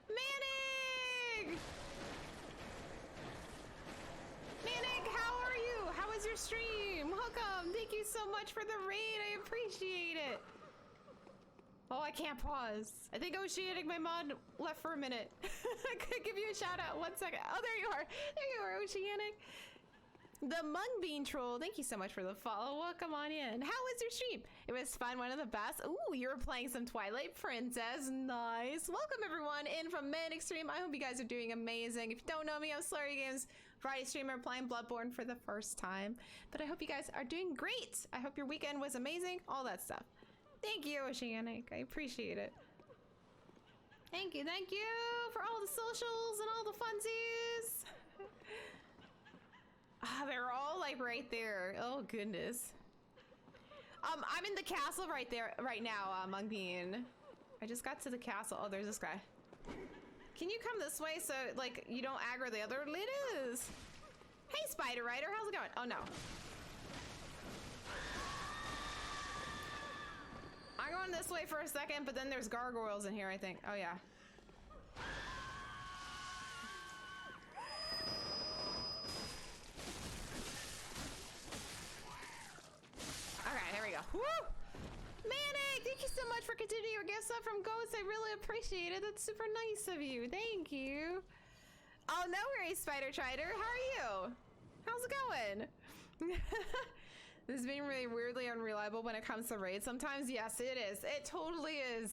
Manning! Manning, how are you? How was your stream? Welcome. Thank you so much for the raid. I appreciate it. Oh, I can't pause. I think Oceanic, my mod, left for a minute. I could give you a shout out. 1 second. Oh, there you are. There you are, Oceanic. The Mung Bean Troll, thank you so much for the follow. Welcome on in. How was your stream? It was fun, one of the best. Ooh, you were playing some Twilight Princess. Nice. Welcome everyone in from Manic Stream. I hope you guys are doing amazing. If you don't know me, I'm Slurry Games, Friday streamer playing Bloodborne for the first time. But I hope you guys are doing great. I hope your weekend was amazing. All that stuff. Thank you, Oceanic. I appreciate it. Thank you for all the socials and all the funsies. Ah, they're all like right there. Oh goodness. I'm in the castle right there right now, Mungbean. I just got to the castle. Oh, there's this guy. Can you come this way so like you don't aggro the other ladies? Hey, Spider Rider, how's it going? Oh no. I'm going this way for a second, but then there's gargoyles in here, I think. Oh yeah. Okay, here we go. Woo! Manic, thank you so much for continuing your gift sub from Ghost. I really appreciate it. That's super nice of you. Thank you. Oh, no worries, Spider Trider. How are you? How's it going? This is being really weirdly unreliable when it comes to raids sometimes. Yes, it is. It totally is.